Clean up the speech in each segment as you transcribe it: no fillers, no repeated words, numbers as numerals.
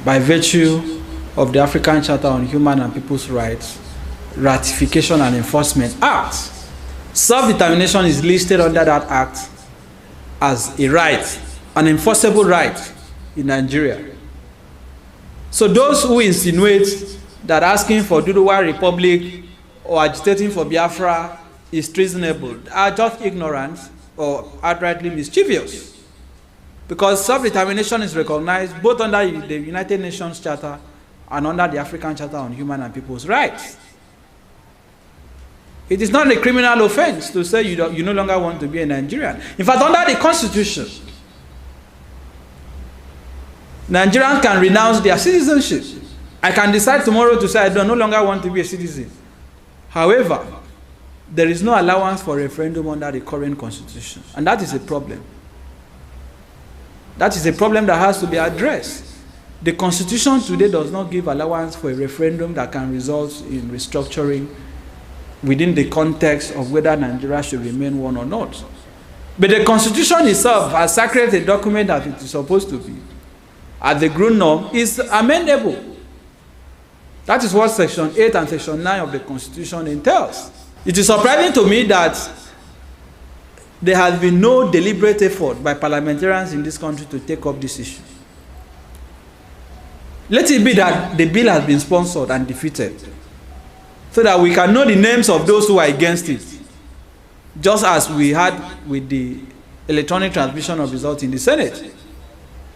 by virtue of the African Charter on Human and People's Rights, Ratification and Enforcement Act. Self-determination is listed under that act as a right, an enforceable right in Nigeria. So those who insinuate that asking for Duduwa Republic or agitating for Biafra is treasonable are just ignorant or outrightly mischievous. Because self-determination is recognized both under the United Nations Charter and under the African Charter on Human and People's Rights. It is not a criminal offense to say you no longer want to be a Nigerian. In fact, under the Constitution, Nigerians can renounce their citizenship. I can decide tomorrow to say I no longer want to be a citizen. However, there is no allowance for referendum under the current Constitution, and that is a problem. That is a problem that has to be addressed. The Constitution today does not give allowance for a referendum that can result in restructuring within the context of whether Nigeria should remain one or not. But the Constitution itself, as sacred a document that it is supposed to be, at the ground norm, is amendable. That is what Section 8 and Section 9 of the Constitution entails. It is surprising to me that there has been no deliberate effort by parliamentarians in this country to take up this issue. Let it be that the bill has been sponsored and defeated, so that we can know the names of those who are against it, just as we had with the electronic transmission of results in the Senate.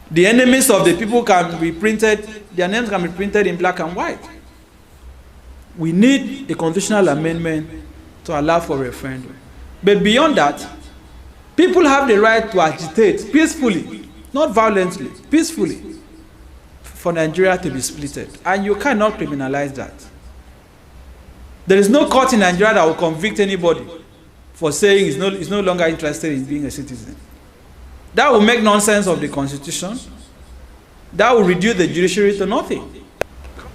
The enemies of the people can be printed, their names can be printed in black and white. We need a constitutional amendment to allow for referendum. But beyond that, people have the right to agitate peacefully, not violently, peacefully, for Nigeria to be splitted. And you cannot criminalize that. There is no court in Nigeria that will convict anybody for saying he's no longer interested in being a citizen. That will make nonsense of the Constitution. That will reduce the judiciary to nothing.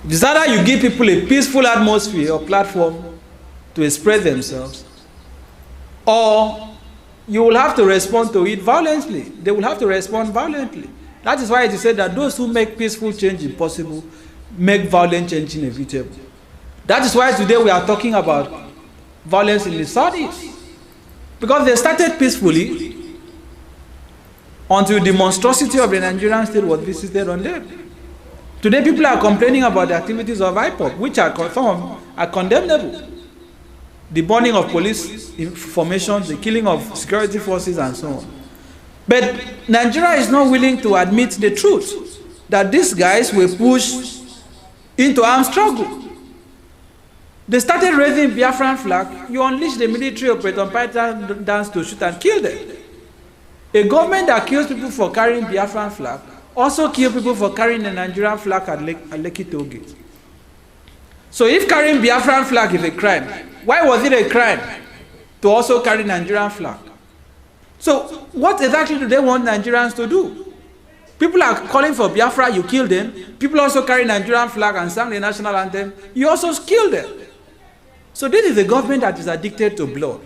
It's either you give people a peaceful atmosphere or platform to express themselves, or you will have to respond to it violently. They will have to respond violently. That is why it is said that those who make peaceful change impossible make violent change inevitable. That is why today we are talking about violence in the Southeast. Because they started peacefully until the monstrosity of the Nigerian state was visited on them. Today people are complaining about the activities of IPOB, which are condemnable. The burning of police information, the killing of security forces, and so on. But Nigeria is not willing to admit the truth, that these guys were pushed into armed struggle. They started raising Biafran flag. You unleash the military Operation Python dance to shoot and kill them. A government that kills people for carrying Biafran flag also kills people for carrying the Nigerian flag at Lekki Toll Gate. So if carrying Biafran flag is a crime, why was it a crime to also carry Nigerian flag? So what exactly do they want Nigerians to do? People are calling for Biafra, you kill them. People also carry Nigerian flag and sang the national anthem, you also kill them. So this is a government that is addicted to blood.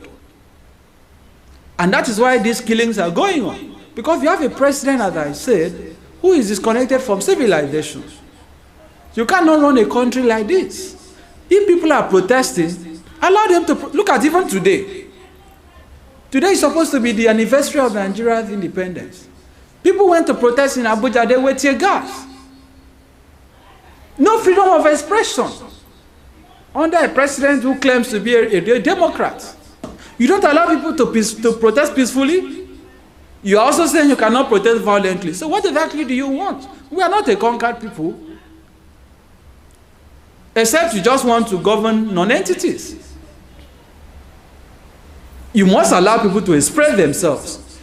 And that is why these killings are going on. Because you have a president, as I said, who is disconnected from civilization. You cannot run a country like this. If people are protesting, allow them to look at even today. Today is supposed to be the anniversary of Nigeria's independence. People went to protest in Abuja, they were tear gas. No freedom of expression under a president who claims to be a Democrat. You don't allow people to protest peacefully. You are also saying you cannot protest violently. So what exactly do you want? We are not a conquered people. Except you just want to govern non-entities. You must allow people to express themselves.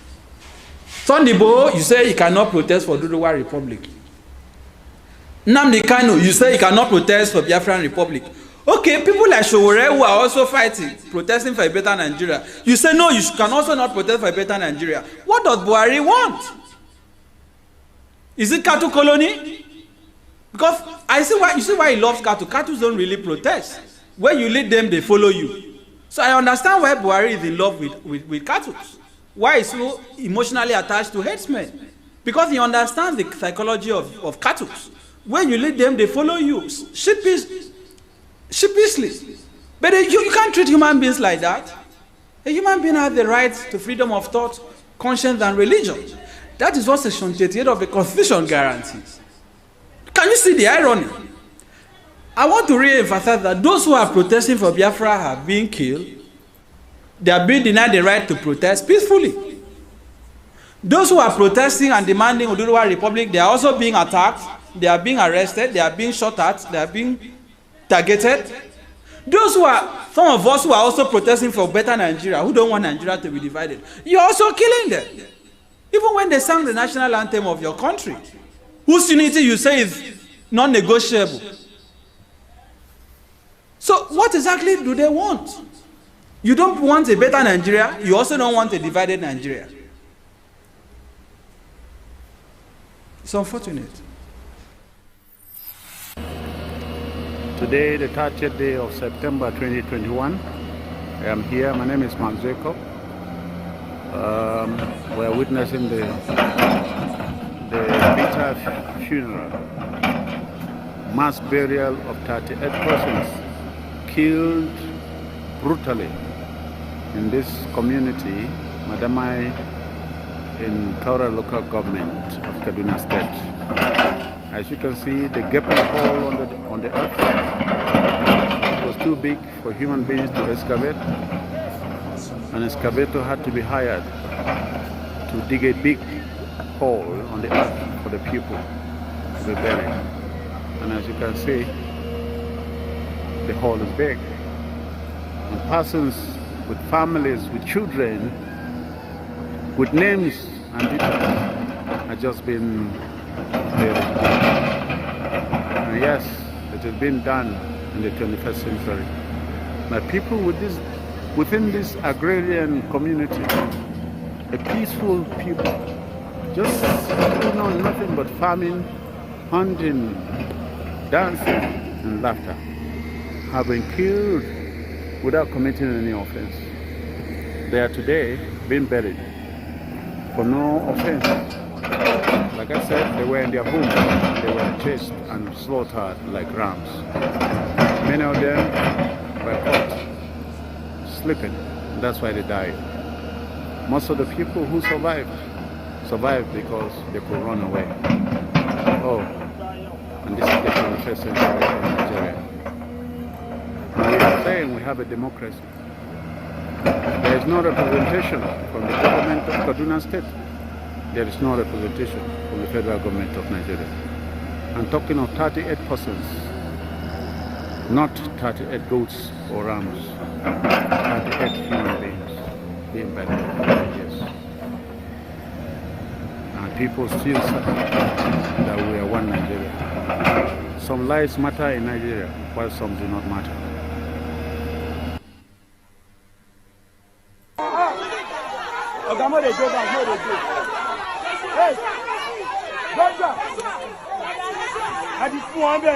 Sondibo, you say you cannot protest for Duduwa Republic. Nnamdi Kanu, you say you cannot protest for Biafran Republic. Okay, people like Showore who are also fighting, protesting for a better Nigeria. You say no, you can also not protest for a better Nigeria. What does Buhari want? Is it cattle colony? Because you see why he loves cattle. Cattle don't really protest. Where you lead them, they follow you. So I understand why Buhari is in love with cattle. Why he's so emotionally attached to herdsmen. Because he understands the psychology of cattle. When you lead them, they follow you sheepishly. But you can't treat human beings like that. A human being has the right to freedom of thought, conscience, and religion. That is what Section 38 of the Constitution guarantees. Can you see the irony? I want to re-emphasize that those who are protesting for Biafra are being killed. They are being denied the right to protest peacefully. Those who are protesting and demanding Oduduwa Republic, they are also being attacked. They are being arrested. They are being shot at. They are being targeted. Those who are, some of us who are also protesting for better Nigeria, who don't want Nigeria to be divided, you're also killing them. Even when they sang the national anthem of your country, whose unity you say is non-negotiable. So what exactly do they want? You don't want a better Nigeria, you also don't want a divided Nigeria. It's unfortunate. Today, the 30th day of September 2021, I am here. My name is Mark Jacob. We are witnessing the bitter funeral, mass burial of 38 persons killed brutally in this community, Madamai, in Kaura local government of Kaduna State. As you can see, the gaping hole on the earth was too big for human beings to excavate. An excavator had to be hired to dig a big hole on the earth for the people to be buried. And as you can see, the hole is big. And persons with families, with children, with names and details have just been buried. And yes, it has been done in the 21st century. But people within this agrarian community, a peaceful people, just doing nothing but farming, hunting, dancing, and laughter, have been killed without committing any offense. They are today being buried for no offense. Like I said, they were in their homes. They were chased and slaughtered like rams. Many of them were caught sleeping. That's why they died. Most of the people who survived because they could run away. Oh, and this is the 21st century in Nigeria. And we are saying we have a democracy. There is no representation from the government of Kaduna State. There is no representation from the federal government of Nigeria. I'm talking of 38 persons, not 38 goats or rams. 38 human beings being buried. Yes. And people still say that we are one Nigeria. Some lives matter in Nigeria, while some do not matter. Hey, Georgia, I just want to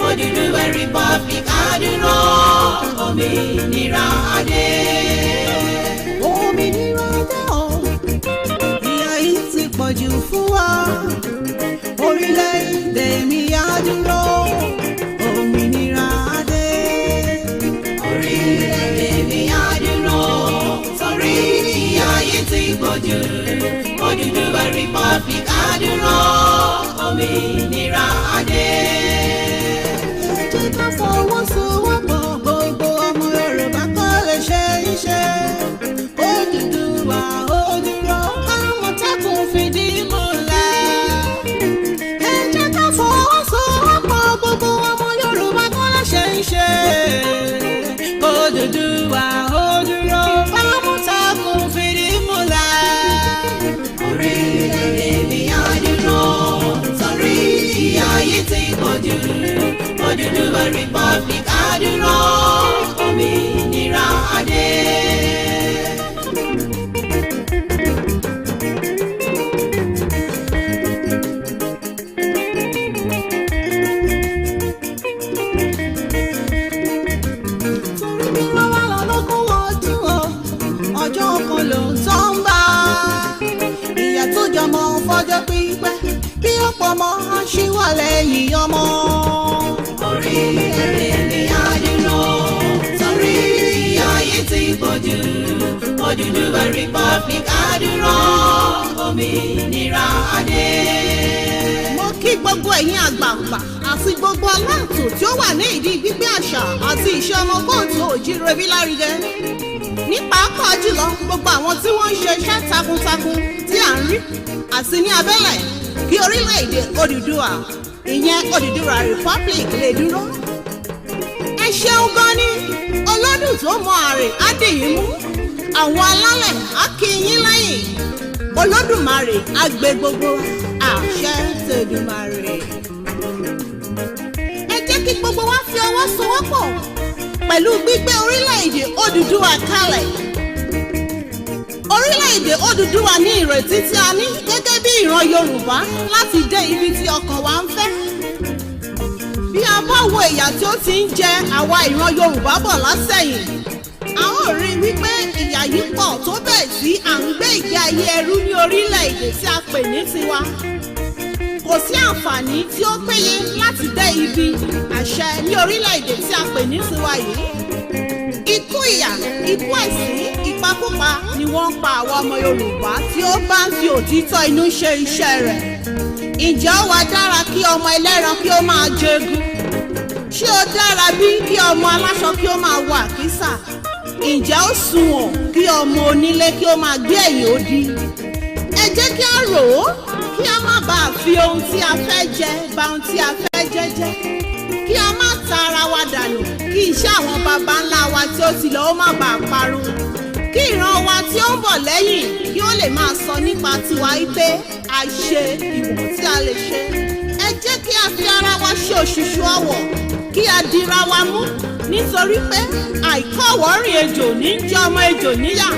Oduduwa Republic adúró òmìnira adé. Òmìnira adé o, ìyà yìí ti pọ̀jù fún wa. Orílẹ̀-èdè mi adúró òmìnira adé. Orílẹ̀-èdè mi adúró torí ìyà yìí ti pọ̀jù. Oduduwa Republic adúró òmìnira adé. Fọwọ́sowọ́pọ̀ gbogbo ọmọ Yorùbá kó lè ṣe iṣẹ́. Odùduwà ó dúró, Àmọ̀tẹ́kùn fìdí múlẹ̀. Ẹ jẹ́ Odùduwà ó dúró bámútakùn fìdí múlẹ̀. Orílẹ̀-èdè mi á dúró torí ìyà yìí ti pọ̀jù. Odùduwà Republic á dúró òmìnira adé. Ọjọ́ kan ló ń tán bá ìyà tó jọmọ fọjọ́ pípẹ́ bí ó pọ̀ mọ́ aṣíwà lẹ́yìn ọmọ. Orílẹ̀-èdè ni á dúró torí ìyà yìí ti pọ̀jù. Odùduwà Republic á dúró òmìnira adé. Mo kí gbogbo ẹ̀yin àgbààgbà àti gbogbo aláàtò tí ó wà ní ìdí gbígbé àṣà àti ìṣe ọmọ kóòtù òjíire lárugẹ. Ní pàápàá jùlọ gbogbo àwọn tí wọ́n ń ṣe iṣẹ́ takuntakun tí à ń rí àti ní abẹ́lẹ̀ kí orílẹ̀-èdè Odùduwà ìyẹn Odùduwà Republic lè dúró. Ẹ ṣeun gan ni ọlọ́dún tó mọ àrè á dì yín mú àwọn alálẹ̀ á kí yín lẹ́yìn Olódùmarè á gbé gbogbo àṣẹ tèdùmarè. Ẹ jẹ́ kí gbogbo wa fi ọwọ́ sowọ́pọ̀ pẹ̀lú gbígbé orílẹ̀-èdè Odùduwà kalẹ̀. Orílẹ̀-èdè Odùduwà ní ìrètí tí a ní gẹ́gẹ́ bí ìran Yorùbá láti dé ibi tí ọkàn wa ń fẹ́. Bí a bá wo ìyà tí ó ti ń jẹ àwa ìran Yorùbá bọ̀ látẹ̀yìn, a ó rí wípé ìyà yìí pọ̀ tó bẹ́ẹ̀ tí à ń gbé ìgbé ayé ẹrú ní orílẹ̀-èdè tí a pè ní tiwa. Kò sí àǹfààní tí ó péye láti dé ibi àṣẹ ní orílẹ̀-èdè tí a pè ní tiwa yìí. Ikú ìyà, ikú ẹ̀sín, ìpakúpa ni wọ́n ń pa àwọn ọmọ Yorùbá tí ó bá ń fi òtítọ́ inú ṣe iṣẹ́ rẹ̀. Ǹjẹ́ ó wá dára kí ọmọ ẹlẹ́ran kí ó máa jẹgun? Ṣé ó dára bí kí ọmọ aláṣọ kí ó máa wọ àkísà? Ǹjẹ́ ó sunwọ̀n kí ọmọ onílé kí ó máa gbé ẹ̀yìn odi? Ẹ jẹ́ kí a rò ó kí a má bàa fi ohun tí a fẹ́ jẹ bà ohun tí a fẹ́ jẹ jẹ́. Kí a má ta ara wa dànù kí iṣẹ́ àwọn baba ńlá wa tí ó ti lọ ó má bàa parun. Kí ìran wa tí ó ń bọ̀ lẹ́yìn kí ó lè máa sọ nípa tiwa wípé a ṣe ìwọ̀n tí a lè ṣe. Ẹ jẹ́ kí a fi ara wa ṣe òṣùṣù ọwọ̀ kí a dira wa mú nítorí pé àìkọ́wọ́rìn ejò ní ń jẹ ọmọ ejò níyà.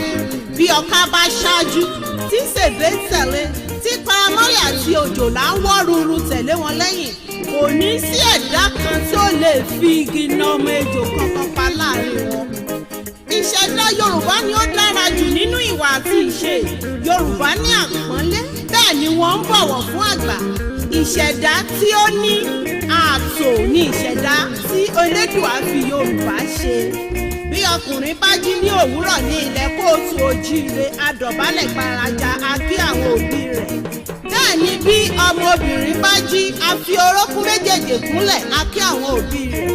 Bí ọ̀ká bá ṣáájú tí sèbé tẹ̀lé tí paramọ́lẹ̀ àti òjòlá ń wọ́ ruru tẹ̀lé wọn lẹ́yìn, kò ní sí ẹ̀dá kan tí ó lè fi igi na ọmọ ejò kankan pa láàrin wọn. Ìṣẹ̀dá Yorùbá ni ó dára jù nínú ìwà àti ìṣe. Yorùbá ní àpọ́nlé bẹ́ẹ̀ ni wọ́n ń bọ̀wọ̀ fún àgbà. Ìṣẹ̀dá tí ó ní ààtò ni ìṣẹ̀dá tí Elédùà fi Yorùbá ṣe. Bí ọkùnrin bá jí ní òwúrọ̀ ní ilẹ̀ kóòtù òjíire adọ̀bálẹ̀ gbaraja a kí àwọn òbí rẹ̀. Bẹ́ẹ̀ ni bí ọmọbìnrin bá jí a fi orókún méjèèjì kúnlẹ̀ a kí àwọn òbí rẹ̀.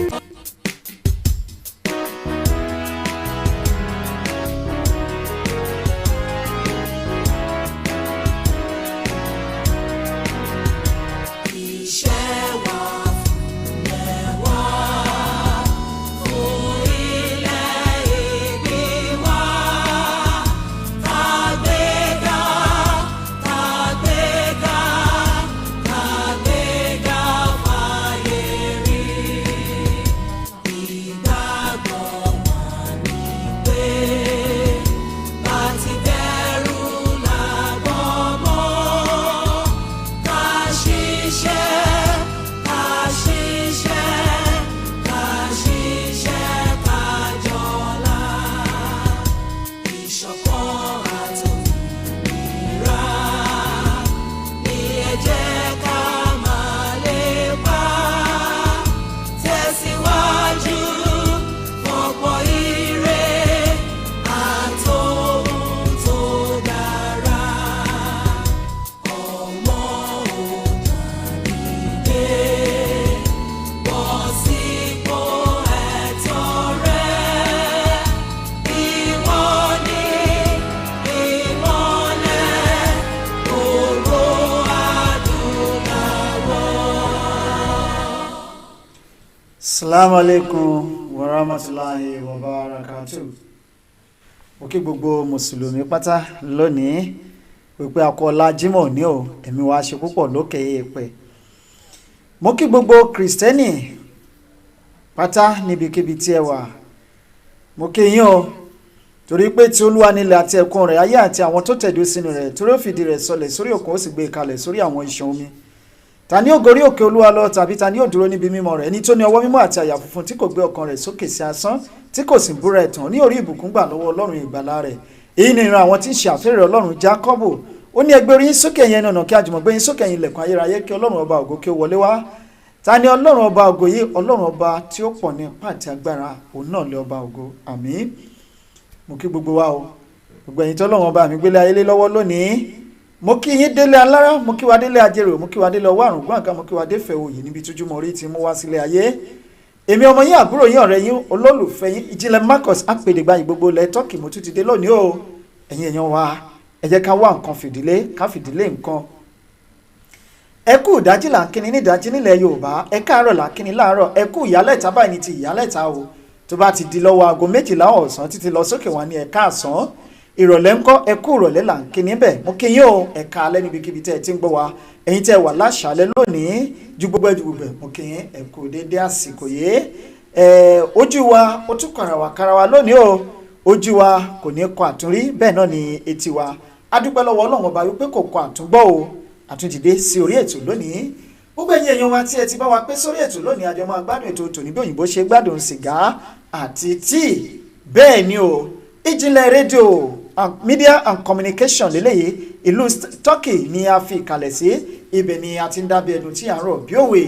Assalamu alaikum wa rahmatullahi wa barakatuh. Mo kí gbogbo mùsùlùmí pátá lónìí wípé akọ́lá Jímọ̀ ní o, ẹ̀mí wa ṣe púpọ̀ lókè èèpẹ̀. Mo kí gbogbo Kristẹni pátá níbikíbi tí ẹ wà. Mo kí yín o, torí pé tí Olúwa nílẹ̀ àti ẹ̀kún rẹ̀, ayé àti àwọn tó tẹ̀dó sínú rẹ̀, torí ó fìdí rẹ̀ sọlẹ̀ sórí òkun ó sì gbé kalẹ̀ sórí àwọn ìṣàn omi. Ta ni ó gorí òkè Olúwa lọ, tàbí ta ni ó dúró níbi mímọ́ rẹ̀? Ẹni tó ní ọwọ́ mímọ́ àti àyà funfun, tí kò gbé ọkàn rẹ̀ sókè sí asán, tí kò sì búra ẹ̀tàn, ní orí ìbùkún gbà lọ́wọ́ Ọlọ́run ìgbàlà rẹ̀. Èyí ni ìran àwọn tí ń ṣe àfẹ́rẹ̀ Ọlọ́run Jákọ́bù. Ó ní ẹ gbé orí yín sókè yẹn nànà, kí a jùmọ̀ gbé yín sókè yín ilẹ̀kùn ayérayé, kí Ọlọ́run ọba ògo kí ó wọlé wá. Ta ni Ọlọ́run ọba ògo yìí? Ọlọ́run ọba tí ó pọ̀ ní ipá àti agbára, òun náà lé ọba ògo. Àmín. Mo kí gbogbo wa o, gbogbo ẹ̀yin tí Ọlọ́run ọba mi gbélé ayé lé lọ́wọ́ lónìí. Mo kí yín délé alára, mo kí wa délé ajérò, mo kí wa délé ọwọ́ àrùn gbọ̀ǹkan, mo kí wa dé fẹ́ òye níbi tójúmọ́ orí ti mú wá sílé ayé. Èmi ọmọ yín, àbúrò yín, ọ̀rẹ́ yín, olólùfẹ́ yín, ìjìnlẹ̀ Marcus apèdègbà yìí gbogbo ilẹ̀ Tọ́kì mo tún ti dé lónìí o. Ẹ̀yin èèyàn wa, ẹ jẹ́ ká wá nǹkan fìdílé, ká fìdílé nǹkan. Ẹ kú ìdájí là ń kíni ní ìdájí nílẹ̀ Yorùbá, ẹ káàárọ̀ là ń kíni láàárọ̀, ẹ kú ìyálẹ̀ta báyìí ní ti ìyálẹ̀ta o. Tó bá ti di lọ́wọ́ aago 12 ọ̀sán títí lọ sókè wá ní ẹ káàsán. Ìrọ̀lẹ́ ńkọ́, ẹ kú ìrọ̀lẹ́ là ń kíni bẹ́ẹ̀. Mo kí yín o, ẹ káalẹ́ níbikíbi tẹ́ ẹ ti ń gbọ́ wa. Ẹ̀yin tẹ́ wà láṣàálẹ́ lónìí, ju gbogbo mo kí yín, ẹ kú dédé àsìkò yìí. Ojú wa ó tún kàràwà lónìí o. Ojú wa kò ní kọ àtúnrí, bẹ́ẹ̀ náà ni etí wa. A dúpẹ́ lọ́wọ́ Ọlọ́run ọba wípé kò kọ àtúngbọ́ o. Àtúndìdé sí orí ètò lónìí. Gbogbo ẹ̀yin èèyàn wa tí ẹ ti bá wa pé sórí ètò lónìí, àjọ máa gbádùn ètò tòní bí òyìnbó ṣe gbádùn sìgá àti tíì. Bẹ́ẹ̀ ni o, Ìjìnlẹ̀ rédíò media and communication lélẹ́yìí, ìlú Turkey ni a fi ìkàlẹ̀ sí. Ibẹ̀ ni a ti ń dábẹ́ ẹnu tí à ń rọ̀ bí òwe.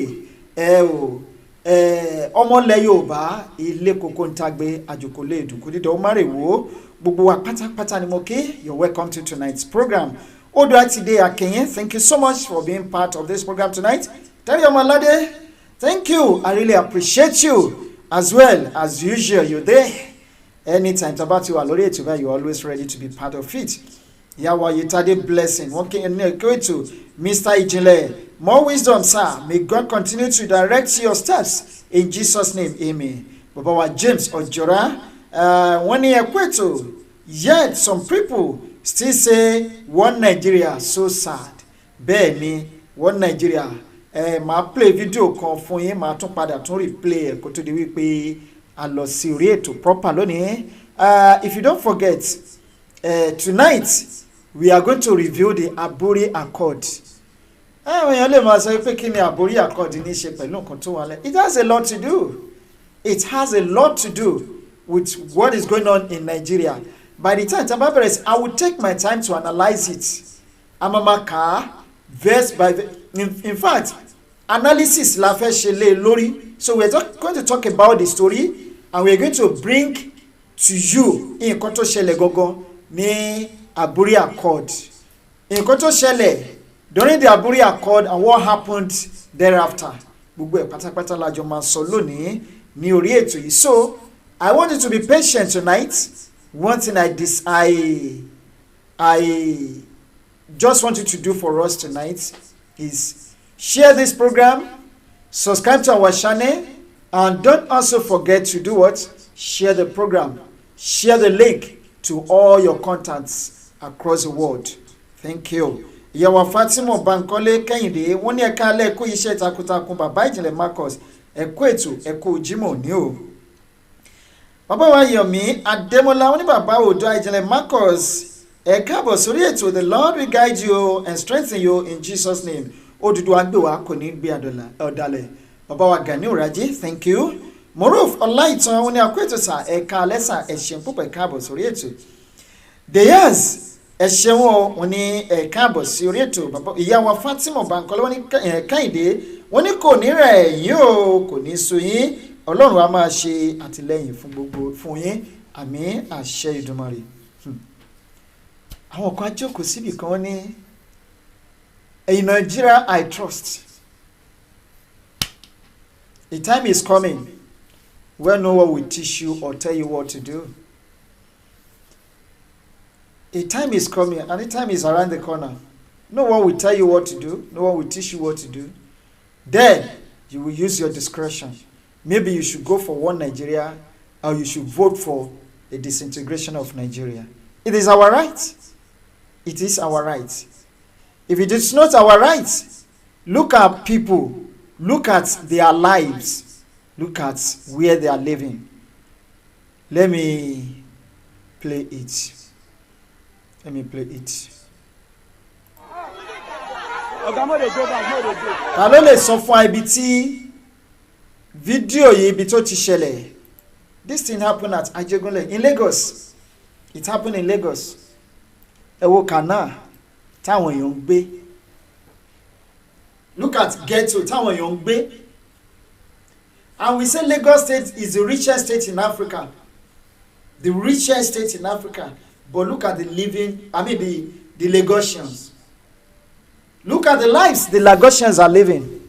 Ọmọlẹ̀ Yorùbá, ilé kókó ń tagbe, àjòkó lè dùnkú dídọ̀ ó márèwó. Gbogbo wa pátápátá ni mo kí. You're welcome to tonight's program. Odo Atide Akinye, thank you so much for being part of this program tonight. Terry Omalade, thank you. I really appreciate you as well as usual. You're there. Anytime about you, Alori Etuba, you're always ready to be part of it. Yawa Yitade blessing. Walking in there, go to Mr. Ijinle. More wisdom, sir. May God continue to direct your steps. In Jesus' name, amen. Babawa James Ojora, when he equato, yet some people still say one Nigeria, so sad. Bẹ́ẹ̀ni, one Nigeria. Màá play video kan fún yín, màá tún padà tún replay ẹ̀ kó tó di wípé a lọ sí orí ètò proper lónìí. If you don't forget, tonight we are going to review the Aburi Accord. Àwọn èèyàn lè máa sọ pé kí ni Aburi Accord ní ṣe pẹ̀lú nǹkan tó wà lẹ́. It has a lot to do. It has a lot to do with what is going on in Nigeria. By the time Tababeres, I will take my time to analyze it. Amamaka, verse by verse. In fact, analysis la fẹ́ ṣe lé lórí. So we're going to talk about the story, and we're going to bring to you nǹkan tó ṣẹlẹ̀ gangan ní Aburi Accord. Nǹkan tó ṣẹlẹ̀ during the Aburi Accord and what happened thereafter. Gbogbo ẹ̀ pátápátá la jọ máa sọ lónìí ní orí ètò yìí. So I want you to be patient tonight. One thing I just want you to do for us tonight is share this program, subscribe to our channel, and don't also forget to do what? Share the program. Share the link to all your contacts across the world. Thank you. Ìyàwó Fatima Bankole Kẹ́hìndé, wọ́n ní ẹ̀ka alẹ́ ẹ̀kú iṣẹ́ takuntakun bàbá Ìjìnlẹ̀ Marcus, ẹ̀kú ètò ẹ̀kú Jímọ̀ ní o. Bàbá wa Yomi Adémọ́lá, wọ́n ní bàbá Odo Ìjìnlẹ̀ Marcus, ẹ káàbọ̀ sórí ètò. The Lord will guide you and strengthen you in Jesus' name. Odùduwà gbé wa kò ní gbé ọ̀dàlẹ̀. Bàbá wa Gani Oraji, thank you. Moruf Ọláìtàn, wọ́n ní àkó ètò sà, ẹ̀ka alẹ́sà ẹ̀ṣẹ̀ púpọ̀ ẹ káàbọ̀ sórí ètò. Deyaz ẹ̀ṣẹ̀ wọn ní ẹ káàbọ̀ sí orí ètò. Bàbá ìyá wa Fatima Bankole, wọ́n ní Kẹ́hìndé, wọ́n ní kò ní rẹ̀ yín o, kò ní sú yín. Ọlọ́run á máa ṣe àtìlẹ́yìn fún yín. Àmín àṣẹ Ìdùmarè. Àwọn kan jókòó síbì kan ní in Nigeria I trust. A time is coming where no one will teach you or tell you what to do. A time is coming, and the time is around the corner. No one will tell you what to do. No one will teach you what to do. Then you will use your discretion. maybe you should go for one Nigeria, or you should vote for the disintegration of Nigeria. It is our right. It is our right. If it is not our right, look at people, look at their lives, look at where they are living. Let me play it. Let me play it. Ta ló lè sọ fún ibi tí fídíò yìí ibi tó ti ṣẹlẹ̀? This thing happened at Ajegunle in Lagos. It happened in Lagos. Ẹ wo Kana táwọn èèyàn ń gbé. Look at ghetto táwọn èèyàn ń gbé. And we say Lagos State is the richest state in Africa. The richest state in Africa. But look at the the Lagosians. Look at the lives the Lagosians are living.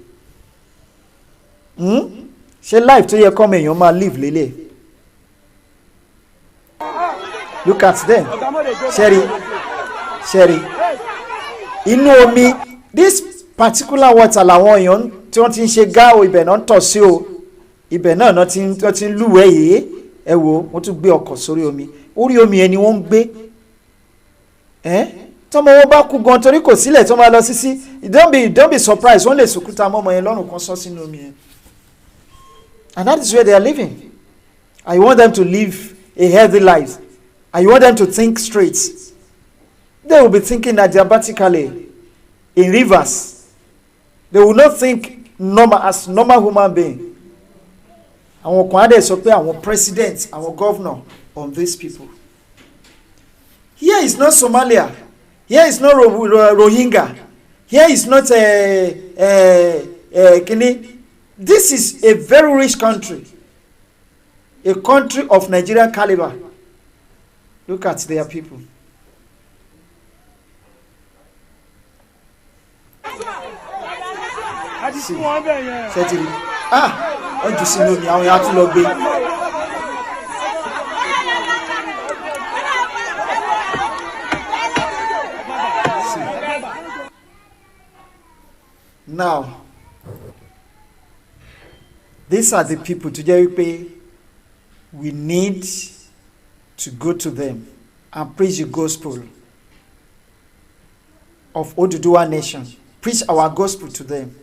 Ṣé life tó yẹ kọ́mọ èèyàn máa live lélẹ̀? Look at them. Sherry. Inú omi, this particular water làwọn èèyàn tí wọ́n ti ń ṣe gáò ibẹ̀ náà ń tọ̀ sí o. Ibẹ̀ náà náà ti ń lúwẹ̀ẹ́ yìí. Ẹ wo, wọ́n tún gbé ọkọ̀ sórí omi. Orí omi ẹni wọ́n ń gbé. Tọ́mọ wọn bá kú gan torí kò sílẹ̀ tó máa lọ sí don't be surprised wọ́n lè sòkúta mọ́mọ yẹn lọ́rùn kan sọ sínú omi yẹn. And that is where they are living. I want them to live a healthy life. I want them to think straight. They will be thinking adiabatically in rivers. They will not think as normal human being. Àwọn kan á dẹ̀ sọ pé àwọn president, àwọn governor on these people. Here is not Somalia. Here is not Rohingya. Here is not Guinea. This is a very rich country. A country of Nigerian caliber. Look at their people. See. Wọ́n jù sínú omi àwọn èèyàn tún lọ gbé. Now, these are the people to Jeripe. We need to go to them and preach the gospel of Oduduwa nation. Preach our gospel to them.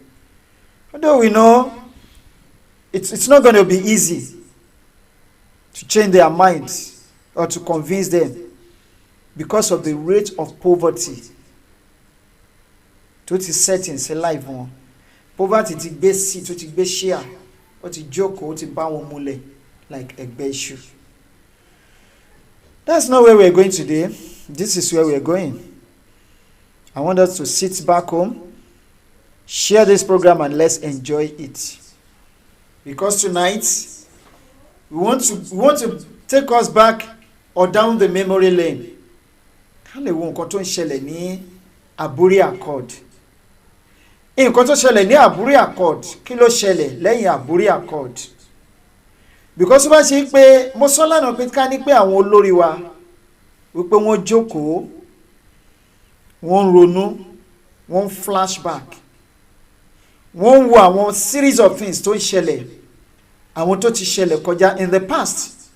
Although we know it's not going to be easy to change their minds or to convince them because of the rate of poverty. Tó ti settings life wọn. Poverty ti gbé sí, tó ti gbé share, ó ti jókòó, ó ti bá wọn múlẹ̀ like ẹgbẹ́ iṣu. That's not where we're going today. This is where we're going. I want us to sit back home, share this program, and let's enjoy it. Because tonight, we want to take us back or down the memory lane. Ká lè wo nǹkan tó ń ṣẹlẹ̀ ní Aburi Accord. Nǹkan tó ṣẹlẹ̀ ní Aburi Accord, kí ló ṣẹlẹ̀ lẹ́yìn Aburi Accord? Because bá ṣe pé mo sọ lánàá pé ká ní pé àwọn olórí wa wípé wọ́n jókòó, wọ́n ronú, wọ́n flashback, wọ́n wo àwọn series of things tó ń ṣẹlẹ̀, àwọn tó ti ṣẹlẹ̀ kọjá in the past,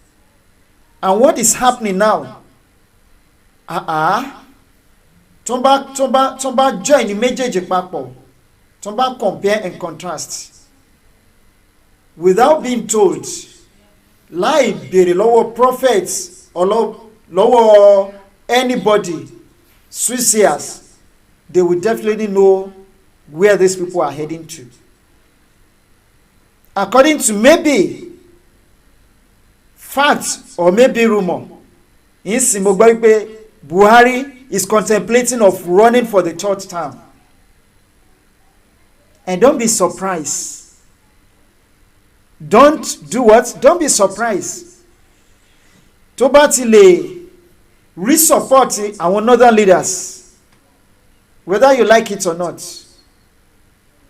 and what is happening now. Tó bá join ní méjèèjì papọ̀, tó bá compare and contrast without being told, láì béèrè lọ́wọ́ prophets or lọ́wọ́ anybody, soothsayers, they will definitely know where these people are heading to. According to maybe facts or maybe rumor, in mo gbọ́ wípé Buhari is contemplating of running for the third term. And don't be surprised. Don't do what? Don't be surprised. Tó bá ti lè re-support àwọn northern leaders, whether you like it or not,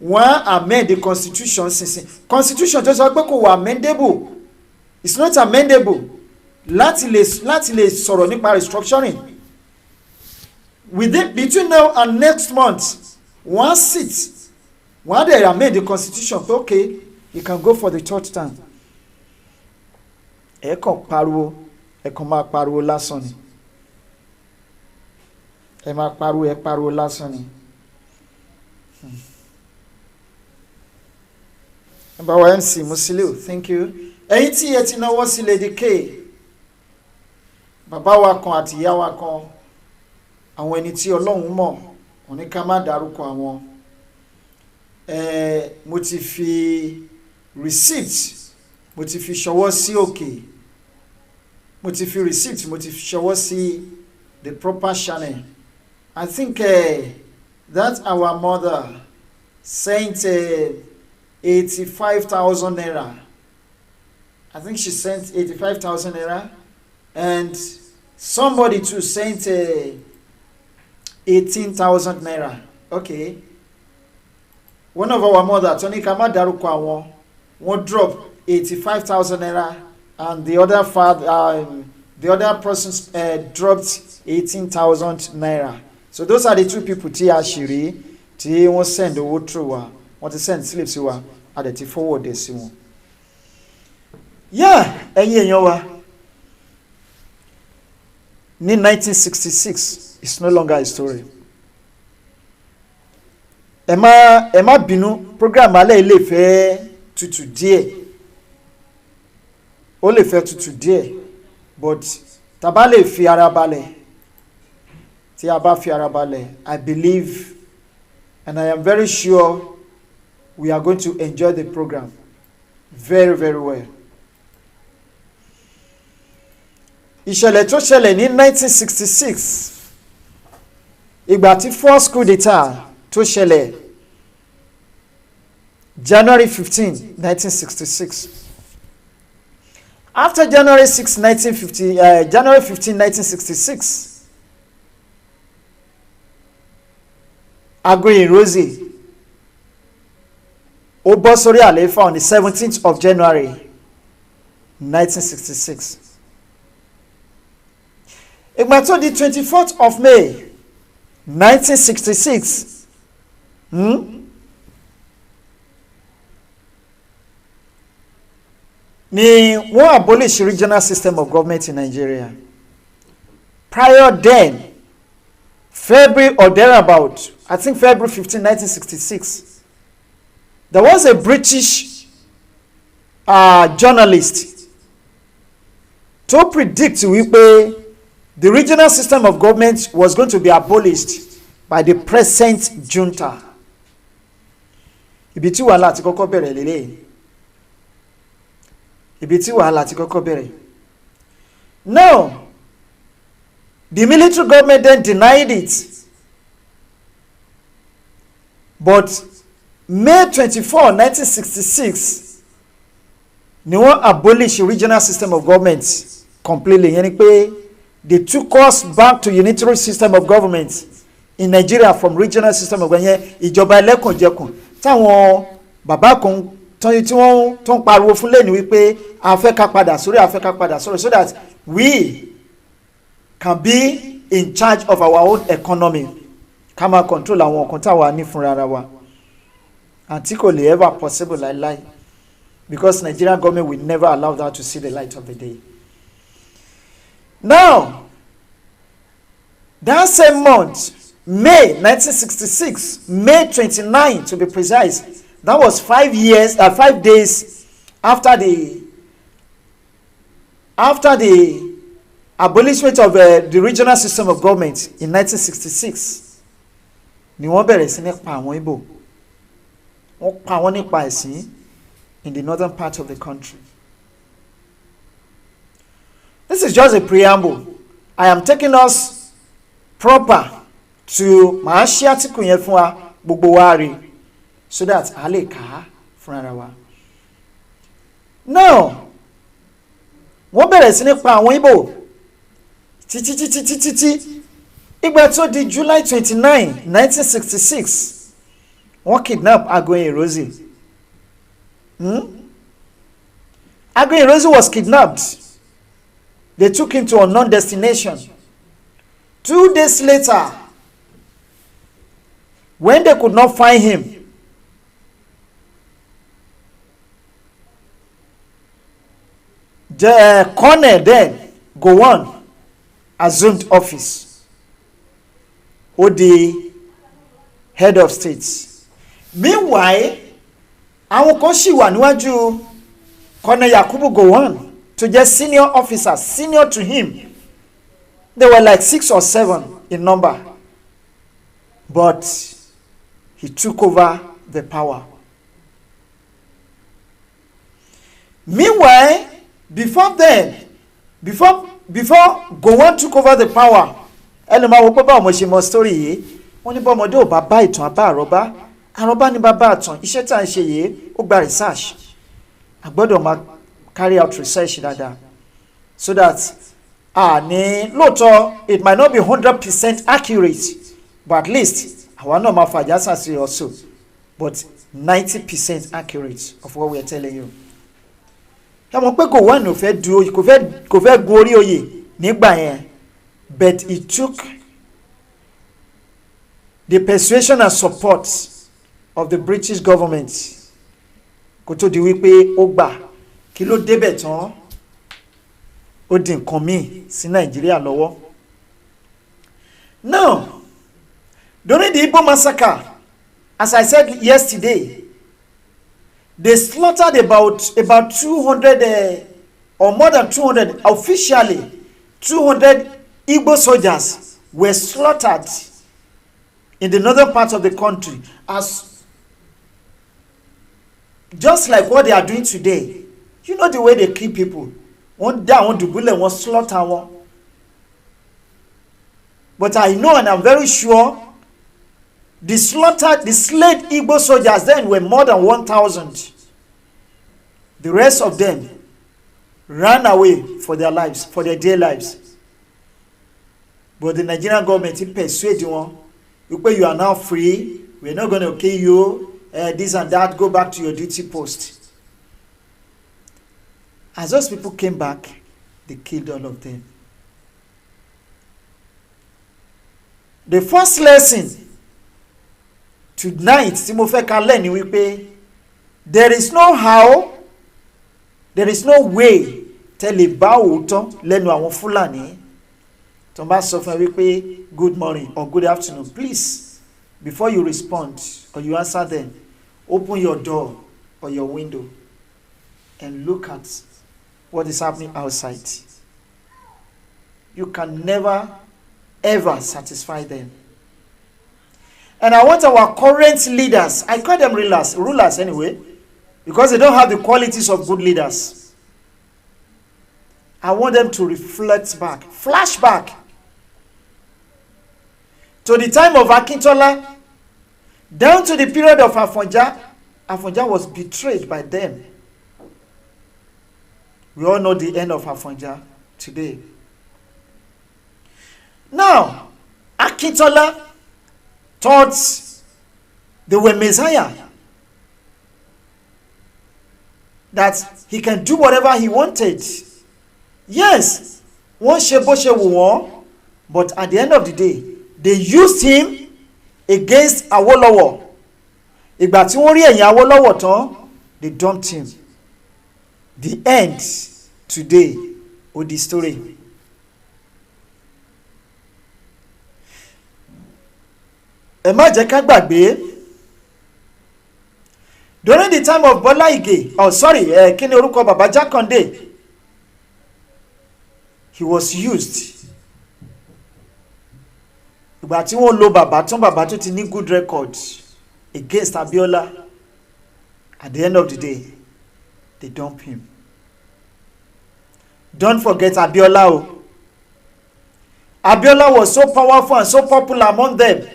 wọ́n amend the constitution sinsin. Constitution tó sọ pé kò wà amendable. It's not amendable. Láti lè sọ̀rọ̀ nípa restructuring. Between now and next month, wọ́n sit, wọ́n dẹ̀ amend the constitution pé okay, you can go for the third time. Ẹ kàn pariwo, ẹ kàn máa pariwo lásán ni. Ẹ máa pariwo, ẹ pariwo lásán ni. Bàbá MC Musiliu, thank you. Ẹ̀yin tí ẹ ti náwó sí Lady K, bàbá wa kan àti ìyá wa kan, àwọn ẹni tí Ọlọ́run mọ̀, wọ́n ní ká má dárúkọ àwọn. Mo ti fi receipt, mo ti fi ṣọwọ́ sí òkè, mo ti fi receipt, mo ti fi ṣọwọ́ sí the proper channel. I think that our mother sent 85,000 naira. I think she sent 85,000 naira, and somebody too sent 18,000 naira. Okay. One of our mother, Tony Kama Daruko àwọn, wọ́n drop 85,000 naira, and the other person dropped 18,000 naira. So those are the two people tí a ṣì rí tí wọ́n send owó through wa, wọ́n ti send slip sí wa, a dẹ̀ ti forward ẹ̀ sí wọn. Yeah, ẹ̀yin èèyàn wa, ní 1966, it's no longer a story. Ẹ má bínú, program alẹ́ ilé fẹ́ tutù díẹ̀. Ó lè fẹ́ tutù díẹ̀, but tá bá lè fi ara balẹ̀, tí a bá fi ara balẹ̀, I believe and I am very sure we are going to enjoy the program very, very well. Ìṣẹ̀lẹ̀ tó ṣẹlẹ̀ ní 1966, ìgbà tí first coup d'etat tó ṣẹlẹ̀ January 15, 1966. After January 15, 1966, Aburi Rosie ó bọ́ sórí àlééfà on the 17th of January 1966. Ìgbà tó di 24th of May 1966, ni wọ́n abolish regional system of government in Nigeria. Prior then, February or thereabout, I think February 15, 1966, there was a British journalist to predict wípé the regional system of government was going to be abolished by the present junta. Ibi tí wàhálà ti kọ́kọ́ bẹ̀rẹ̀ lélẹ́yìn. Ibi tí wàhálà ti kọ́kọ́ bẹ̀rẹ̀. Now, the military government then denied it. But May 24, 1966, ni wọ́n abolish regional system of government completely. Yẹni pé they took us back to unitary system of government in Nigeria from regional system of government. Ìjọba ẹlẹ́kùnjẹkùn táwọn bàbá kan tí wọ́n tó ń pariwo fún lẹ́nu wípé a fẹ́ ká padà sórí so that we can be in charge of our own economy, ká máa control àwọn nǹkan táwa ní fúnra ara wa, àti kò lè ever possible láíláí, because Nigerian government will never allow that to see the light of the day. Now, that same month, May 1966, May 29 to be precise, that was 5 days after the abolishment of the regional system of government in 1966, ni wọ́n bẹ̀rẹ̀ sí ní pa àwọn Ìgbò. Wọ́n pa wọ́n nípa ẹ̀sìn in the northern part of the country. This is just a preamble. I am taking us proper to màá ṣí àtìkù yẹn fún wa gbogbo wa rí so that a lè kà á fúnra wa. Now, wọ́n bẹ̀rẹ̀ sí ní pa àwọn Ìgbò títí ìgbà tó di July 29, 1966, wọ́n kidnap Aburi Rosie. Aburi Rosie was kidnapped. They took him to a unknown destination. 2 days later, when they could not find him, The Colonel then go on assumed office. Or the head of states. Meanwhile, àwọn kan ṣì wà níwájú Colonel Yakubu Gowon to just senior officers, senior to him. They were like 6 or 7 in number. But he took over the power. Meanwhile, before Gowon took over the power, ẹlòmá wo pé báwo mo ṣe mọ story yìí, wọ́n ní bọ́mọdé ò bá bá ìtàn àbá àrọ́bá ní bàbá àtàn, iṣẹ́ tá à ń ṣe yìí ó gba research. A gbọ́dọ̀ máa carry out research dáadáa so that ní lóòótọ́ it might not be 100% accurate, but at least àwa náà máa fàjà sàṣì also, but 90% accurate of what we are telling you. Ẹ mọ̀ pé Gowon ò fẹ́ du oyè, kò fẹ́ gun orí oyè nígbà yẹn, but it took the persuasion and support of the British government kó tó di wípé ó gbà kí ló débẹ̀ tán ó di nǹkan míì sí Nàìjíríà lọ́wọ́. Now, during the Igbo massacre, as I said yesterday, they slaughtered about 200 or more than 200, officially 200 Igbo soldiers were slaughtered in the northern part of the country, as just like what they are doing today. You know the way they kill people. One day, one dubule, one slaughter one. But I know and I'm very sure the slayed Igbo soldiers then were more than 1,000. The rest of them ran away for their lives, for their dear lives. But the Nigerian government persuaded them, you are now free, we're not going to kill you, this and that, go back to your duty post. As those people came back, they killed all of them. The first lesson tonight, there is no how, there is no way tell about lẹ́nu àwọn Fúlàní tó bá sọ fún wípé good morning or good afternoon. Please, before you respond or you answer them, open your door or your window and look at what is happening outside. You can never ever satisfy them. And I want our current leaders, I call them rulers anyway, because they don't have the qualities of good leaders. I want them to reflect back, flashback to the time of Akintola, down to the period of Afonja. Afonja was betrayed by them. We all know the end of Afonja today. Now, Akintola thought they were Messiah, that he can do whatever he wanted. Yes, one shebo, but at the end of the day, they used him against Awolowo. Ìgbà tí wọ́n rí ẹ̀yìn Awolowo tán, they dumped him. The end today of the story. Ẹ má jẹ́ ká gbàgbé, during the time of Bola Ige, kí ni orúkọ Baba Jakande, he was used. Ìgbà tí wọ́n lo bàbá tó ti ní good record against Abiola, at the end of the day, they dump him. Don't forget Abiola. Abiola was so powerful and so popular among them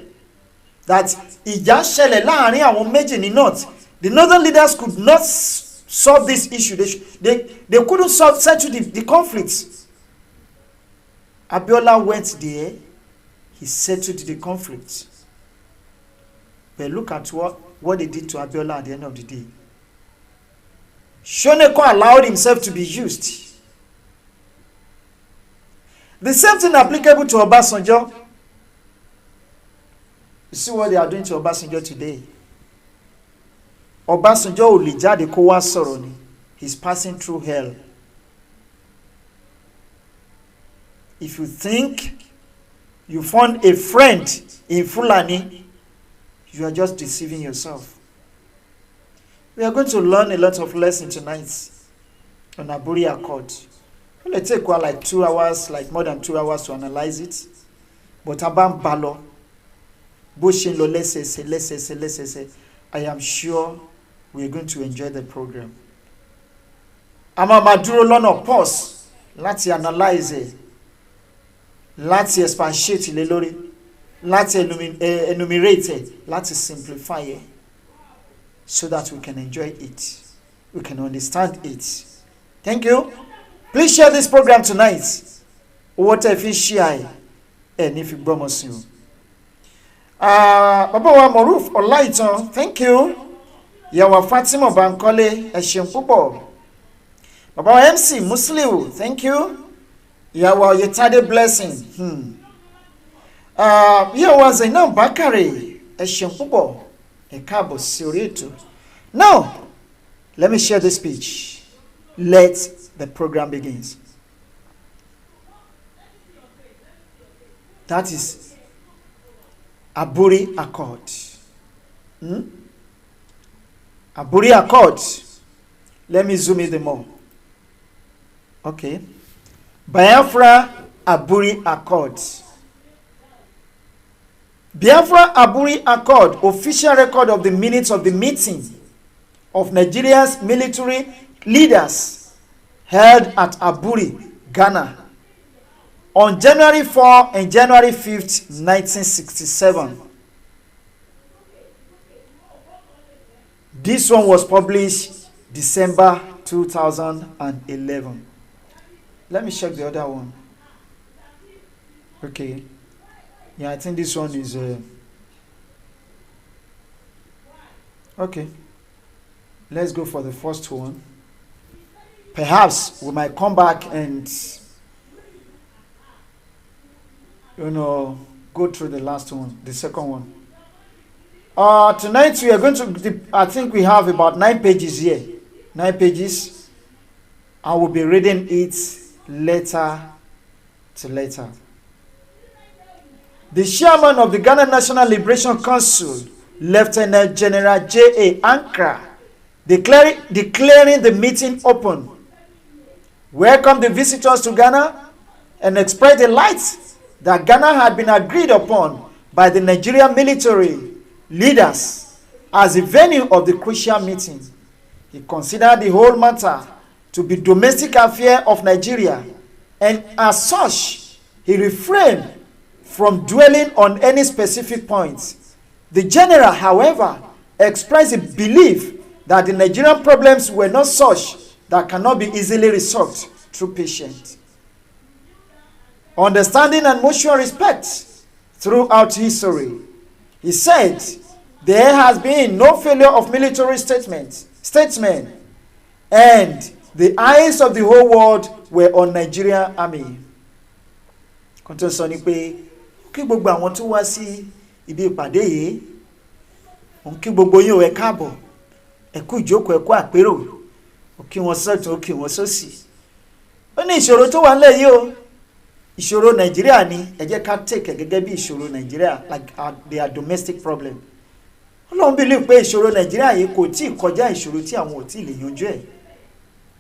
that ìjà ṣẹlẹ̀ láàrin àwọn méjì ní north. The northern leaders could not solve this issue. They couldn't settle the conflicts. Abiola went there. He settled the conflict. But look at what they did to Abiola at the end of the day. Shoneko allowed himself to be used. The same thing applicable to Obasanjo. You see what they are doing to Obasanjo today. Obasanjo ò lè jáde kó wá sọ̀rọ̀ ni. He's passing through hell. If you think you found a friend in Fulani, you are just deceiving yourself. We are going to learn a lot of lessons tonight on Aburi Accord. It will take like 2 hours, like more than 2 hours to analyze it. But Abam Balo, Bushin Lo Lese, I am sure we are going to enjoy the program. Ama Maduro lọ́nà pause láti analyze, láti expatiate lé lórí, láti enumerate, láti simplify, so that we can enjoy it, we can understand it. Thank you. Please share this program tonight. What if you share? And if you promise you. Baba wa Moruf Olaitan, thank you. Yawa Fatima Bankole, Eshem Pupo. Baba wa MC Musliu, thank you. Yawa Yetade Blessing. Yawa Zainab Bakari, Eshem Pupo. Ekabo Sirito. Now, let me share this speech. Let the program begins. That is Aburi Accord. Aburi Accord. Let me zoom in more. Okay. Biafra Aburi Accord. Biafra Aburi Accord, official record of the minutes of the meeting of Nigeria's military leaders held at Aburi, Ghana, on January 4 and January 5th, 1967. This one was published December 2011. Let me check the other one. Okay. Yeah, I think this one is... okay. Let's go for the first one. Perhaps we might come back and, go through the last one, the second one. Tonight we are going to, I think we have about 9 pages here. 9 pages. I will be reading it letter to letter. The chairman of the Ghana National Liberation Council, Lieutenant General J.A. Ankara, declaring the meeting open, welcomed the visitors to Ghana and expressed delight that Ghana had been agreed upon by the Nigerian military leaders as the venue of the crucial meeting. He considered the whole matter to be domestic affair of Nigeria, and as such, he refrained from dwelling on any specific points. The general, however, expressed a belief that the Nigerian problems were not such that cannot be easily resolved through patience, understanding, and mutual respect throughout history. He said, there has been no failure of military statesmen, and the eyes of the whole world were on Nigerian army. Kọ́ńtò sọ ni pé kí gbogbo àwọn tó wá sí ibi ìpàdé yìí, òun kí gbogbo yín ẹ káàbọ̀, ẹ kú ìjókòó, ẹ kú àpérò, ó kí wọn sọ́tún, ó kí wọn sósì. Ó ní ìṣòro tó wà nílẹ̀ yìí o, ìṣòro Nàìjíríà ni, ẹ jẹ́ ká take gẹ́gẹ́ bí ìṣòro Nàìjíríà, like their domestic problem. Ọlọ́run believe pé ìṣòro Nàìjíríà yìí kò tí ì kọjá ìṣòro tí àwọn ò tí ì lè yanjú ẹ̀.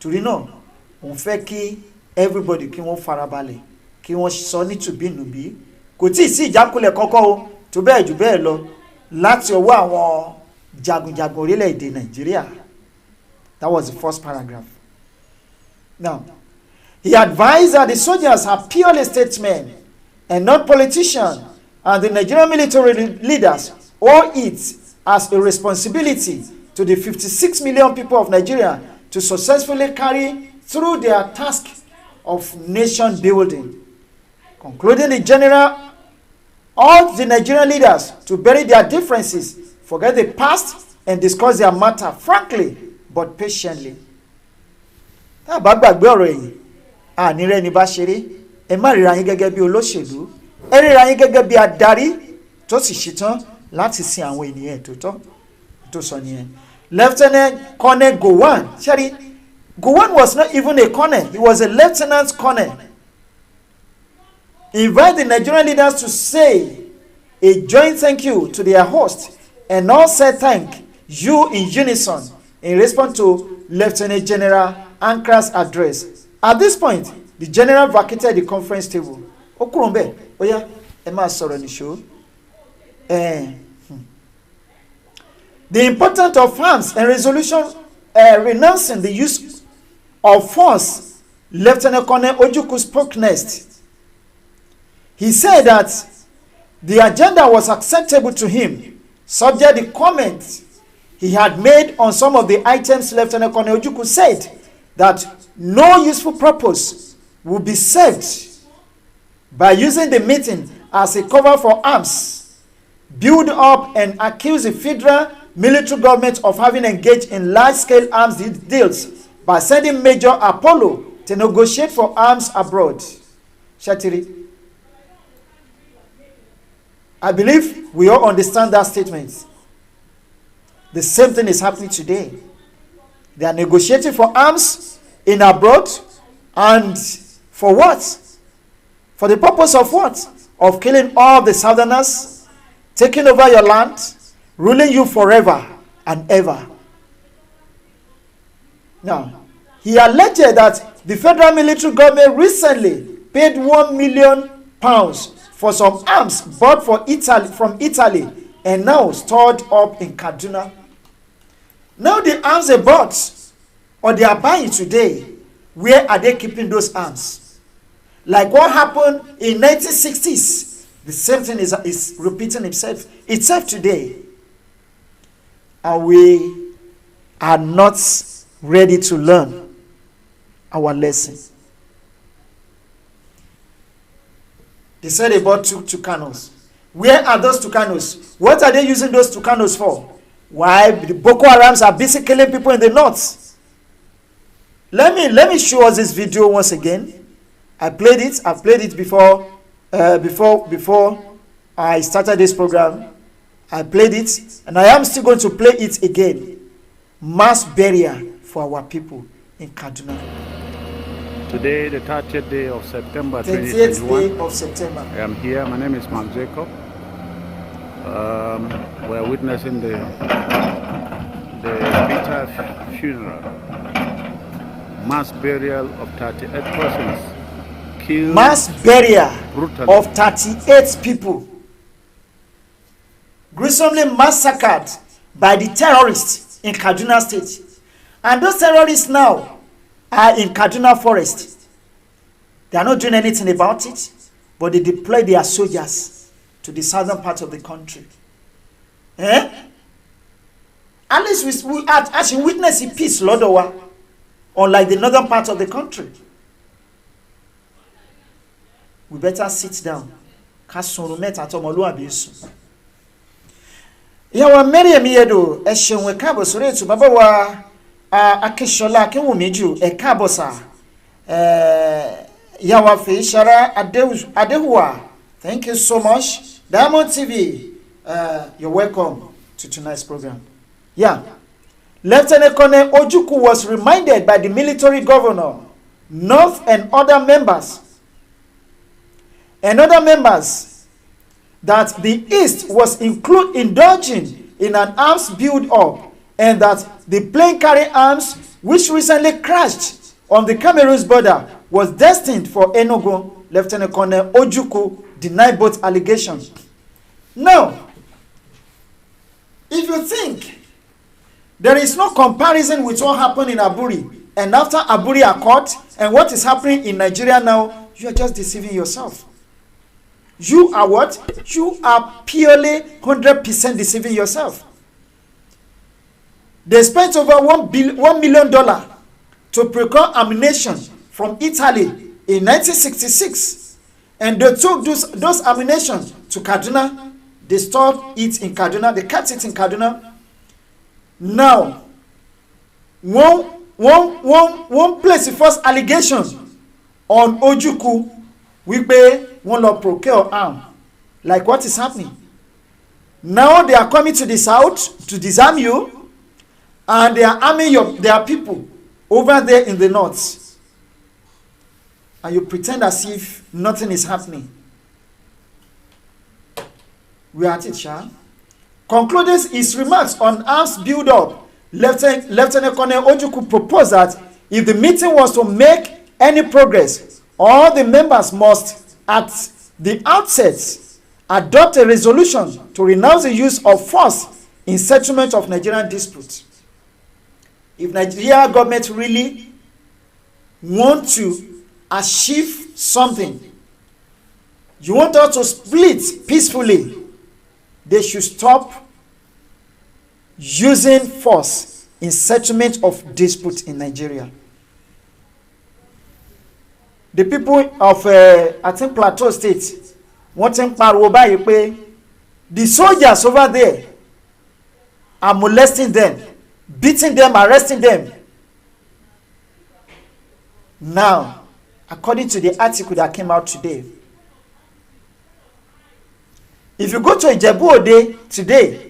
Torí náà, òun fẹ́ kí everybody kí wọ́n farabalẹ̀, kí wọ́n sọ ní tùbínùbí. Kò tí ì sí ìjákulẹ̀ kọ́kọ́ o, tó bẹ́ẹ̀ jù bẹ́ẹ̀ lọ láti ọwọ́ àwọn jagunjagun orílẹ̀-èdè Nàìjíríà. That was the first paragraph. Now, he advised that the soldiers are purely statesmen and not politicians, and the Nigerian military leaders owe it as a responsibility to the 56 million people of Nigeria to successfully carry through their task of nation building. Concluding, the general urged the Nigerian leaders to bury their differences, forget the past, and discuss their matter frankly but patiently. Tá bá gbàgbé ọ̀rọ̀ yìí, àní rẹ̀ ní bá ṣeré, ẹ má ríra yín gẹ́gẹ́ bí olóṣèlú, ẹ ríra yín gẹ́gẹ́ bí adarí tó sì ṣetán láti sin àwọn ènìyàn tó sọ nìyẹn. Lieutenant Colonel Gowon, Gowon was not even a colonel, he was a lieutenant colonel. invite the Nigerian leaders to say a joint thank you to their host, and all said thank you in unison in response to Lieutenant General Ankra's address. At this point, the general vacated the conference table. Okurumbe, oya, ema sọ̀rọ̀ ní show. The importance of arms and resolution renouncing the use of force, Lieutenant Colonel Ojukwu spoke next. He said that the agenda was acceptable to him, subject to the comments he had made on some of the items. Lieutenant Colonel Ojukwu said that no useful purpose would be served by using the meeting as a cover for arms, build up and accuse the federal military government of having engaged in large-scale arms deals by sending Major Apollo to negotiate for arms abroad. Shatiri, I believe we all understand that statement. The same thing is happening today. They are negotiating for arms in abroad, and for what? For the purpose of what? Of killing all the southerners, taking over your land, ruling you forever and ever. Now, he alleged that the federal military government recently paid £1 million for some arms bought from Italy and now stored up in Kaduna. Now the arms they bought or they are buying today, where are they keeping those arms? Like what happened in 1960s, the same thing is repeating itself today. And we are not ready to learn our lesson. They said they bought two Tucanos. Where are those Tucanos? What are they using those Tucanos for? Why the Boko Harams are busy killing people in the north? Let me show us this video once again. I've played it before I started this program. I played it, and I am still going to play it again. Mass burial for our people in Kaduna. Today, the 30th day of September 30th 2021. day of September. I am here. My name is Mark Jacob. We are witnessing the bitter funeral, mass burial of 38 persons killed. Mass burial brutally of 38 people, gruesomely massacred by the terrorists in Kaduna State. And those terrorists now are in Kaduna Forest. They are not doing anything about it, but they deploy their soldiers to the southern part of the country. At least we actually witness a peace, Lord, unlike the northern part of the country. We better sit down. Yawa Miriam Yedo, Eshen we kabo soretu baba wa akishola akinwumiju e kabo sa. Yawa Feishara Adehua. Thank you so much. Diamond TV, you're welcome to tonight's program. Yeah. Lieutenant Colonel Ojukwu was reminded by the military governor, North and other members that the East was indulging in an arms build-up, and that the plane carrying arms, which recently crashed on the Cameroon's border, was destined for Enugu. Lieutenant Colonel Ojukwu denied both allegations. Now, if you think there is no comparison with what happened in Aburi and after Aburi Accord and what is happening in Nigeria now, you are just deceiving yourself. You are what? You are purely 100% deceiving yourself. They spent over $1 million to procure ammunition from Italy in 1966. And they took those ammunition to Kaduna. They stored it in Kaduna. They kept it in Kaduna. Now, one place the first allegation on Ojukwu, we pay one law procure arm. Like what is happening? Now they are coming to the south to disarm you, and they are arming their people over there in the north. And you pretend as if nothing is happening. We are at it, Sha. Concluding his remarks on arms build-up, Lieutenant Colonel Ojukwu proposed that if the meeting was to make any progress, all the members must, at the outset, adopt a resolution to renounce the use of force in settlement of Nigerian disputes. If Nigeria government really want to achieve something, you want us to split peacefully, they should stop using force in settlement of disputes in Nigeria. The people of I think Plateau State want to pariwo báyìí pé the soldiers over there are molesting them, beating them, arresting them. Now, according to the article that came out today, if you go to Ijebu Ode today,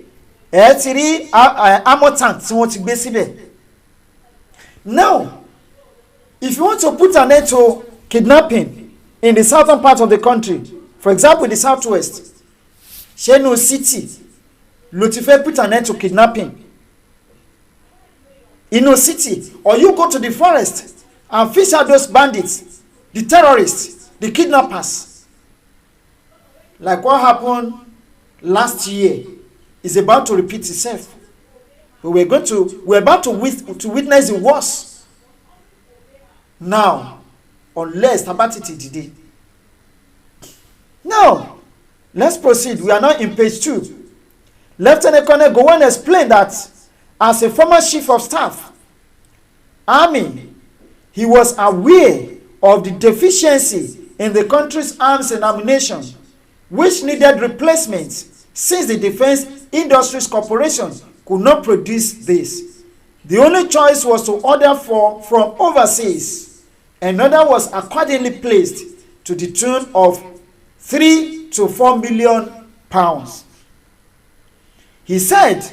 ti rí ammo tank tí wọ́n ti gbé síbẹ̀. Now, if you want to put an end to kidnapping in the southern part of the country, for example, the southwest, Shenu City, ló ti fẹ́ put an end to kidnapping. In no city, or you go to the forest and fish out those bandits, the terrorists, the kidnappers. Like what happened last year is about to repeat itself. But we're about to witness the worst. Now, unless Tabatiti did it. Now, let's proceed. We are now in page 2. Lieutenant Colonel Gowon explained that as a former chief of staff, Army, he was aware of the deficiency in the country's arms and ammunition, which needed replacement since the Defense Industries Corporation could not produce this. The only choice was to order from overseas. Another was accordingly placed to the tune of 3 to 4 million pounds. He said,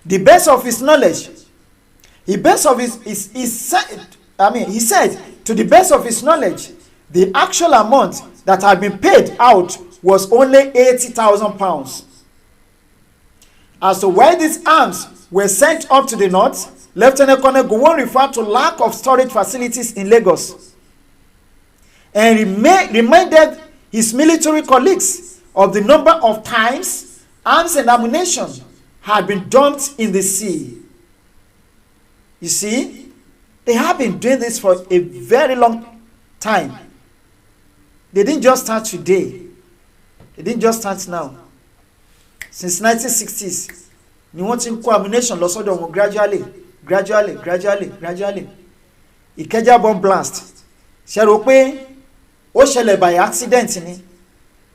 the best of his knowledge, he said, to the best of his knowledge, the actual amount that had been paid out was only 80,000 pounds. As to why these arms were sent up to the north, Lieutenant Colonel Gowon referred to lack of storage facilities in Lagos and reminded his military colleagues of the number of times arms and ammunition had been dumped in the sea. You see, they have been doing this for a very long time. They didn't just start today. They didn't just start now. Since 1960s, ni wọ́n ti ń kó ammunition lọ sọ́dọ̀ wọn gradually. Ìkẹjà bomb blast. Ṣé rò pé ó ṣẹlẹ̀ by accident ni?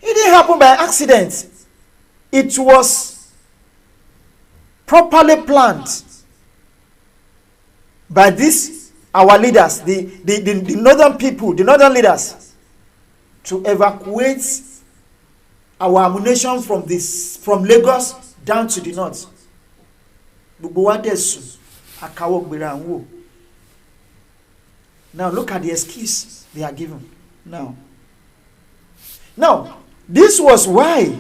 It didn't happen by accident. It was properly planned by these our leaders, the northern people, the northern leaders, to evacuate our ammunition from Lagos down to the north. Now look at the excuse they are given. Now, this was why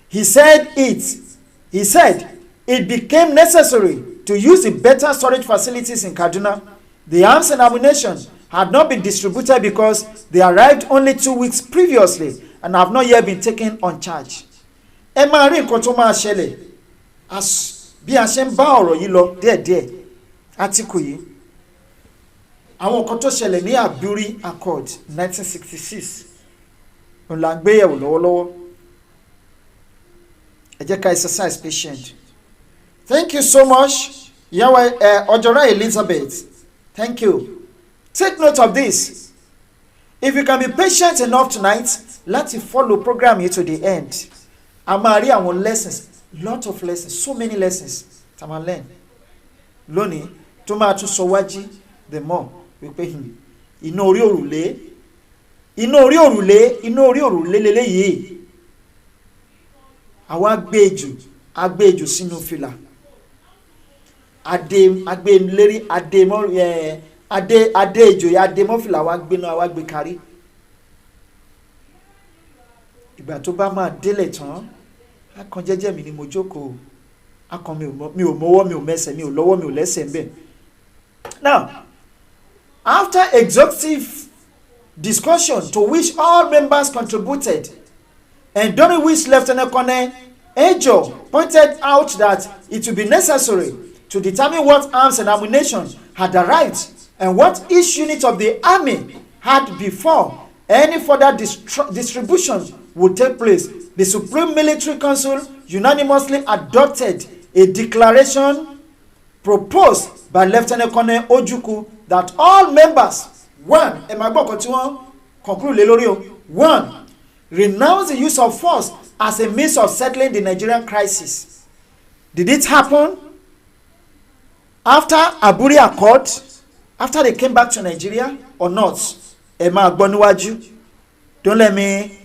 he said it became necessary to use the better storage facilities in Kaduna. The arms and ammunition had not been distributed because they arrived only 2 weeks previously and have not yet been taken on charge. Ẹ máa rí nǹkan tó máa ṣẹlẹ̀ bí a ṣe ń bá ọ̀rọ̀ yìí lọ díẹ̀díẹ̀ átíkù yìí. Àwọn nǹkan tó ṣẹlẹ̀ ní Aburi Accord 1966 òun là ń gbé yẹ̀wò lọ́wọ́lọ́wọ́. Ẹ jẹ́ ká exercise patient. Thank you so much, Yahweh Ojora Elizabeth. Thank you. Take note of this. If you can be patient enough tonight, let's follow program here to the end. A máa rí àwọn lessons, lot of lessons, so many lessons tá máa learn. Lónìí tó máa tún sọ wájú the more wípé iná orí òrùlé lélẹ́yìí. Àwọn agbẹ́jù sínú fìlà. Adélérí adéjòyè adémọ́fìlà wa gbé náà wa gbé kárí. ìgbà tó bá máa délẹ̀ tán akàn jẹ́jẹ́ mi ni mo jókòó akàn mi ò mọ́wọ́ mi ò mẹ́sẹ̀ mi ò lọ́wọ́ mi ò lẹ́sẹ̀ ń bẹ̀. Now, after exhaustive discussion to which all members contributed, and during which Lieutenant Colonel Ejo pointed out that it would be necessary to determine what arms and ammunition had arrived and what each unit of the army had before any further distribution would take place, the Supreme Military Council unanimously adopted a declaration proposed by Lieutenant Colonel Ojukwu that all members, one, renounce the use of force as a means of settling the Nigerian crisis. Did it happen after Aburi Accord, after they came back to Nigeria or not? Don't let me,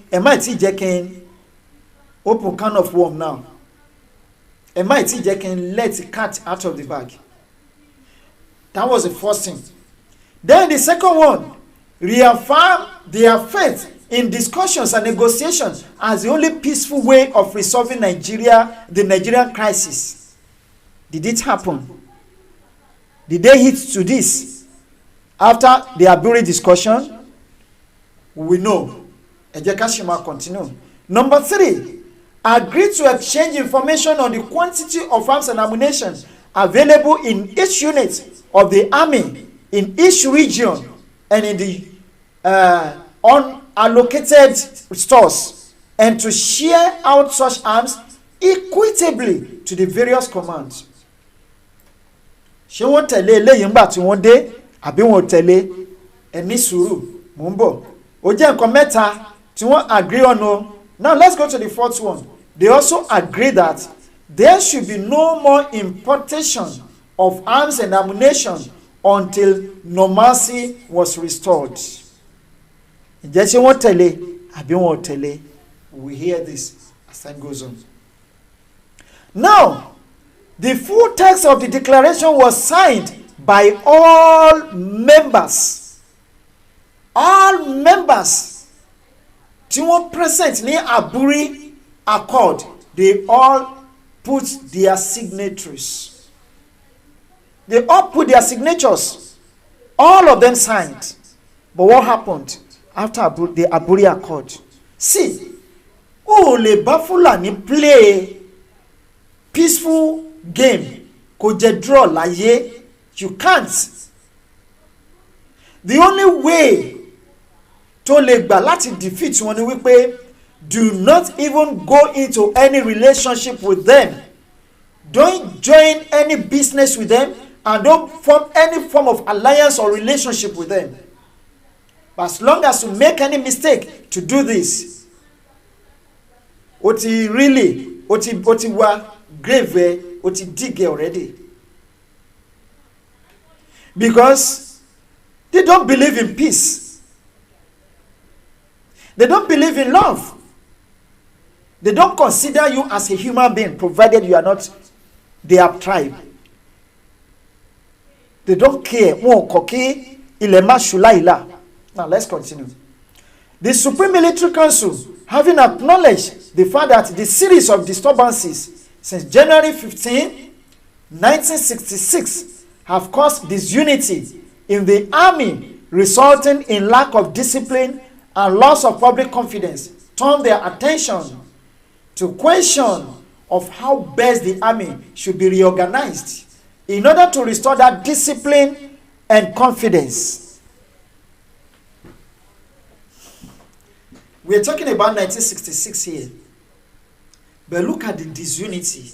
open can of worm now. Let the cat out of the bag. That was the first thing. Then the second one, reaffirm their faith in discussions and negotiations as the only peaceful way of resolving the Nigerian crisis. Did it happen? Did they hit to this? After the Aburi discussion, we know. Ejekashima continue. Number 3, agree to exchange information on the quantity of arms and ammunition available in each unit of the army, in each region, and in the unallocated stores, and to share out such arms equitably to the various commands. Ṣé wọ́n tẹ̀lé eléyìí ńgbà tí wọ́n dé àbí wọ́n tẹ̀lé ẹni sùúrù mò ń bọ̀. Ó jẹ́ nǹkan mẹ́ta tí wọ́n agree on o. Now let's go to the fourth one. They also agree that there should be no more importation of arms and ammunition until normalcy was restored. Ǹjẹ́ ṣé wọ́n tẹ̀lé àbí wọ́n tẹ̀lé? We hear this as time goes on. Now, the full text of the declaration was signed by all members. All members tí wọ́n present ní Aburi Accord, they all put their signatures. They all put their signatures. All of them signed. But what happened after the Aburi Accord? See, lè bá Fulani play peaceful game kò jẹ́ draw láyé. You can't. The only way tó lè gbà láti defeat wọn ni wípé do not even go into any relationship with them. Don't join any business with them, and don't form any form of alliance or relationship with them. But as long as you make any mistake to do this, oti wa grave, oti dig already. Because they don't believe in peace. They don't believe in love. They don't consider you as a human being, provided you are not their tribe. They don't care. Now let's continue. The Supreme Military Council, having acknowledged the fact that the series of disturbances since January 15, 1966 have caused disunity in the army, resulting in lack of discipline and loss of public confidence, turned their attention to question of how best the army should be reorganized in order to restore that discipline and confidence. We are talking about 1966 here, but look at the disunity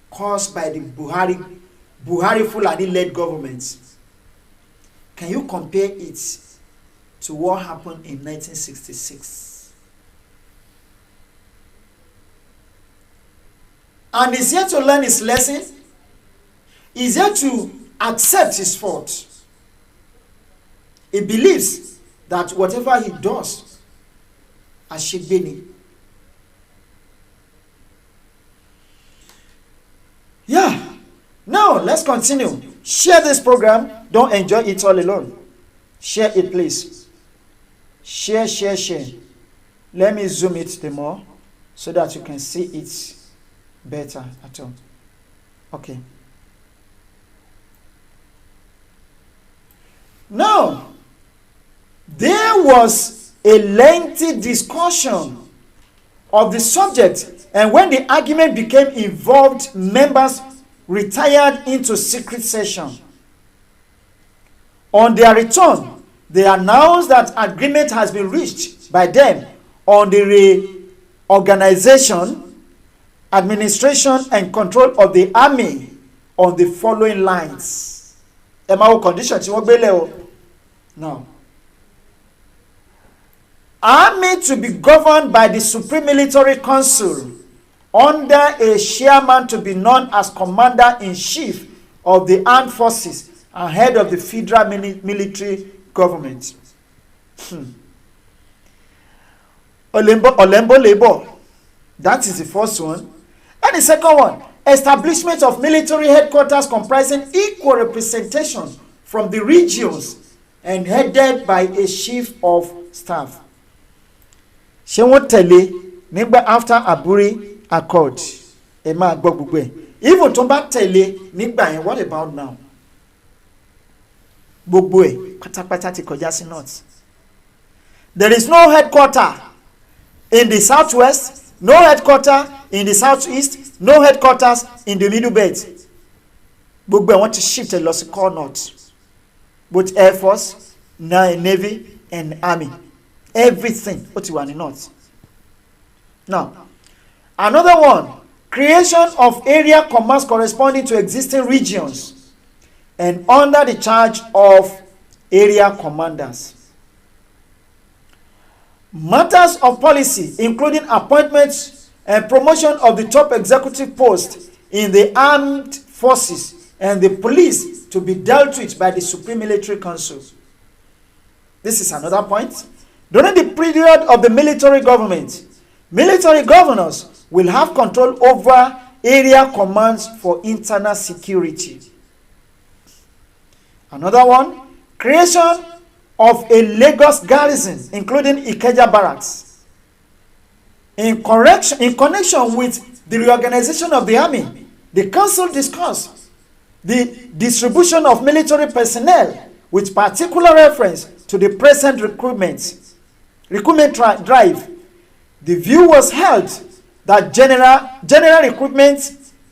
caused by the Buhari Fulani-led government. Can you compare it to what happened in 1966? And he's here to learn his lesson. He's here to accept his fault. He believes that whatever he does, Ashibini. Yeah. Now, let's continue. Share this program. Don't enjoy it all alone. Share it, please. Share. Let me zoom it the more so that you can see it better at all. Okay. Now, there was a lengthy discussion of the subject, and when the argument became involved, members retired into secret session. On their return, they announced that agreement has been reached by them on the reorganization, administration, and control of the army on the following lines. Now, army to be governed by the Supreme Military Council under a chairman to be known as Commander-in-Chief of the Armed Forces and head of the federal military government. Olembo Labor, that is the first one. And the second one, establishment of military headquarters comprising equal representation from the regions and headed by a chief of staff. Ṣé wọ́n tẹ̀lé nígbà after Aburi Accord? Ẹ máa gbọ́ gbogbo ẹ̀. Even tó bá tẹ̀lé nígbà yẹn, what about now? Gbogbo ẹ̀ pátápátá ti kọjá sí north. There is no headquarter in the southwest, no headquarter in the southeast, no headquarters in the middle belt. Gbogbo ẹ̀ wọ́n ti shift lọ sí core north. Both Air Force, Navy, and Army. Everything ó ti wà ní north. Now, another one, creation of area commands corresponding to existing regions and under the charge of area commanders. Matters of policy, including appointments and promotion of the top executive posts in the armed forces and the police, to be dealt with by the Supreme Military Council. This is another point. During the period of the military government, military governors will have control over area commands for internal security. Another one, creation of a Lagos garrison, including Ikeja barracks. In connection with the reorganization of the army, the council discussed the distribution of military personnel with particular reference to the present recruitment drive. The view was held that general recruitment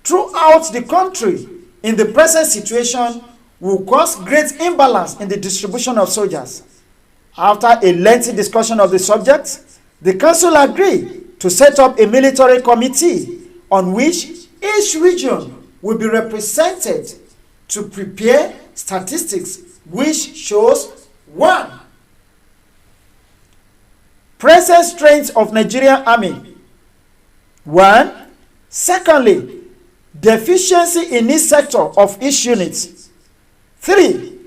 throughout the country in the present situation will cause great imbalance in the distribution of soldiers. After a lengthy discussion of the subject, the council agreed to set up a military committee on which each region will be represented to prepare statistics which shows 1. Present strength of Nigerian army. 1. Secondly, deficiency in each sector of each unit. 3.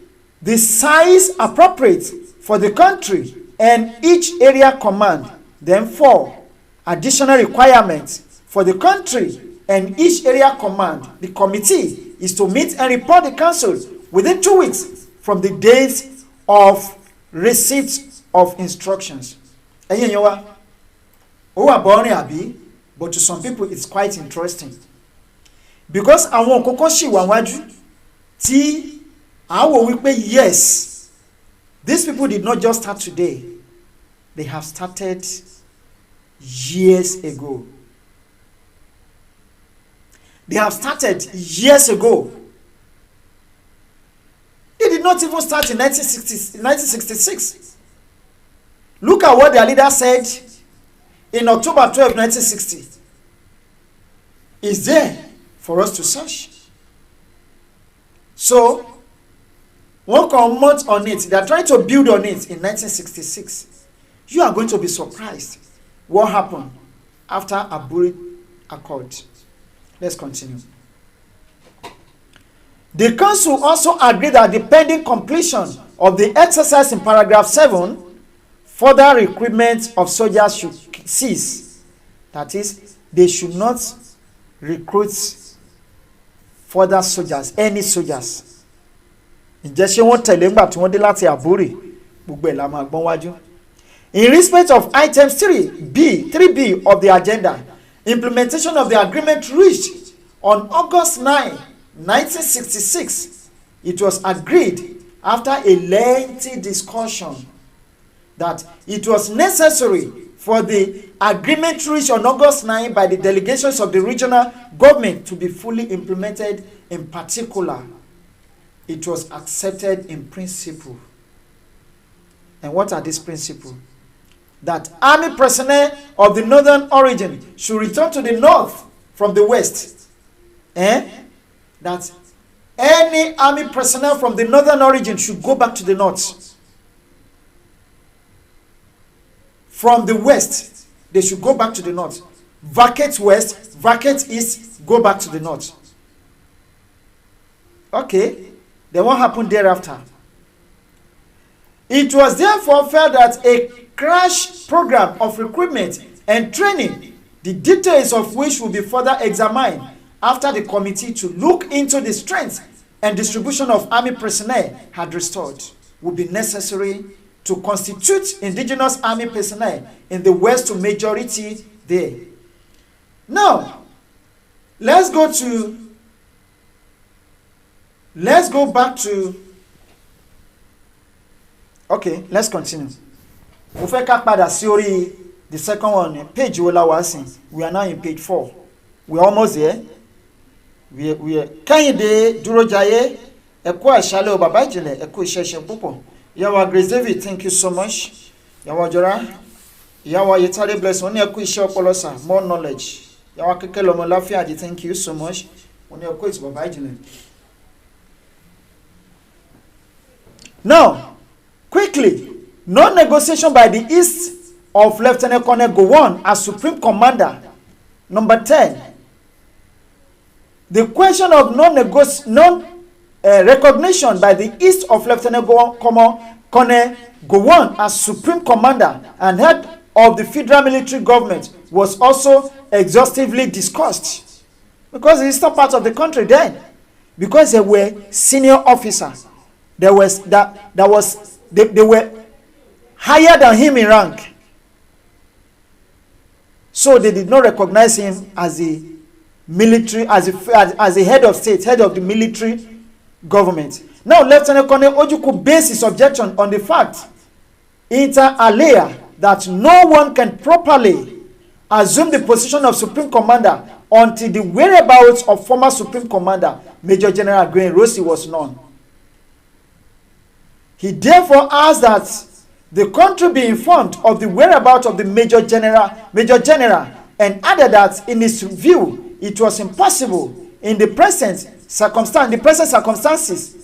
The size appropriate for the country and each area command. Then 4. Additional requirements for the country and each area command. The committee is to meet and report the council within 2 weeks from the date of receipt of instructions. But to some people it's quite interesting, because àwọn kókó ṣì wà wájú tí àwọn wípé yes, these people did not just start today, they have started years ago. They have started years ago. They did not even start in 1966. Look at what their leader said in October 12, 1960. It's there for us to search. So, one comment on it, they are trying to build on it in 1966. You are going to be surprised what happened after Aburi Accord. Let's continue. The council also agreed that the pending completion of the exercise in paragraph 7, further recruitment of soldiers should cease. That is, they should not recruit further soldiers, any soldiers. Ǹjẹ́ ṣé wọ́n tẹ̀lé ńgbà tí wọ́n dé láti Aburi? Gbogbo ẹ̀ la máa gbọ́n wájú. In respect of items 3B of the agenda, implementation of the agreement reached on August 9, 1966, it was agreed after a lengthy discussion that it was necessary for the agreement reached on August 9 by the delegations of the regional government to be fully implemented. In particular, it was accepted in principle. And what are these principles? That army personnel of the northern origin should return to the north from the west. That any army personnel from the northern origin should go back to the north. From the west, they should go back to the north. Vacate west, vacate east, go back to the north. Okay, then what happened thereafter? It was therefore felt that a crash program of recruitment and training, the details of which will be further examined after the committee to look into the strength and distribution of army personnel had restored, would be necessary to constitute indigenous army personnel in the West to majority there. Now, let's go back to, okay, let's continue. Mo fẹ́ ká padà sí orí the second one, page wo la wá sí. We are now in page 4. We are almost there. We are Kẹ́hìndé Dúrójayé, ẹ kú àṣálẹ́ o bàbá ìjìnlẹ̀, ẹ kú iṣẹ́ ṣe púpọ̀. Ìyàwó Grace David, thank you so much. Ìyàwó Jọra, ìyàwó Ayétáré bless, wọ́n ní ẹ kú iṣẹ́ ọpọlọ sà, more knowledge. Ìyàwó Akẹ́kẹ́ lọ́mọ Láfíàjì, thank you so much. Wọ́n ní ẹ kú ètò bàbá ìjìnlẹ̀. Now, quickly, no negotiation by the east of Lieutenant Colonel Gowon as Supreme Commander. Number 10. The question of recognition by the east of Lieutenant Colonel Gowon as Supreme Commander and head of the federal military government was also exhaustively discussed. Because he is not part of the country then. Because they were senior officers. They were higher than him in rank. So they did not recognize him as a military, as a head of state, head of the military government. Now, Lieutenant Colonel Ojukwu based his objection on the fact, inter alia, that no one can properly assume the position of Supreme Commander until the whereabouts of former Supreme Commander, Major General Gwen Rossi, was known. He therefore asked that the country be informed of the whereabouts of the Major General, and added that in his view, it was impossible in the present circumstances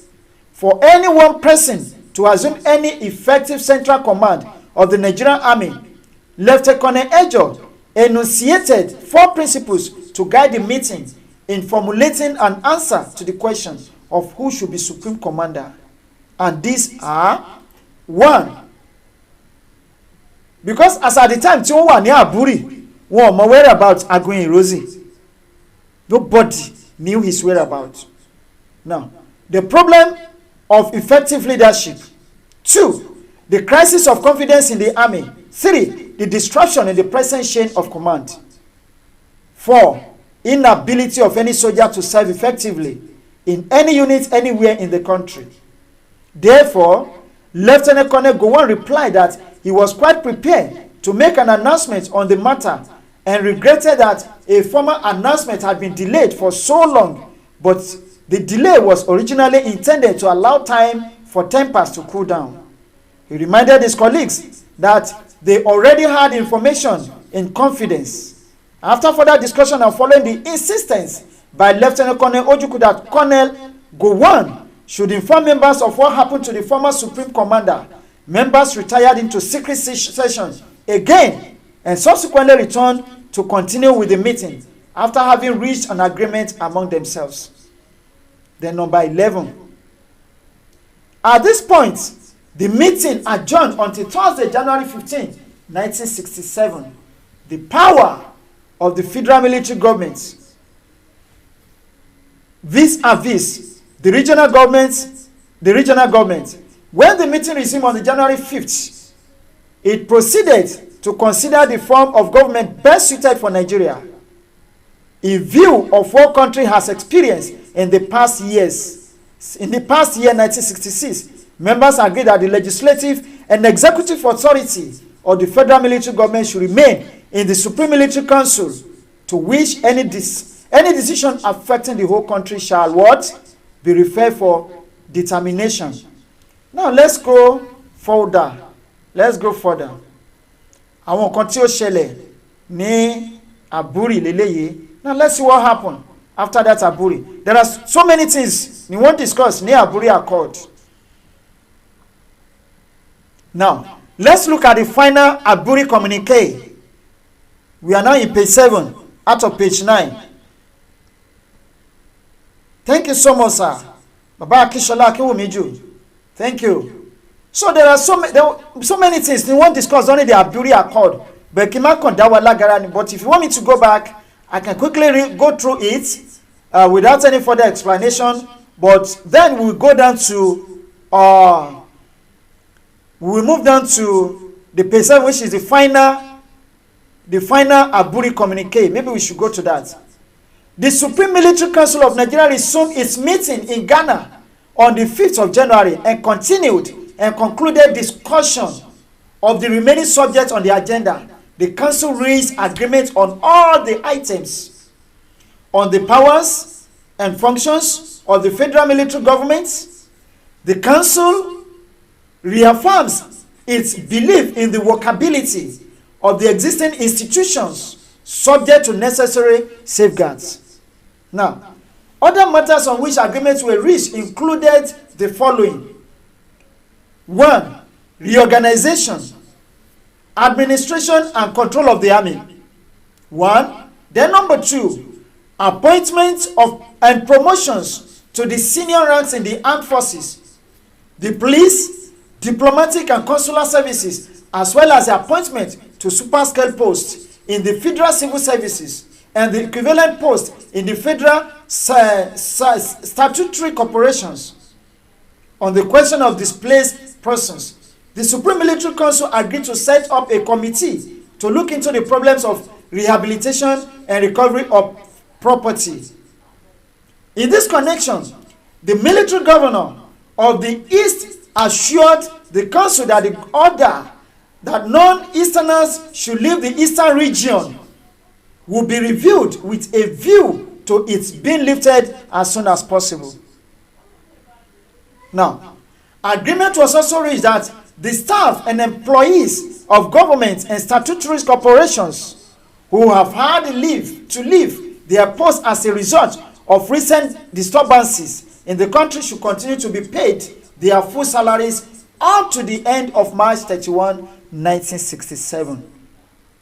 for any one person to assume any effective central command of the Nigerian Army. Lieutenant Colonel Ejo enunciated 4 principles to guide the meeting in formulating an answer to the question of who should be Supreme Commander. And these are: 1. Because as at the time tí wọ́n wà ní Aburi, wọ́n mọ whereabouts Aguiyi Ironsi. Nobody knew his whereabouts. Now, the problem of effective leadership. 2. The crisis of confidence in the army. 3. The disruption in the present chain of command. 4. Inability of any soldier to serve effectively in any unit anywhere in the country. Therefore, Lieutenant Colonel Gowon replied that he was quite prepared to make an announcement on the matter and regretted that a former announcement had been delayed for so long, but the delay was originally intended to allow time for tempers to cool down. He reminded his colleagues that they already had information in confidence. After further discussion and following the insistence by Lieutenant Colonel Ojukwu that Colonel Gowon should inform members of what happened to the former Supreme Commander, members retired into secret sessions again and subsequently returned to continue with the meeting after having reached an agreement among themselves. Then number 11. At this point, the meeting adjourned until Thursday, January 15, 1967. The power of the federal military government vis-a-vis the regional government. When the meeting resumed on the January 5th, it proceeded to consider the form of government best suited for Nigeria. In view of what country has experienced in the past years, in the past year 1966, members agreed that the legislative and executive authority of the federal military government should remain in the Supreme Military Council, to which any decision affecting the whole country shall what? Be referred for determination. Now let's go further. Let's go further. Àwọn kan tí ó ṣẹlẹ̀ ní Aburi lélẹ́yìí. Now let's see what happened after that Aburi. There are so many things we won't discuss ní Aburi Accord. Now, let's look at the final Aburi communique. We are now in page 7 out of page 9. Thank you so much, sir. Baba Akishola Akiwumiju. Thank you. So there are so many things we won't discuss only the Aburi Accord. But if you want me to go back, I can quickly go through it without any further explanation. But then we'll go down to we will move down to the page 7, which is the final Aburi communique. Maybe we should go to that. The Supreme Military Council of Nigeria resumed its meeting in Ghana on the 5th of January and continued and concluded discussion of the remaining subjects on the agenda. The council reached agreement on all the items on the powers and functions of the federal military government. The council reaffirms its belief in the workability of the existing institutions subject to necessary safeguards. Now, other matters on which agreements were reached included the following. 1. Reorganization, administration and control of the army. 1. Then number 2, appointments of and promotions to the senior ranks in the armed forces, the police, diplomatic and consular services, as well as the appointment to super-scale posts in the federal civil services and the equivalent posts in the federal statutory corporations. On the question of displaced persons, the Supreme Military Council agreed to set up a committee to look into the problems of rehabilitation and recovery of property. In this connection, the military governor of the East assured the council that the order that non-Easterners should leave the Eastern region will be reviewed with a view to its being lifted as soon as possible. Now, agreement was also reached that the staff and employees of government and statutory corporations who have had leave to leave their posts as a result of recent disturbances in the country should continue to be paid their full salaries up to the end of March 31, 1967,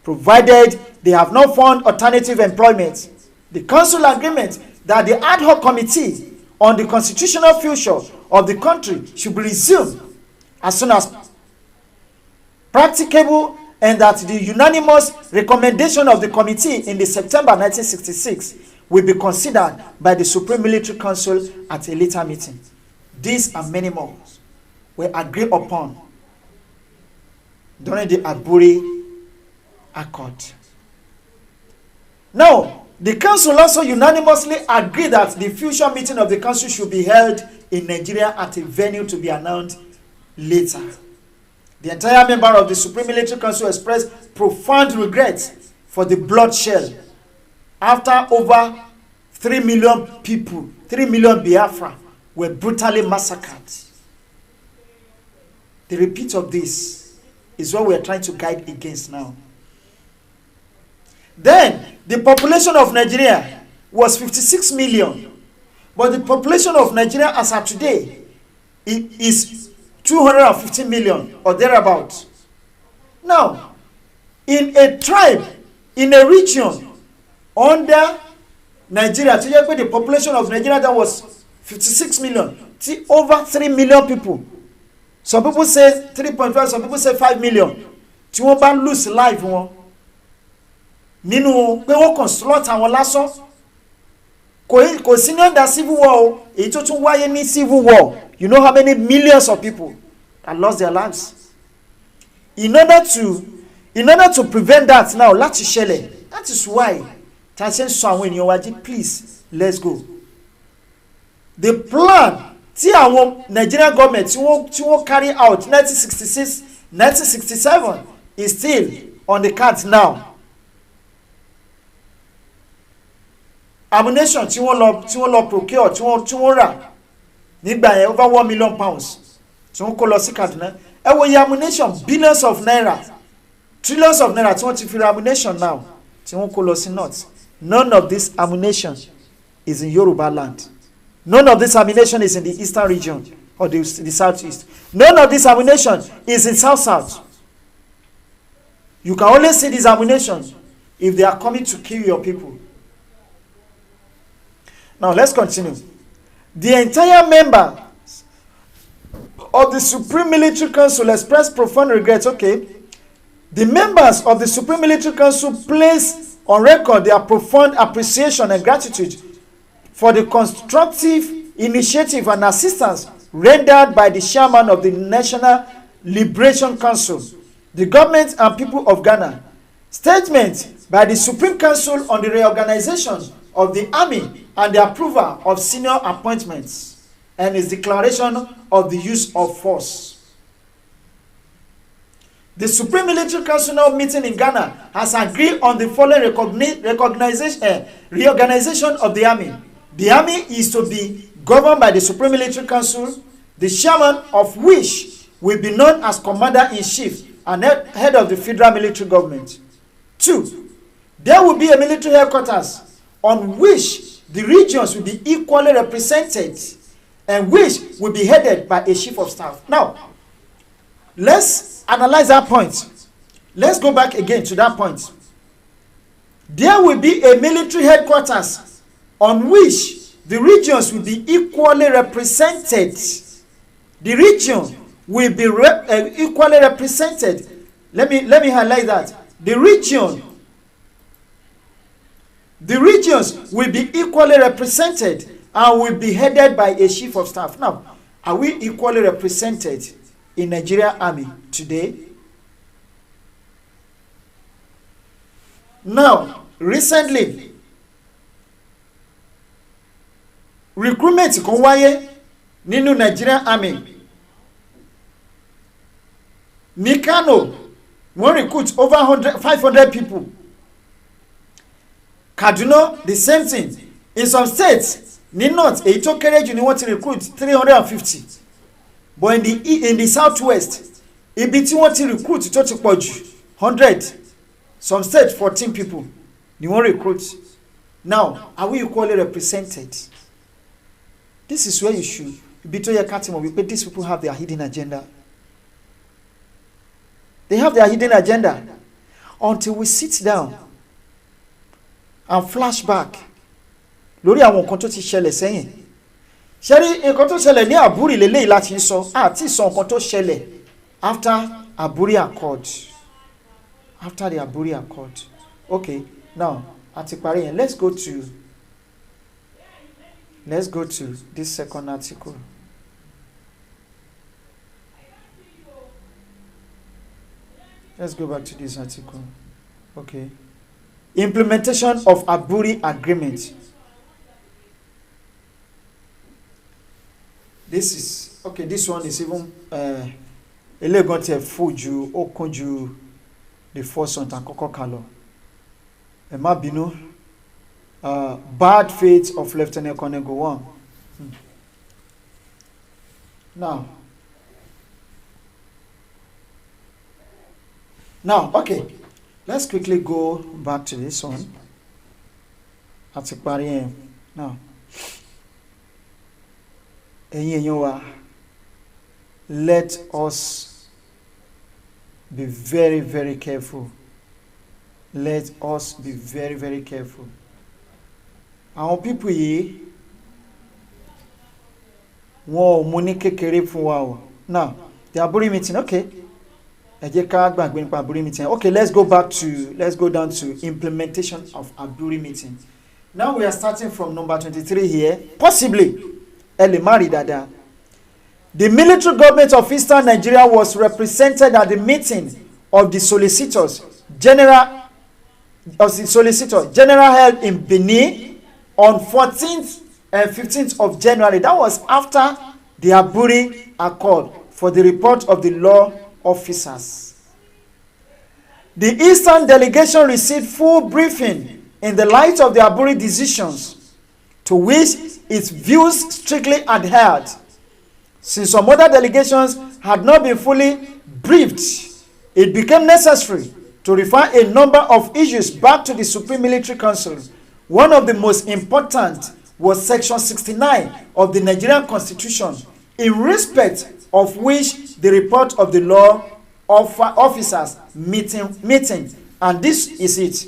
provided they have not found alternative employment. The council agreement that the ad hoc committee on the constitutional future of the country should be resumed as soon as practicable, and that the unanimous recommendation of the committee in the September 1966 will be considered by the Supreme Military Council at a later meeting. These and many more were agreed upon during the Aburi Accord. Now, the council also unanimously agreed that the future meeting of the council should be held in Nigeria at a venue to be announced later. The entire member of the Supreme Military Council expressed profound regret for the bloodshed after over 3 million people, 3 million Biafra, were brutally massacred. The repeat of this is what we are trying to guide against now. Then, the population of Nigeria was 56 million. But the population of Nigeria as of today is 250 million or thereabout. Now, in a tribe, in a region under Nigeria, the population of Nigeria that was 56 million, over 3 million people. Some people say 3.5, some people say 5 million. Tí wọ́n bá lose life wọn nínú pé wọ́n kàn slaughter àwọn lásán. Kò sí ní under civil war, èyí tó tún wáyé ní civil war. You know how many millions of people that lost their lives. in order to prevent that now láti ṣẹlẹ̀, that is why ta ṣe ń sọ àwọn ènìyàn wa jí, please let's go. The plan tí àwọn Nigerian government tí wọ́n carry out 1966 1967 is still on the cards now. Ammunition tí wọ́n lọ procure tí wọ́n rà nígbà yẹn over £1 million tí wọ́n kó lọ sí Kaduna. Ẹ wo iye ammunition, billions of naira, trillions of naira tí wọ́n ti fi ra ammunition now tí wọ́n kó lọ sí north. None of this ammunition is in Yoruba land. None of this ammunition is in the eastern region or the southeast. None of this ammunition is in south. You can only see this ammunition if they are coming to kill your people. Now let's continue. The entire member of the Supreme Military Council expressed profound regret. Okay. The members of the Supreme Military Council place on record their profound appreciation and gratitude for the constructive initiative and assistance rendered by the chairman of the National Liberation Council, the government and people of Ghana. Statement by the Supreme Council on the reorganization of the army and the approval of senior appointments and its declaration of the use of force. The Supreme Military Council now meeting in Ghana has agreed on the following reorganization of the army. The army is to be governed by the Supreme Military Council, the chairman of which will be known as Commander-in-Chief and head of the federal military government. 2. There will be a military headquarters on which the regions will be equally represented and which will be headed by a chief of staff. Now, let's analyze that point. Let's go back again to that point. There will be a military headquarters on which the regions will be equally represented. The region will be equally represented. Let me highlight that. The regions will be equally represented and will be headed by a chief of staff. Now, are we equally represented in Nigeria Army today? Now, recently, recruitment kan wáyé nínú Nigerian Army. Ní Kano, wọ́n recruit over 500 people. Kaduna, the same thing. In some states, ní north, èyí tó kéré jù ni wọ́n ti recruit 350. But in the southwest, ibi tí wọ́n ti recruit tó ti pọ̀ jù 100. Some states 14 people ni wọ́n recruit. Now, are we equally represented? This is where you should be to your category. But these people have their hidden agenda. They have their hidden agenda until we sit down and flash back. Lórí àwọn nǹkan tó ti ṣẹlẹ̀ sẹ́yìn. Ṣẹ́rí nǹkan tó ṣẹlẹ̀ ní Aburi lélẹ́yìí láti ń sọ. Àti sọ nǹkan tó ṣẹlẹ̀ after Aburi Accord. After the Aburi Accord. Okay, now àti parí yẹn. Let's go to this second article. Let's go back to this article. Okay. Implementation of Aburi Agreement. This one is even elegant fuju okunju the first one takoko kalo. Ẹ má bínú. Bad fate of Lieutenant Colonel Gowon. Now, okay, let's quickly go back to this one. Now, let us be very, very careful. Let us be very, very careful. Àwọn people yìí wọ́n ò mú ní kékeré fún wa o. Now, the Aburi meeting, okay. Ẹ jẹ́ ká gbàgbé nípa Aburi meeting. Okay, let's go down to implementation of Aburi meeting. Now we are starting from number 23 here. Possibly, ẹ lè má rí dáadáa. The military government of Eastern Nigeria was represented at the meeting of the Solicitor General held in Benin on 14th and 15th of January. That was after the Aburi Accord for the report of the law officers. The Eastern delegation received full briefing in the light of the Aburi decisions, to which its views strictly adhered. Since some other delegations had not been fully briefed, it became necessary to refer a number of issues back to the Supreme Military Council. One of the most important was Section 69 of the Nigerian Constitution, in respect of which the report of the law officers meeting, and this is it.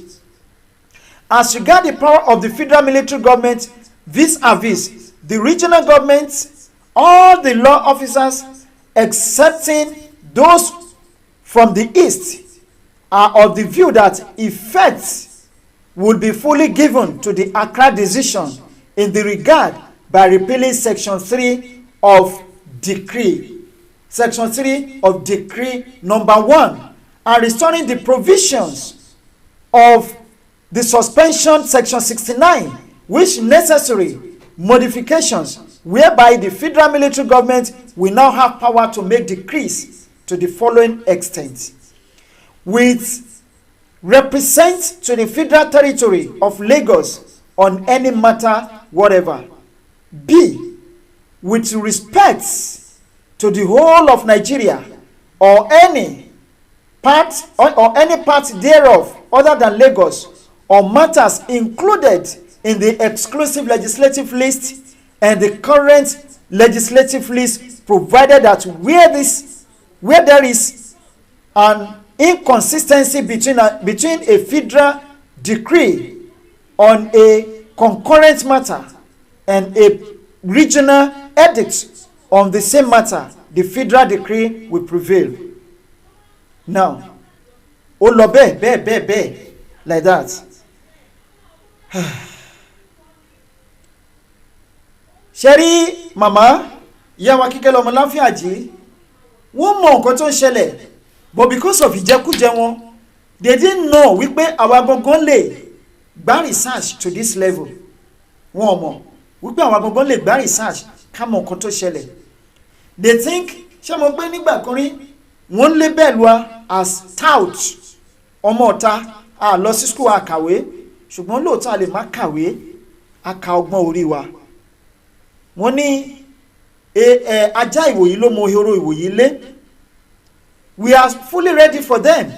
As regards the power of the federal military government vis-a-vis the regional governments, all the law officers, excepting those from the east, are of the view that effect would be fully given to the Accra decision in the regard by repealing Section 3 of Decree. Section 3 of Decree number 1, and restoring the provisions of the suspension Section 69, which necessary modifications whereby the federal military government will now have power to make decrees to the following extent. With represent to the federal territory of Lagos on any matter whatever. B, with respect to the whole of Nigeria or any part or any part thereof other than Lagos, or matters included in the exclusive legislative list and the current legislative list, provided that where there is an inconsistency between a federal decree on a concurrent matter and a regional edict on the same matter, the federal decree will prevail. Now, like that. Sherry, Mama, Yawa Kikelo Malafiaji, one more cotton shelle, but because of Ijakuje wọn, they didn't know wípé àwa gangan lè gba research to this level. One more, wípé àwa gangan lè gba research ká mọ nǹkan tó ṣẹlẹ̀. They think, ṣé mo pé nígbà kan rí, wọ́n label wa as tout, ọmọ ọ̀tá, a lọ sí school a kàwé, ṣùgbọ́n lóòótọ́ a lè má kàwé, a ka ọgbọ́n orí wa. Wọ́n ní ajá ìwòyí ló mọ ehoro ìwòyí lé. We are fully ready for them.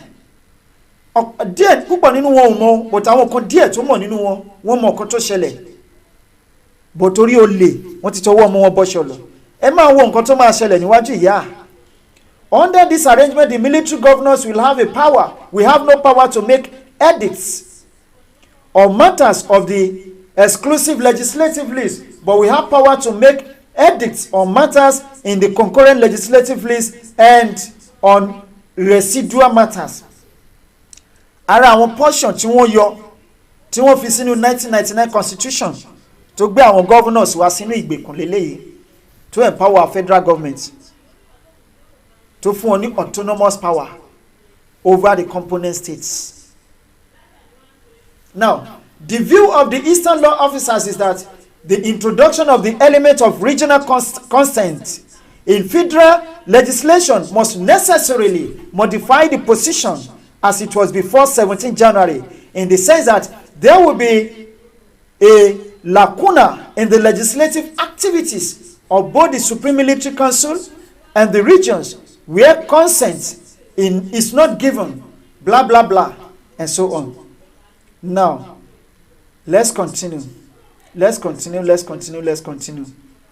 Díẹ̀ púpọ̀ nínú wọn ò mọ̀, but àwọn kan díẹ̀ tó mọ̀ nínú wọn, wọ́n mọ̀ nǹkan tó ṣẹlẹ̀. But torí olè, wọ́n ti tọwọ́ ọmọ wọn bọ́ṣọ lọ. Ẹ máa wo nǹkan tó máa ṣẹlẹ̀ níwájú ìyá. Under this arrangement, the military governors will have a power. We have no power to make edicts or matters of the exclusive legislative list, but we have power to make edicts on matters in the concurrent legislative list and on residual matters. Ara àwọn portion tí wọ́n yọ, tí wọ́n fi sínú 1999 constitution tó gbé àwọn governors wá sínú ìgbèkùn lélẹ́yìí, to empower federal government, to fún wọn ní autonomous power over the component states. Now, the view of the Eastern law officers is that the introduction of the element of regional consent in federal legislation must necessarily modify the position as it was before 17 January, in the sense that there will be a lacuna in the legislative activities of both the Supreme Military Council and the regions where consent is not given, blah, blah, blah, and so on. Now, let's continue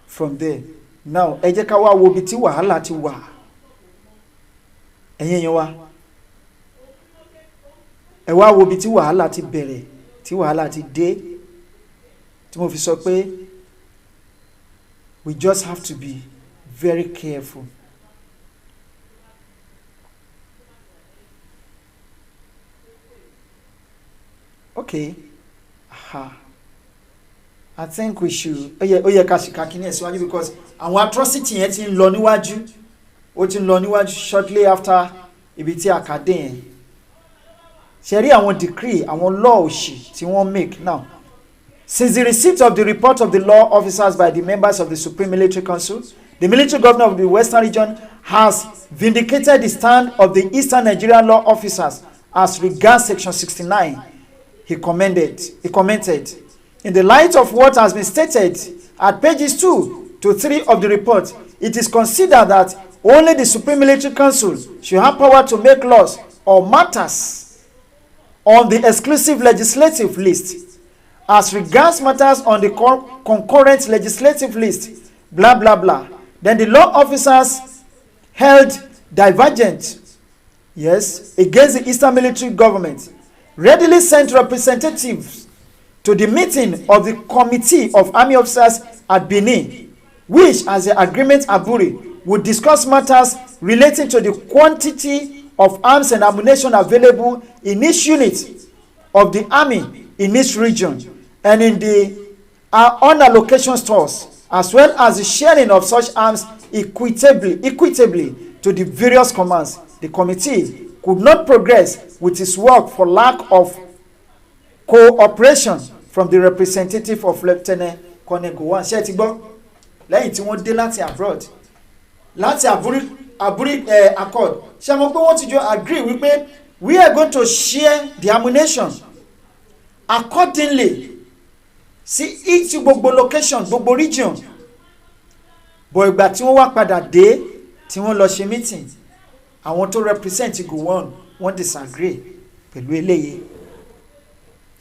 from there. Now, ẹ jẹ́ ká wá wo bí tí wàhálà ti wà. Ẹ̀yin yẹn wá. Ẹ wá wo bí tí wàhálà ti bẹ̀rẹ̀, tí wàhálà ti dé. Tí mo fi sọ pé we just have to be very careful. Okay. Aha. I think we should. Ó yẹ ká ṣe kakini ẹ̀síwájú, because àwọn atrocity yẹn ti ń lọ níwájú. Ó ti ń lọ níwájú shortly after ibi tí a kà dé yẹn ṣe rí àwọn decree àwọn law òṣì tí wọ́n make now. Since the receipt of the report of the law officers by the members of the Supreme Military Council, the military governor of the Western region has vindicated the stand of the Eastern Nigerian law officers as regards Section 69. He commented, in the light of what has been stated at pages 2 to 3 of the report, it is considered that only the Supreme Military Council should have power to make laws or matters on the exclusive legislative list. As regards matters on the concurrent legislative list, blah, blah, blah. Then the law officers held divergent, yes, against the Eastern military government, readily sent representatives to the meeting of the Committee of Army Officers at Benin, which, as the agreement Aburi, would discuss matters relating to the quantity of arms and ammunition available in each unit of the army in each region and in the unallocation stores, as well as the sharing of such arms equitably to the various commands. The committee could not progress with its work for lack of cooperation from the representative of Lieutenant Colonel Gowon. Ṣé ti gbọ́ lẹ́yìn tí wọ́n dé láti abroad láti Aburi accord ṣé mo pé wọ́n ti jọ agree wípé we are going to share the ammunition accordingly sí each gbogbo location gbogbo region. But ìgbà tí wọ́n wá padà dé tí wọ́n lọ ṣe meeting àwọn tó represent Gowon wọ́n disagree pẹ̀lú eléyìí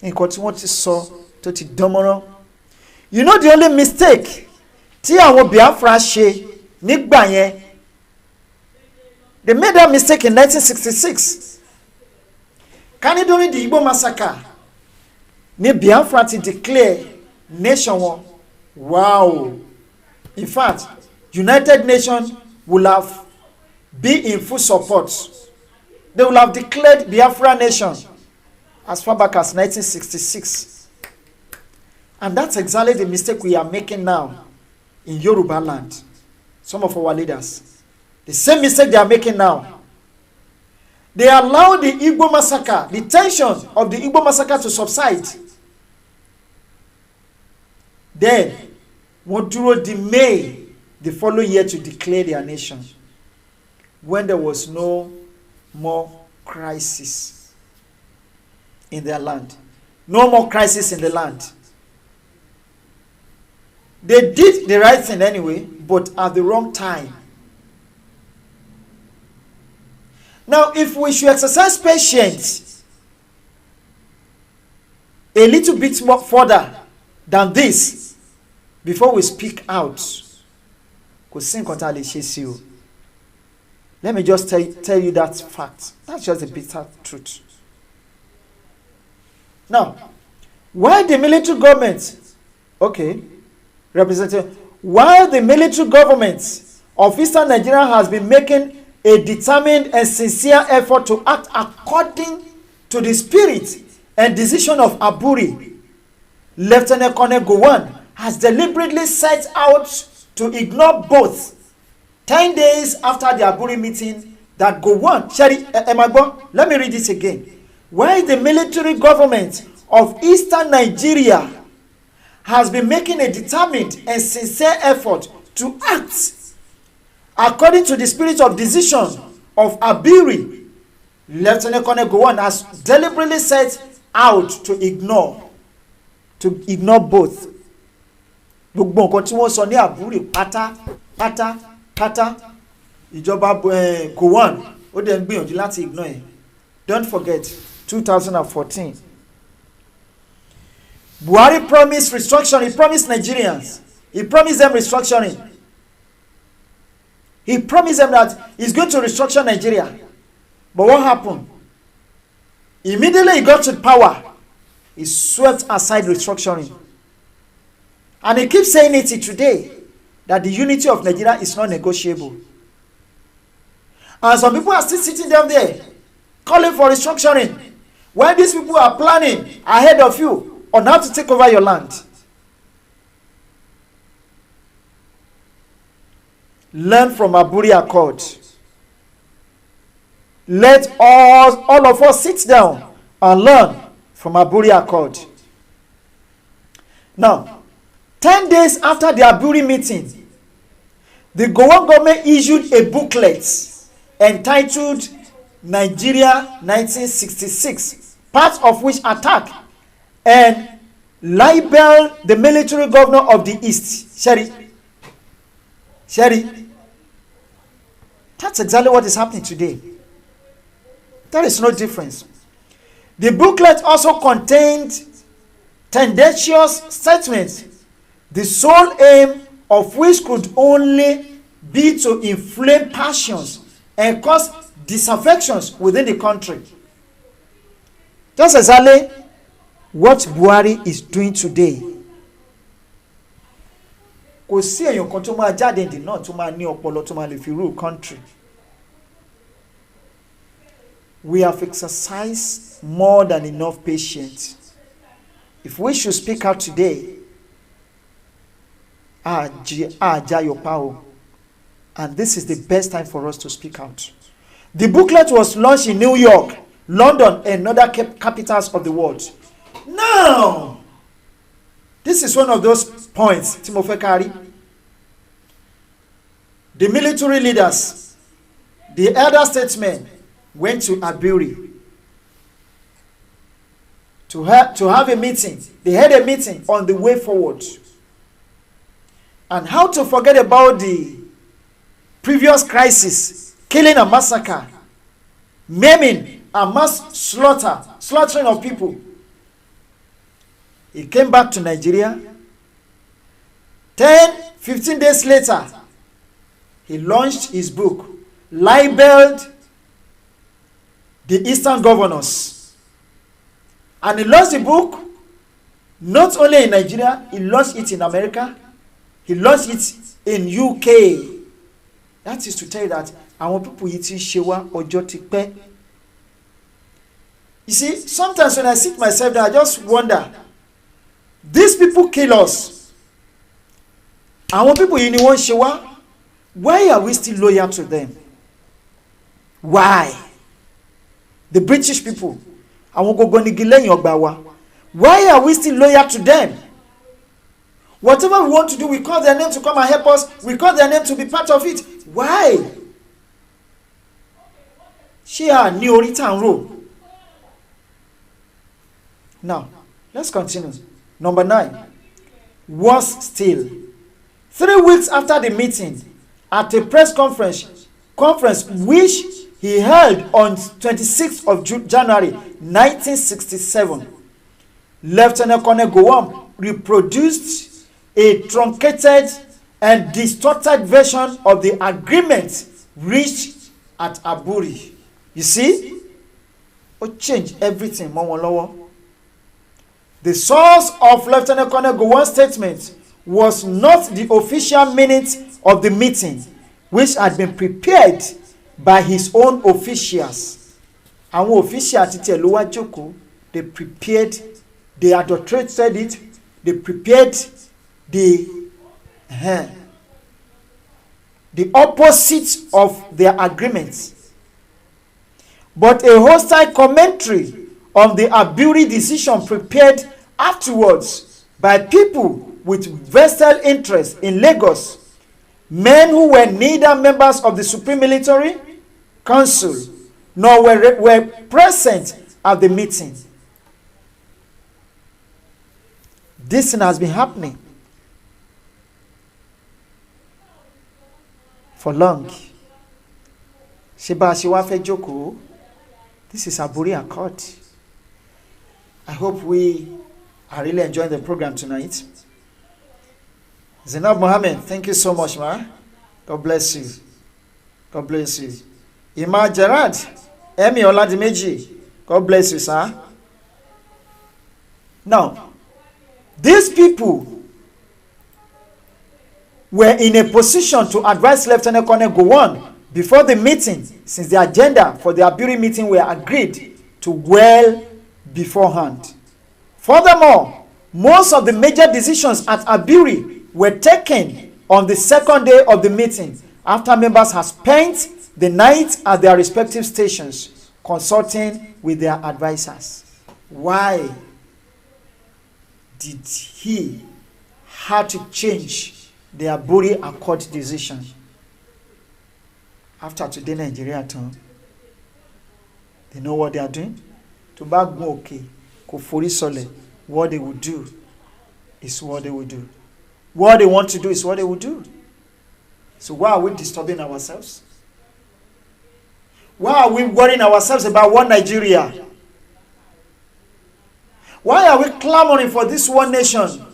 nǹkan tí wọ́n ti sọ tó ti dánmọ́rán. You know the only mistake tí àwọn Biafra ṣe nígbà yẹn, they made that mistake in 1966. Kani during the Igbo massacre ní Biafra ti declare nation wọn. Wow. In fact, United Nations will have been in full support. They will have declared Biafra nation as far back as 1966. And that's exactly the mistake we are making now in Yoruba land. Some of our leaders. The same mistake they are making now. They allow the Igbo massacre, the tension of the Igbo massacre to subside. Then, Moduro di May the following year to declare their nation when there was no more crisis in their land. No more crisis in the land. They did the right thing anyway, but at the wrong time. Now, if we should exercise patience a little bit more further than this before we speak out, let me just tell you that fact. That's just the bitter truth. Now, why the military government, okay, representative, while the military government of Eastern Nigeria has been making a determined and sincere effort to act according to the spirit and decision of Aburi, Lieutenant Colonel Gowon has deliberately set out to ignore both. 10 days after the Aburi meeting, that Gowon, let me read this again. While the military government of Eastern Nigeria has been making a determined and sincere effort to act according to the spirit of decision of Aburi, Lieutenant Colonel Gowon has deliberately set out to ignore both. Gbogbo nǹkan tí wọ́n sọ ní Aburi pátá ìjọba Gowon ó dẹ̀ ń gbìyànjú láti ignore ẹ̀. Don't forget 2014 Buhari promised restructuring. He promised Nigerians, he promised them restructuring. He promised them that he's going to restructure Nigeria. But what happened? Immediately he got to power, he swept aside restructuring. And he keeps saying it today, that the unity of Nigeria is not negotiable. And some people are still sitting down there, calling for restructuring, when these people are planning ahead of you on how to take over your land. Learn from Aburi Accord. let us, all of us sit down and learn from Aburi Accord. Now, 10 days after the Aburi meeting, the Gowon government issued a booklet entitled Nigeria 1966, parts of which attack and libel the military governor of the East, Sherry. That's exactly what is happening today. There is no difference. The booklet also contained tendentious statements, the sole aim of which could only be to inflame passions and cause disaffections within the country. Just exactly what Buhari is doing today. Kò sí èèyàn kan tó máa jáde ìdí náà tó máa ní ọpọlọ tó máa lè fi rule country. We have exercised more than enough patience. If we should speak out today, your power, and this is the best time for us to speak out. The booklet was launched in New York, London, and other capitals of the world. Now, this is one of those points, Timothy Kari. The military leaders, the elder statesmen, went to Aburi to have a meeting. They had a meeting on the way forward. And how to forget about the previous crisis, killing and massacre, maiming and mass slaughtering of people. He came back to Nigeria. 10-15 days later, he launched his book, libeled the Eastern governors. And he launched the book not only in Nigeria, he launched it in America, he launched it in UK. That is to tell you that our people eating shewa or jotikpe. You see, sometimes when I sit myself down, I just wonder, these people kill us. Our people in one shewa, why are we still loyal to them? Why? The British people, why are we still loyal to them? Whatever we want to do, we call their name to come and help us. We call their name to be part of it. Why? Share new return rule. Now, let's continue. Number 9. Worse still. 3 weeks after the meeting, at a press conference which he held on 26th of January 1967, Lieutenant Colonel Gowon reproduced a truncated and distorted version of the agreement reached at Aburi. You see? It changed everything. The source of Lieutenant Colonel Gowon's statement was not the official minutes of the meeting, which had been prepared by his own officials. Àwọn officials títí ẹ̀ ló wá jókòó, they prepared, they adulterated it, they prepared the opposite of their agreements. But a hostile commentary on the Aburi decision prepared afterwards by people with vested interest in Lagos, men who were neither members of the Supreme Military Council nor were present at the meeting. This thing has been happening for long. Sheba Shiwafe Joko. This is Aburi Accord. I hope we are really enjoying the program tonight. Zainab Mohammed, thank you so much, ma. God bless you. God bless you. Ima Gerard, Emi Oladimeji, God bless you, sir. Now, these people were in a position to advise Lieutenant Colonel Gowon before the meeting, since the agenda for the Aburi meeting were agreed to well beforehand. Furthermore, most of the major decisions at Aburi were taken on the second day of the meeting, after members had spent the night at their respective stations, consulting with their advisors. Why did he have to change the Aburi Accord decision? After today, Nigeria turn, they know what they are doing. To back okay, Kofori Sole, what they would do is what they will do. What they want to do is what they will do. So why are we disturbing ourselves? Why are we worrying ourselves about one Nigeria? Why are we clamoring for this one nation?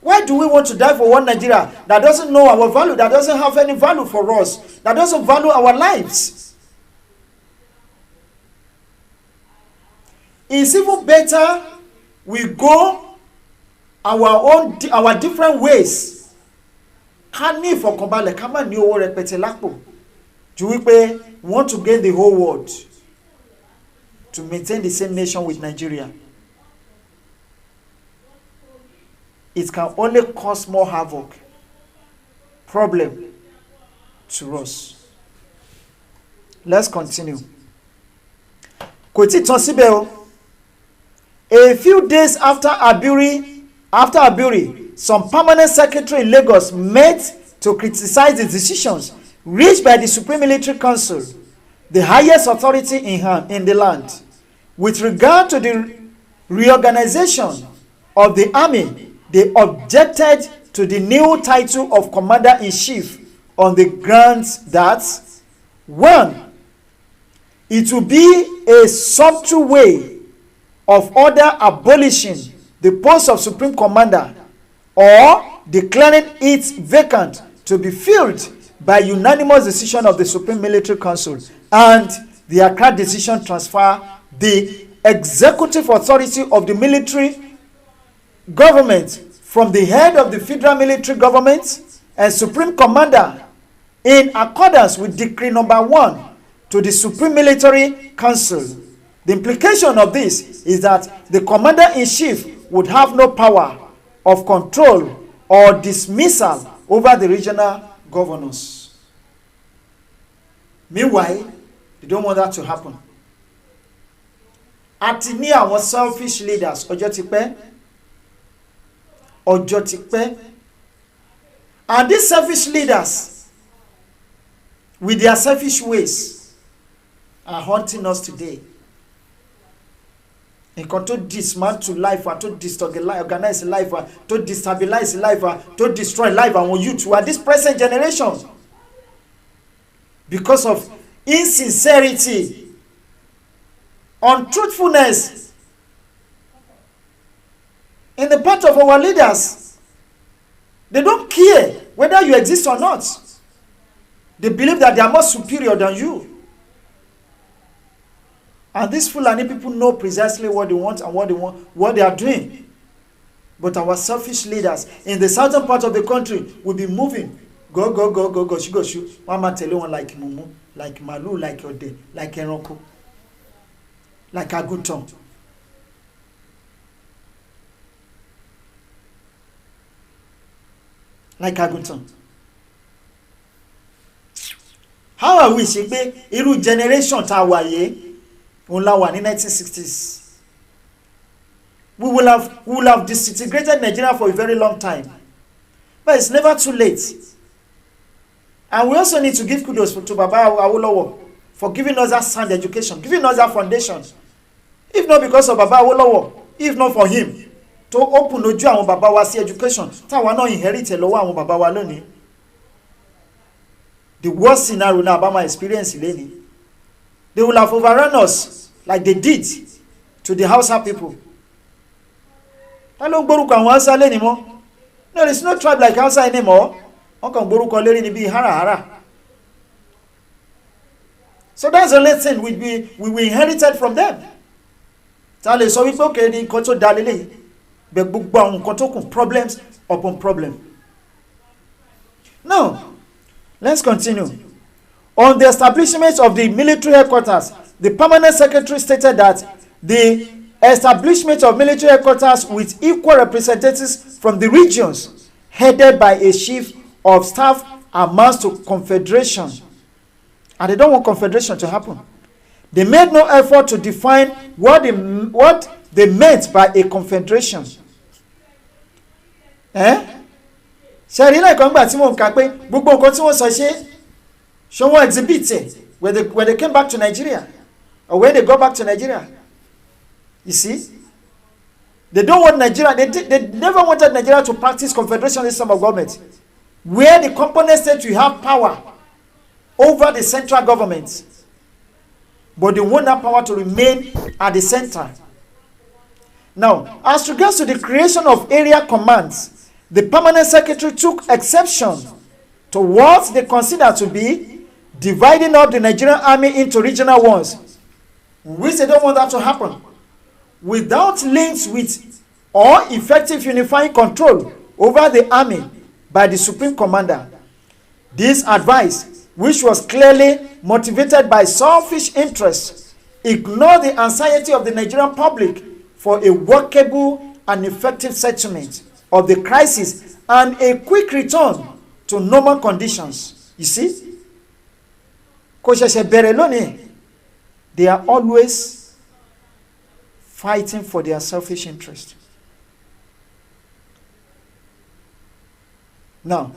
Why do we want to die for one Nigeria that doesn't know our value, that doesn't have any value for us, that doesn't value our lives? It's even better we go our different ways. Ká ní ìfọ̀kànbalẹ̀, ká má ní owó rẹpẹtẹ lápò. Ju wípé we want to gain the whole world to maintain the same nation with Nigeria. It can only cause more havoc, problem to us. Let's continue. Kò tí tán síbẹ̀ o. A few days after Aburi, some permanent secretary in Lagos met to criticize the decisions reached by the Supreme Military Council, the highest authority in the land, with regard to the reorganization of the army. They objected to the new title of Commander-in-Chief on the grounds that, one, it will be a subtle way of order abolishing the post of Supreme Commander or declaring it vacant to be filled by unanimous decision of the Supreme Military Council, and the Accra decision transfer the executive authority of the military government from the head of the federal military government and Supreme Commander in accordance with Decree number 1 to the Supreme Military Council. The implication of this is that the Commander-in-Chief would have no power of control or dismissal over the regional governors. Meanwhile, they don't want that to happen. Àti ní àwọn selfish leaders ọjọ́ ti pẹ́. And these selfish leaders, with their selfish ways, are haunting us today. Nǹkan tó dismantle life wa, tó disorganize life wa, tó destabilize life wa, tó destroy life àwọn youth wa, this present generation, because of insincerity, untruthfulness in the part of our leaders. They don't care whether you exist or not. They believe that they are more superior than you. And these Fulani people know precisely what they want and what they are doing. But our selfish leaders in the southern part of the country will be moving. Go, shoot. Mama tell you one like Mumu, like Malu, like Ode, like Enronko, like Aguton. Like Aguton. How are we ṣe pé irú generation tá wà yé òun la wà ní 1960s? We will have disintegrated Nigeria for a very long time. But it's never too late. And we also need to give kudos to Baba Awolowo for giving us that sound education, giving us that foundation. If not because of Baba Awolowo, if not for him, to open ojú àwọn bàbá wa sí education, táwa náà inherit lọ́wọ́ àwọn bàbá wa lónìí. The worst scenario now about my experience lẹ́ni. They will have overrun us like they did to the Hausa people. Ta ló ń gbórúkọ àwọn Hausa lẹ́ni mọ́? No, there is no tribe like Hausa anymore. Wọ́n kàn gbórúkọ lérí ní bíi háràhárà. So that's the only thing we inherited from them. Ta lè sọ wípé òkè ní nǹkan tó dá lélẹ́yìí. Bẹ̀ gbogbo àwọn nǹkan tó kù, problems upon problem. Now, let's continue. On the establishment of the military headquarters, the permanent secretary stated that the establishment of military headquarters with equal representatives from the regions headed by a chief of staff amounts to confederation And they don't want confederation to happen. They made no effort to define what they meant by a confederation. Ṣé rí lẹ́ẹ̀kan gbà tí mo ń kà pé gbogbo nǹkan tí wọ́n sọ ṣé wọ́n exhibit it when they came back to Nigeria or when they go back to Nigeria. You see? They don't want Nigeria, they never wanted Nigeria to practice confederation system of government, where the component states will have power over the central government. But they want that power to remain at the center. Now, as regards to the creation of area commands, the permanent secretary took exception to what they consider to be dividing up the Nigerian army into regional ones, which they don't want that to happen, without links with or effective unifying control over the army by the supreme commander. This advice, which was clearly motivated by selfish interests, ignored the anxiety of the Nigerian public for a workable and effective settlement of the crisis and a quick return to normal conditions. You see? They are always fighting for their selfish interest. Now,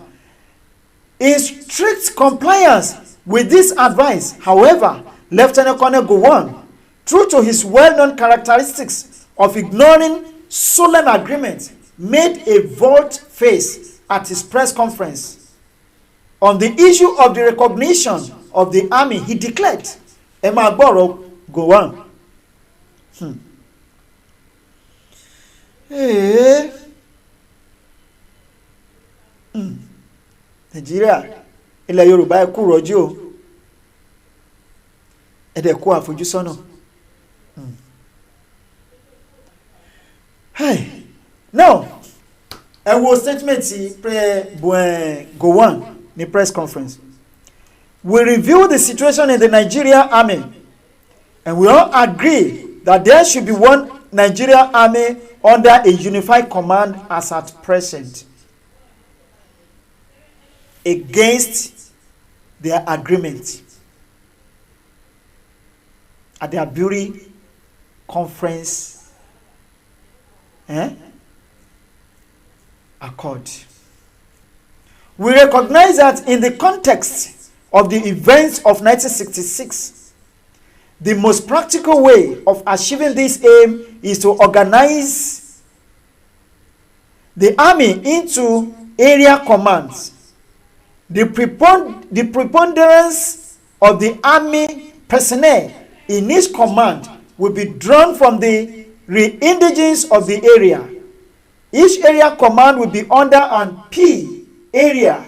in strict compliance with this advice, however, Lieutenant Colonel Gowon, true to his well-known characteristics of ignoring solemn agreements, made a volte-face at his press conference. On the issue of the recognition of the army, he declared, Emma Boro Gowon. Nigeria, ilẹ̀ Yorùbá ẹ kú rọ̀jú o, ẹ dẹ̀ kú àfojúsọ́nà. Now, ẹ wo statement ti Gowon ní press conference. We review the situation in the Nigerian army, and we all agree that there should be one Nigerian army under a unified command as at present. Against their agreement at the Aburi conference accord. We recognize that in the context of the events of 1966, the most practical way of achieving this aim is to organize the army into area commands. The preponderance of the army personnel in each command will be drawn from the indigents of the area. Each area command will be under an area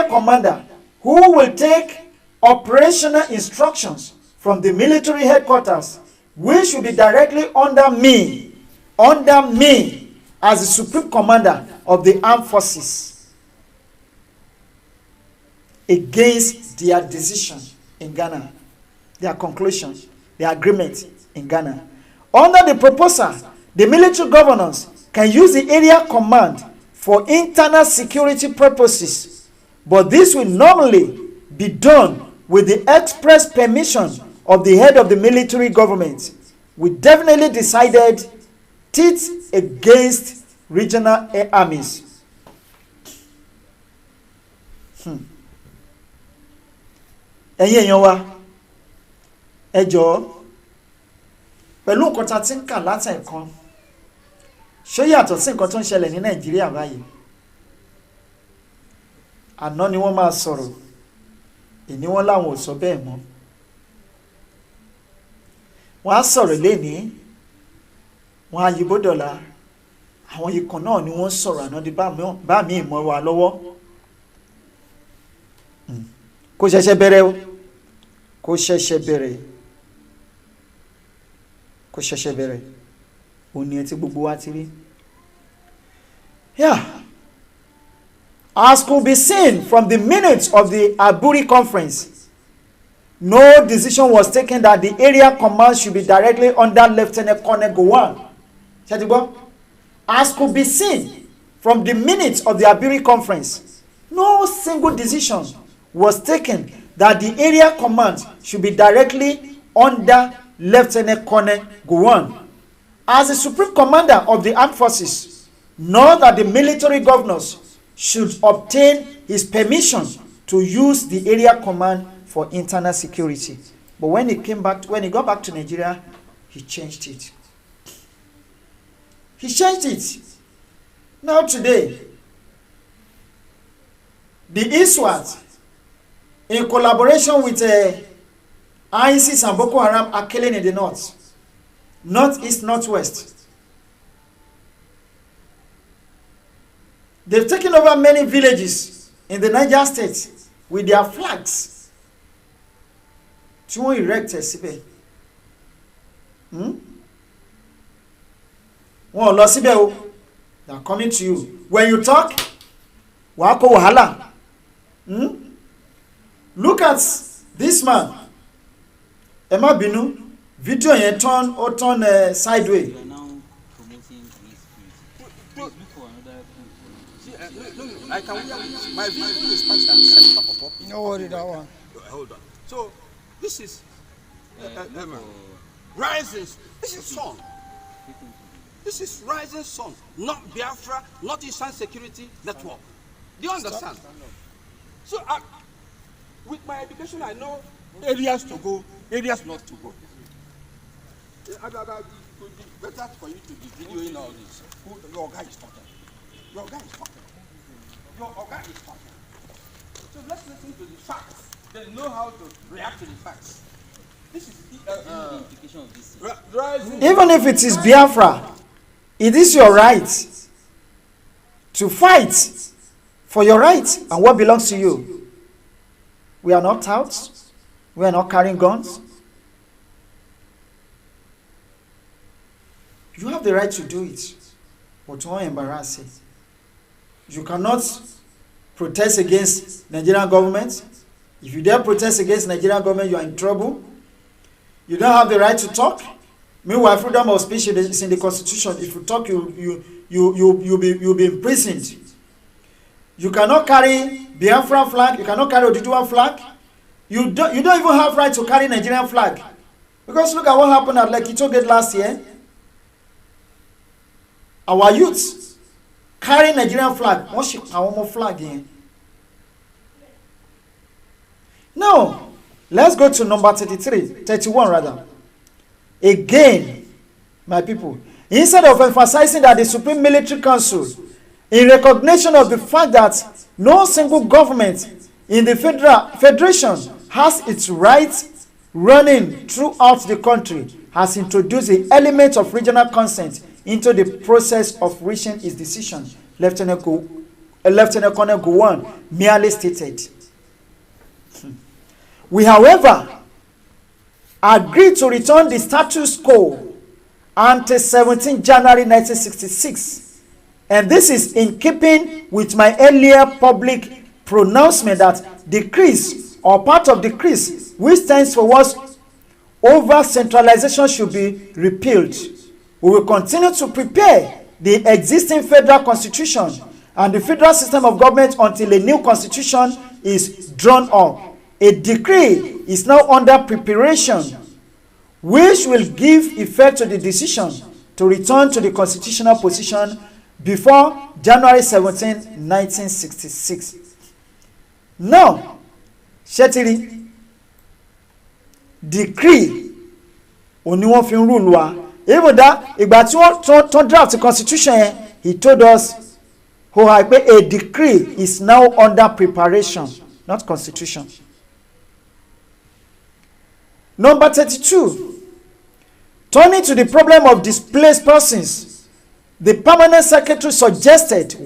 commander who will take operational instructions from the military headquarters, which will be directly under me as the supreme commander of the armed forces. Against their decision in Ghana, their conclusion, their agreement in Ghana. Under the proposal, the military governors can use the area command for internal security purposes, but this will normally be done with the express permission of the head of the military government. We definitely decided tit against regional armies. Ẹ̀yin èèyàn wa, ẹ jọ̀ọ́, pẹ̀lú nǹkan tá ti ń kà látẹ̀kan, ṣé yàtọ̀ sí nǹkan tó ń ṣẹlẹ̀ ní Nàìjíríà báyìí? Àná ni wọ́n máa sọ̀rọ̀, èní wọ́n láwọn ò sọ bẹ́ẹ̀ mọ́. Wọ́n á sọ̀rọ̀ lénìí, wọ́n á yíbó dọ̀la, àwọn ikọ̀ náà ni wọ́n sọ̀rọ̀ àná di bá mi ìmọ̀ wa lọ́wọ́. Kò ṣẹ̀ṣẹ̀ bẹ̀rẹ̀ o, kò ṣẹ̀ṣẹ̀ bẹ̀rẹ̀ òun ni ẹ tí gbogbo wa ti rí. As could be seen from the minutes of the Aburi conference, no decision was taken that the area command should be directly under Lieutenant Colonel Gowon. As could be seen from the minutes of the Aburi conference, no single decision was taken that the area command should be directly under Lieutenant Colonel Gowon as the supreme commander of the armed forces, nor that the military governors should obtain his permission to use the area command for internal security. But when he got back to Nigeria, he changed it. He changed it. Now today, the ISWAT, in collaboration with ISIS and Boko Haram, are killing in the north, northeast, northwest. They've taken over many villages in the Niger State with their flags. To erect a síbẹ̀. Wọ́n lọ síbẹ̀ o. They are coming to you. When you talk, wàá kó wàhálà. Look at this man. Ẹ má bínú. Video yẹn turn sideways. You are now promoting insecurity. Please look for another thing. I can my video is passed at center of. No worry, that one. Hold on. So this is rising. This is song. This is rising song, not Biafra, not Eastern Security Network. Do you understand? So with my education, I know areas to go, areas not to go. It would be better for you to be videoing all this. Your guy is talking. Your guy is talking. Your guy is talking. So let's listen to the facts. They know how to react to the facts. This is the implication of this. Even if it is Biafra, it is your right to fight for your right and what belongs to you. We are not touts. We are not carrying guns. You have the right to do it, but don't embarrass it. You cannot protest against Nigerian government. If you dare protest against Nigerian government, you are in trouble. You don't have the right to talk. Meanwhile, freedom of speech is in the Constitution. If you talk, you'll be imprisoned. You cannot carry Biafra flag. You cannot carry Oduduwa flag. You don't even have right to carry Nigerian flag. Because look at what happened at Lekki Gate last year. Our youths carry Nigerian flag. Wọ́n ṣe àwọn ọmọ flag yẹn. Now, let's go to number 31 rather. Again, my people, instead of emphasizing that the Supreme Military Council, in recognition of the fact that no single government in the federation has its rights running throughout the country, has introduced the element of regional consent into the process of reaching its decision, Lieutenant Colonel Gowon merely stated. We, however, agreed to return the status quo ante 17 January 1966, and this is in keeping with my earlier public pronouncement that decrease or part of decrease which stands for what over centralization should be repealed. We will continue to prepare the existing federal constitution and the federal system of government until a new constitution is drawn up. A decree is now under preparation, which will give effect to the decision to return to the constitutional position before January 17, 1966. Now, Shetiri, decree oni wọ́n fi rule wa. Even that, ìgbà tí wọ́n draft the constitution, he told us a decree is now under preparation, not constitution. Number 32, turning to the problem of displaced persons, the permanent secretary suggested,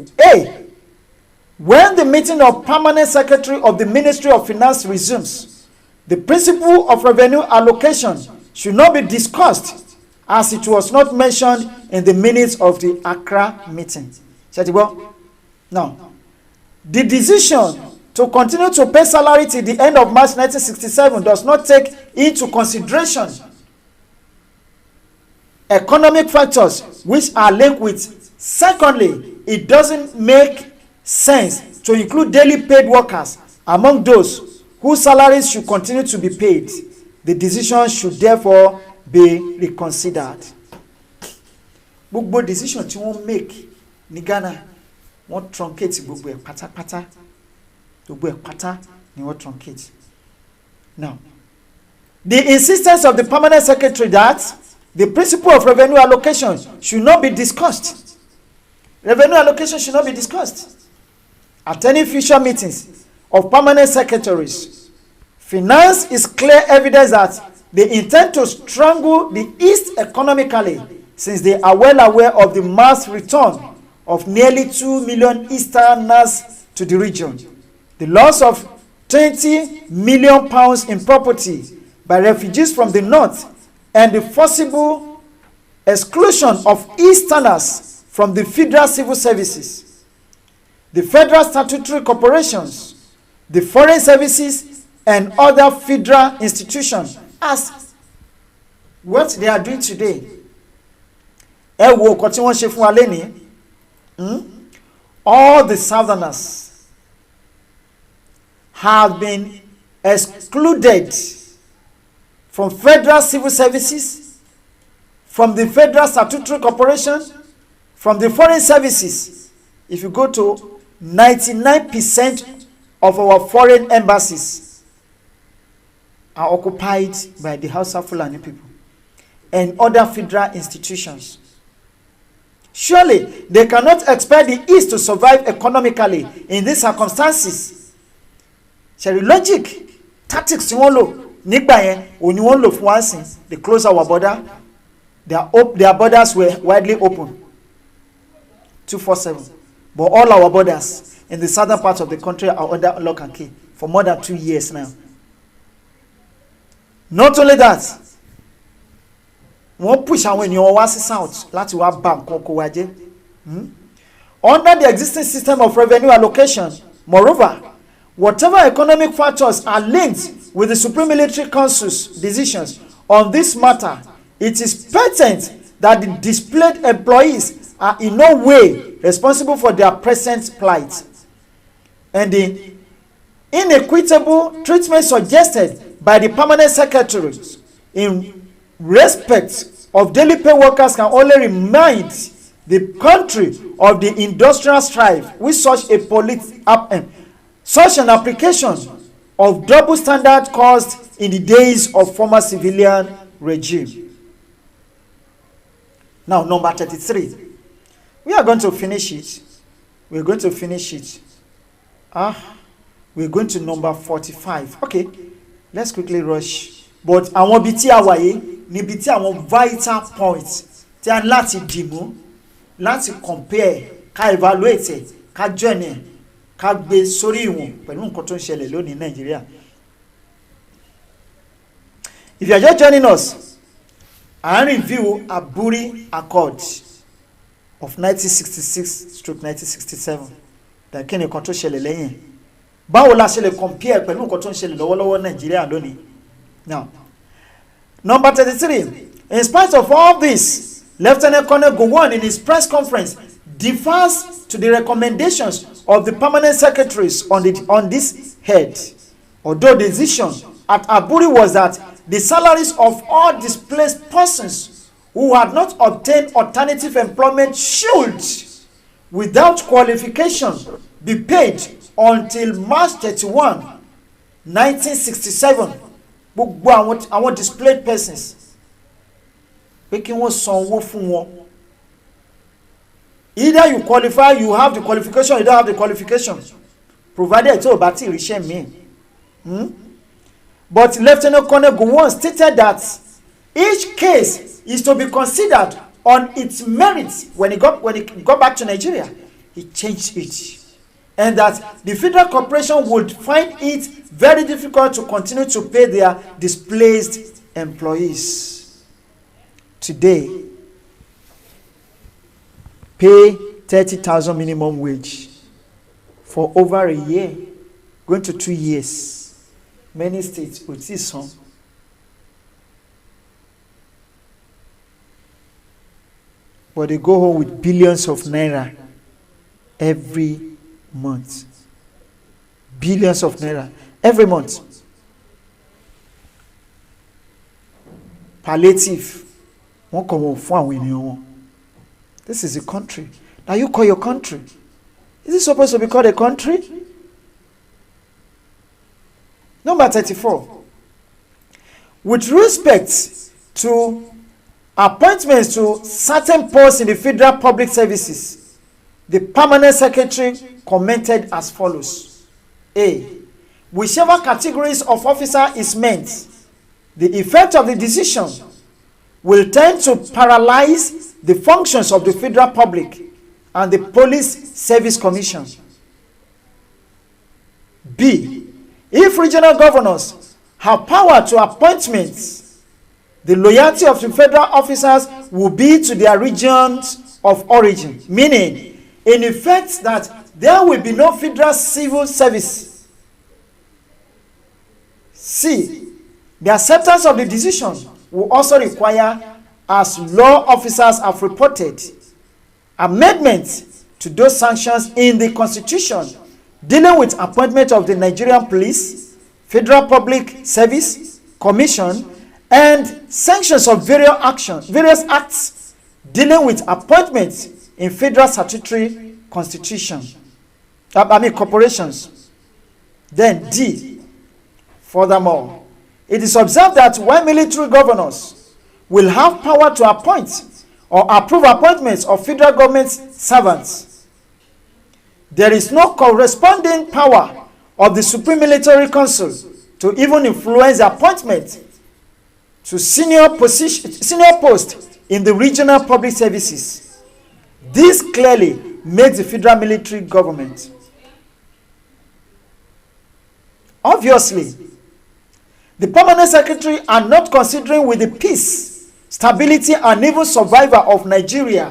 when the meeting of permanent secretary of the Ministry of Finance resumes, the principle of revenue allocation should not be discussed as it was not mentioned in the minutes of the Accra meeting. Now, the decision to continue to pay salary till the end of March 1967 does not take into consideration economic factors which are linked with. Secondly, it doesn't make sense to include daily paid workers among those who whose salaries should continue to be paid. The decision should therefore be reconsidered. Gbogbo decision tí wọ́n make ní Ghana, wọ́n truncate gbogbo ẹ̀ pátápátá. Gbogbo ẹ̀ pátá ni wọ́n truncate. Now, the insistence of the permanent secretary that the principle of revenue allocation should not be discussed. Revenue allocation should not be discussed at any future meetings of permanent secretaries. Finance is clear evidence that they intend to strangle the East economically, since they are well aware of the mass return of nearly 2 million Easterners to the region. The loss of £20 million in property by refugees from the north, and the forcible exclusion of Easterners from the federal civil services, the federal statutory corporations, the foreign services, and other federal institutions, as what they are doing today. All the southerners have been excluded from federal civil services, from the federal statutory corporation, from the foreign services. If you go to 99% of our foreign embassies are occupied by the Hausa Fulani people and other federal institutions. Surely they cannot expect the East to survive economically in these circumstances. Shall logic tactics tí wọ́n lò nígbà yẹn òní wọ́n lò fún wa sìn. They close our border. Their borders were widely open 247, but all our borders in the southern part of the country are under lock and key for more than 2 years now. Not only that, wọ́n push àwọn ènìyàn wá sí south láti wá bà nǹkan oko wa jẹ́. Under the existing system of revenue allocation, moreover, whatever economic factors are linked with the Supreme Military Council's decisions on this matter, it is patent that the displaced employees are in no way responsible for their present plight. And the inequitable treatment suggested by the permanent secretaries in respect of daily pay workers can only remind the country of the industrial strife with such an application of double standard caused in the days of former civilian regime. Now, number 33. We are going to finish it. We're going to finish it. We're going to number 45. Okay, let's quickly rush. But I want biti awaye ni biti àwọn vital points tí a láti dìmú, láti compare, ká evaluate, ká join, ká gbé sórí ìwọ̀n pẹ̀lú nǹkan tó ń ṣẹlẹ̀ lónìí ní Nigeria. If you are just joining us, I review Aburi Accord of 1966-1967. That kí ni nǹkan tó ṣẹlẹ̀ lẹ́yìn. Báwo la ṣe lè compare pẹ̀lú nǹkan tó ń ṣẹlẹ̀ lọ́wọ́lọ́wọ́ Nigeria lónìí? Now, number 33. In spite of all this, Lieutenant Colonel Gowon in his press conference defers to the recommendations of the permanent secretaries on this head. Although the decision at Aburi was that the salaries of all displaced persons who had not obtained alternative employment should, without qualification, be paid until March 31, 1967. Gbogbo àwọn displaced persons pé kí wọ́n san owó fún wọn. Either you qualify, you have the qualification, you don't have the qualification, provided tó o bá ti ríṣẹ́ mi. But Lieutenant Colonel Gowon stated that each case is to be considered on its merits. When he got back to Nigeria, he changed it, and that the federal corporation would find it very difficult to continue to pay their displaced employees. Today, pay 30,000 minimum wage for over a year, going to 2 years. Many states will see some. But they go home with billions of naira every month. Billions of naira every month. palliative wọ́n kọ̀ wọ́n fún àwọn ènìyàn wọn. This is a country that you call your country. Is it supposed to be called a country? Number 34. With respect to appointments to certain posts in the federal public services, the permanent secretary commented as follows. A. Whichever categories of officer is meant, the effect of the decision will tend to paralyze the functions of the federal public and the Police Service Commission. B. If regional governors have power to appointments, the loyalty of the federal officers will be to their regions of origin, meaning, in effect, that there will be no federal civil service. C. The acceptance of the decision will also require, as law officers have reported, amendments to those sanctions in the Constitution dealing with appointment of the Nigerian Police, Federal Public Service Commission, and sanctions of various acts dealing with appointments in federal statutory corporations. Then D. Furthermore, it is observed that while military governors will have power to appoint or approve appointments of federal government servants, there is no corresponding power of the Supreme Military Council to even influence the appointment to senior post in the regional public services. This clearly makes the federal military government. Obviously, the permanent secretary are not considering with the peace, stability, and even survival of Nigeria.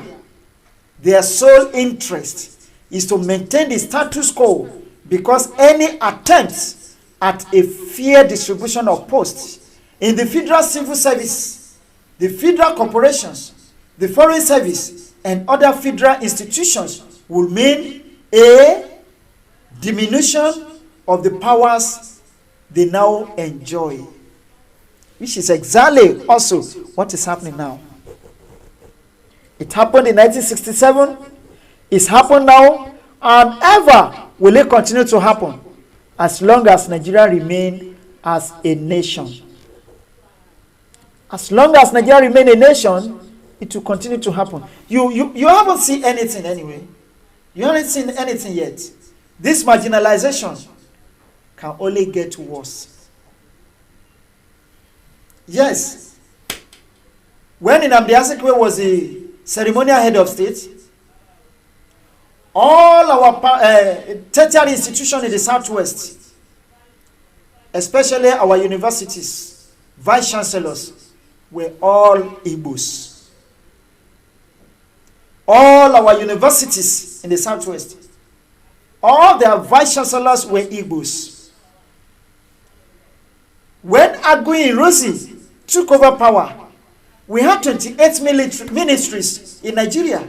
Their sole interest is to maintain the status quo, because any attempts at a fair distribution of posts in the federal civil service, the federal corporations, the foreign service, and other federal institutions will mean a diminution of the powers they now enjoy, which is exactly also what is happening now. It happened in 1967, it's happened now, and ever will it continue to happen as long as Nigeria remains as a nation. As long as Nigeria remains a nation, it will continue to happen. You haven't seen anything anyway. You haven't seen anything yet. This marginalization can only get worse. Yes. When Nnamdi Azikiwe was the ceremonial head of state, all our tertiary institutions in the Southwest, especially our universities, vice chancellors, were all Igbos. All our universities in the Southwest, all their vice chancellors were Igbos. When Agui Ironsi took over power, we had 28 ministries in Nigeria.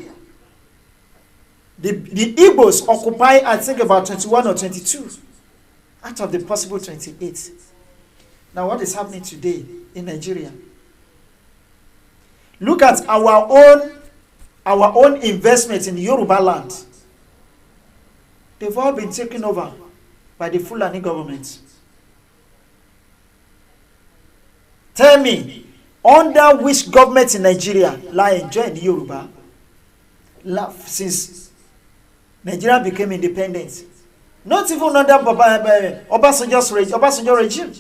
The Igbos occupy, I think, about 21 or 22 out of the possible 28. Now, what is happening today in Nigeria? Look at our own investment in Yoruba land. They've all been taken over by the Fulani government. Tell me, under which government in Nigeria lie enjoying Yoruba since Nigeria became independent? Not even under Obasanjo's regime.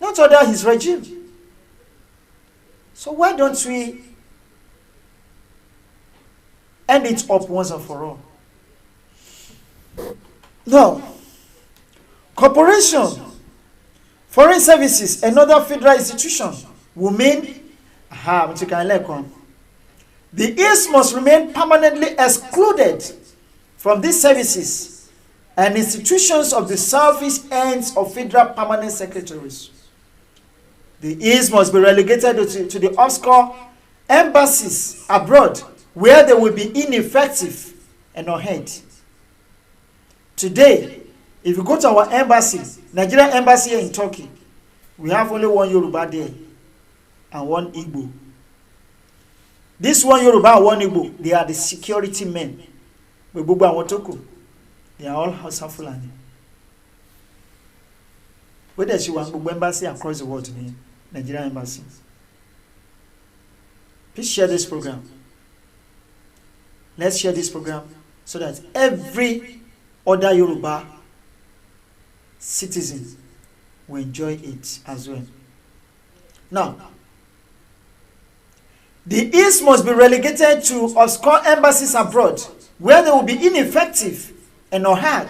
Not under his regime. So why don't we end it up once and for all? No. Corporation, foreign services, and other federal institutions will mean the East must remain permanently excluded from these services and institutions of the selfish ends of federal permanent secretaries. The East must be relegated to the obscure embassies abroad, where they will be ineffective and unheard. Today, if you go to our embassy, Nigerian embassy here in Turkey, We have only one Yoruba there and one Igbo. This one Yoruba and one Igbo, they are the security men. They are all Hausa Fulani. Where does she want to embassy across the world in Nigerian embassy? Please share this program. Let's share this program so that every other Yoruba citizen will enjoy it as well. Now, the East must be relegated to obscure embassies abroad, where they will be ineffective and unheard.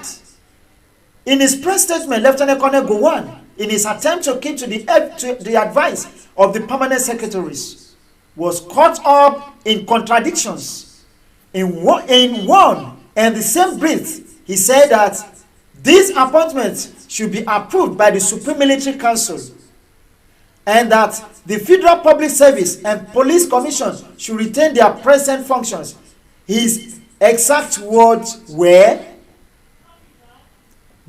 In his press statement, Lieutenant Colonel Gowon, in his attempt to keep to the advice of the permanent secretaries, was caught up in contradictions. In one and the same breath, he said that these appointments should be approved by the Supreme Military Council, and that the Federal Public Service and Police Commission should retain their present functions. His exact words were,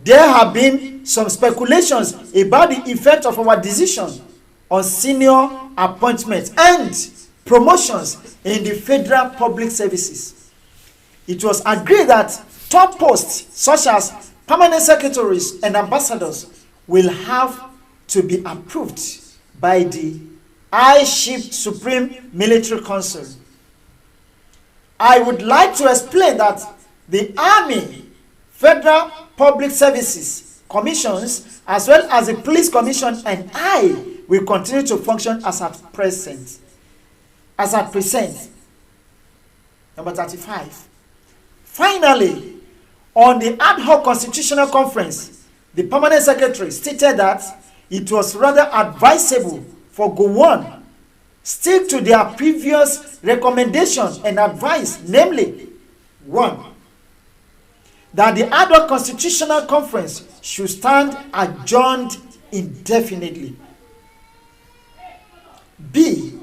"There have been some speculations about the effect of our decision on senior appointments and promotions in the Federal Public Services. It was agreed that top posts such as permanent secretaries and ambassadors will have to be approved by the I-Ship Supreme Military Council. I would like to explain that the Army, Federal Public Services Commissions, as well as the Police Commission and I will continue to function as at present. Number 35. Finally, on the ad hoc constitutional conference, the permanent secretary stated that it was rather advisable for Gowon stick to their previous recommendation and advice, namely, 1. That the ad hoc constitutional conference should stand adjourned indefinitely. B.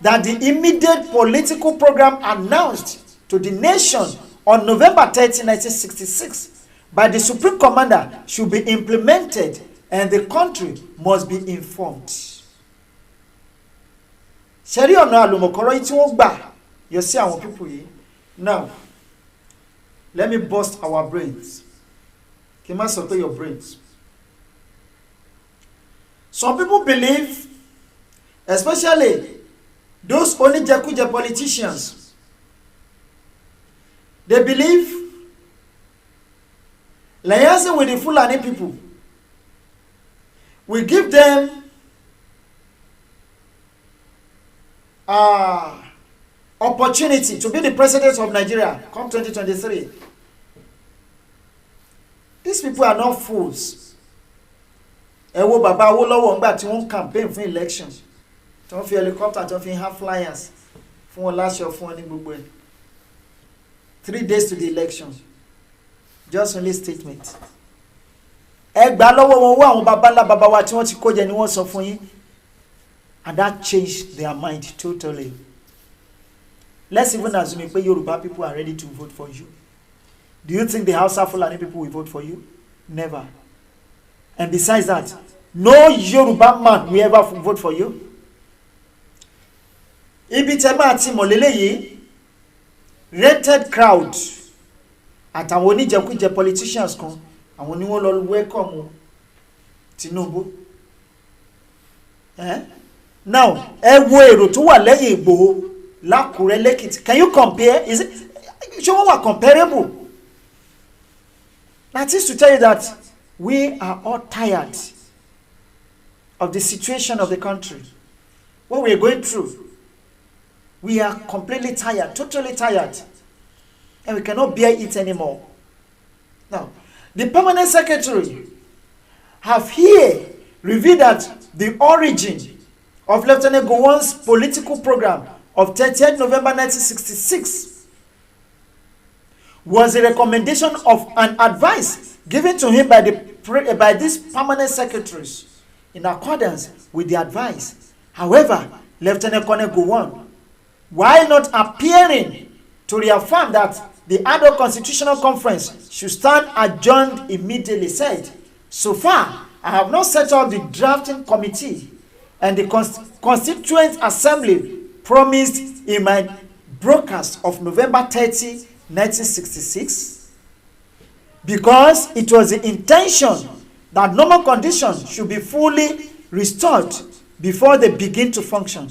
That the immediate political program announced to the nation on November 30, 1966 by the Supreme Commander should be implemented and the country must be informed. Ṣẹ̀rí ọ̀nà àlùmọ̀kọ́rọ́ yìí tí wọ́n gbà yọ sí àwọn people yìí. Now, let me bust our brains. Kí n má sọ pé your brains. Some people believe, especially those oníjẹkújẹ politicians, they believe liaising with the Fulani people will give them opportunity to be the president of Nigeria come 2023. These people are not fools. Ẹ wo bàbá Awólọ́wọ̀ ńgbà tí wọ́n campaign fún election. Tí wọ́n fi helicopter tí wọ́n fi have flyers fún wọn láṣọ fún wọn ní gbogbo ẹ̀. 3 days to the election. Just only statement. Ẹ gbà lọ́wọ́ wọn wá àwọn bàbá ńlá bàbá wa tí wọ́n ti kó jẹ ni wọ́n sọ fún yín. And that changed their mind totally. Let's even assume that Yoruba people are ready to vote for you. Do you think the Hausa Fulani people will vote for you? Never. And besides that, no Yoruba man will ever vote for you. Ibi tẹ́mà àti mọ̀lélẹ́ yìí, rented crowd àtàwọn oníjẹkújẹ politicians kan, àwọn ni wọ́n lọ welcome Tinubu. Now, ẹ wo èrò tó wà lẹ́yìn Ìgbòho l'Ákúrẹ́ l'Èkìtì. Can you compare? Is it? Ṣé wọ́n wà comparable? That is to tell you that we are all tired of the situation of the country. What we are going through. We are completely tired, totally tired. And we cannot bear it anymore. Now, the permanent secretary have here revealed that the origin of Lieutenant Gowon's political program of 30th November 1966 was a recommendation of an advice given to him by these permanent secretaries in accordance with the advice. However, Lieutenant Colonel Gowon, while not appearing to reaffirm that the ad hoc constitutional conference should stand adjourned immediately, said, so far I have not set up the drafting committee and the Constituent Assembly promised in my broadcast of November 30, 1966, because it was the intention that normal conditions should be fully restored before they begin to function.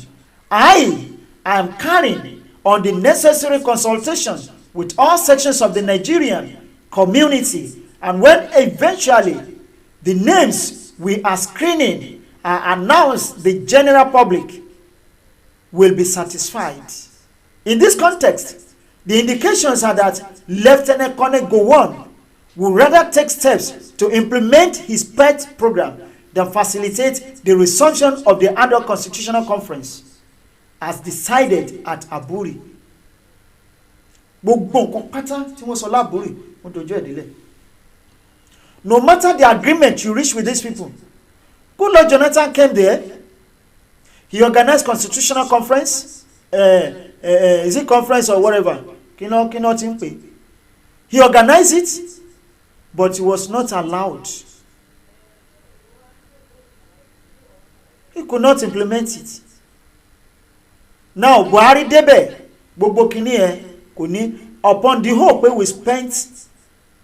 I am carrying on the necessary consultation with all sections of the Nigerian community, and when eventually the names we are screening are announced, the general public will be satisfied. In this context, the indications are that Lieutenant Colonel Gowon will rather take steps to implement his PET program than facilitate the resumption of the annual constitutional conference as decided at Aburi. No matter the agreement you reach with these people, Goodluck Jonathan came there. He organized constitutional conference. Is it conference or whatever? He organized it, but he was not allowed. He could not implement it. Now, Buhari debe, gbogbo kini kuni, upon the hope we spent,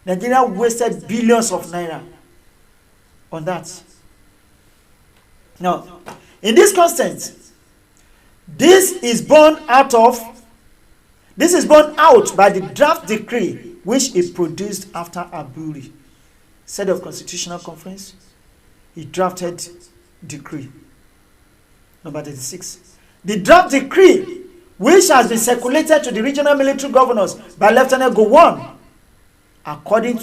Nigeria wasted billions of naira on that. Now, in this constant, this is born out by the draft decree which he produced after Aburi. Set of Constitutional Conference, he drafted decree number 36. The draft decree, which has been circulated to the regional military governors by Lieutenant Gowon, accordingly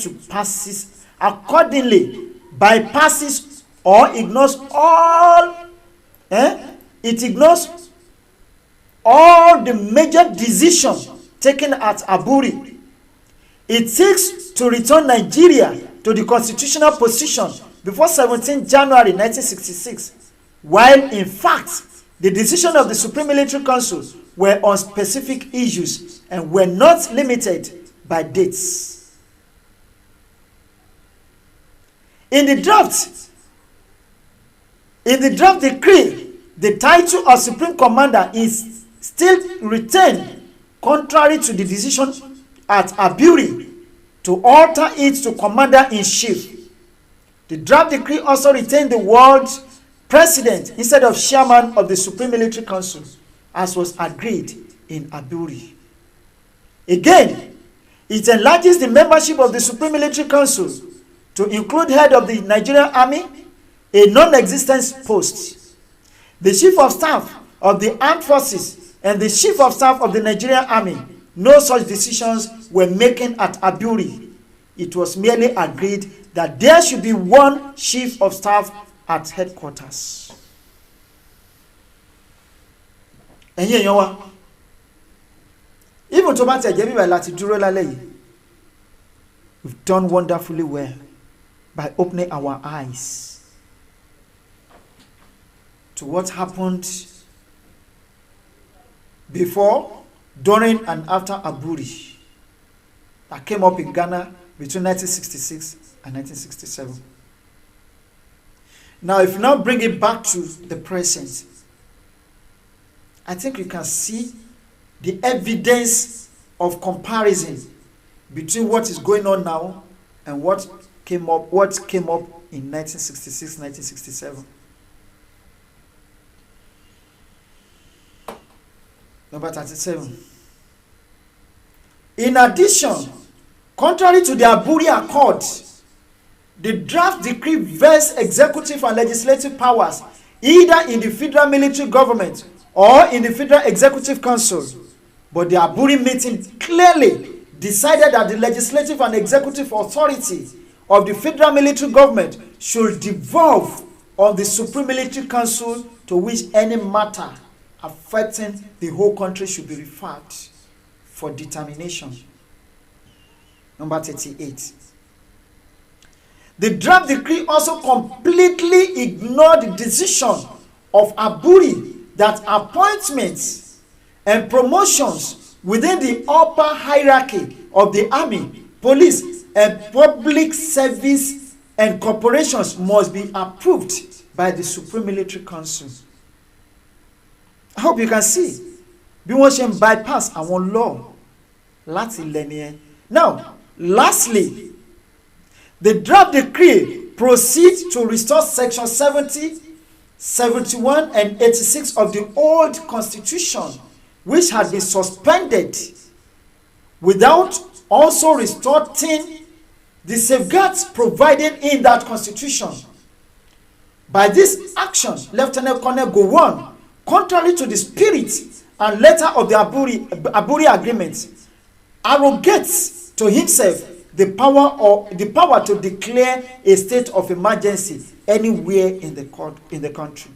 bypasses or ignores all. It ignores all the major decisions taken at Aburi. It seeks to return Nigeria to the constitutional position before 17 January 1966, while in fact the decision of the Supreme Military Council were on specific issues and were not limited by dates. In the draft decree, the title of Supreme Commander is still retained, contrary to the decision at Aburi to alter it to Commander-in-Chief. The draft decree also retained the word President instead of Chairman of the Supreme Military Council, as was agreed in Aburi. Again, it enlarges the membership of the Supreme Military Council to include head of the Nigerian Army, a non-existent post, the Chief of Staff of the Armed Forces, and the Chief of Staff of the Nigerian Army. No such decisions were making at Aburi. It was merely agreed that there should be one Chief of Staff at headquarters. Even to we've done wonderfully well by opening our eyes to what happened before, during, and after Aburi that came up in Ghana between 1966 and 1967. Now, if you now bring it back to the present, I think you can see the evidence of comparison between what is going on now and what came up in 1966, 1967. Number 37. In addition, contrary to the Aburi Accord, the draft decree vests executive and legislative powers either in the federal military government or in the Federal Executive Council. But the Aburi meeting clearly decided that the legislative and executive authority of the federal military government should devolve on the Supreme Military Council, to which any matter affecting the whole country should be referred for determination. Number 38. The draft decree also completely ignored the decision of Aburi that appointments and promotions within the upper hierarchy of the army, police, and public service and corporations must be approved by the Supreme Military Council. I hope you can see bí wọ́n ṣe ń bypass àwọn law láti lẹ́ni ẹ̀. Now, lastly, the draft decree proceeds to restore section 70, 71 and 86 of the old constitution, which had been suspended, without also restoring the safeguards provided in that constitution. By this action, Lieutenant Colonel Gowon, contrary to the spirit and letter of the Aburi agreement, arrogates to himself the power to declare a state of emergency anywhere in the country,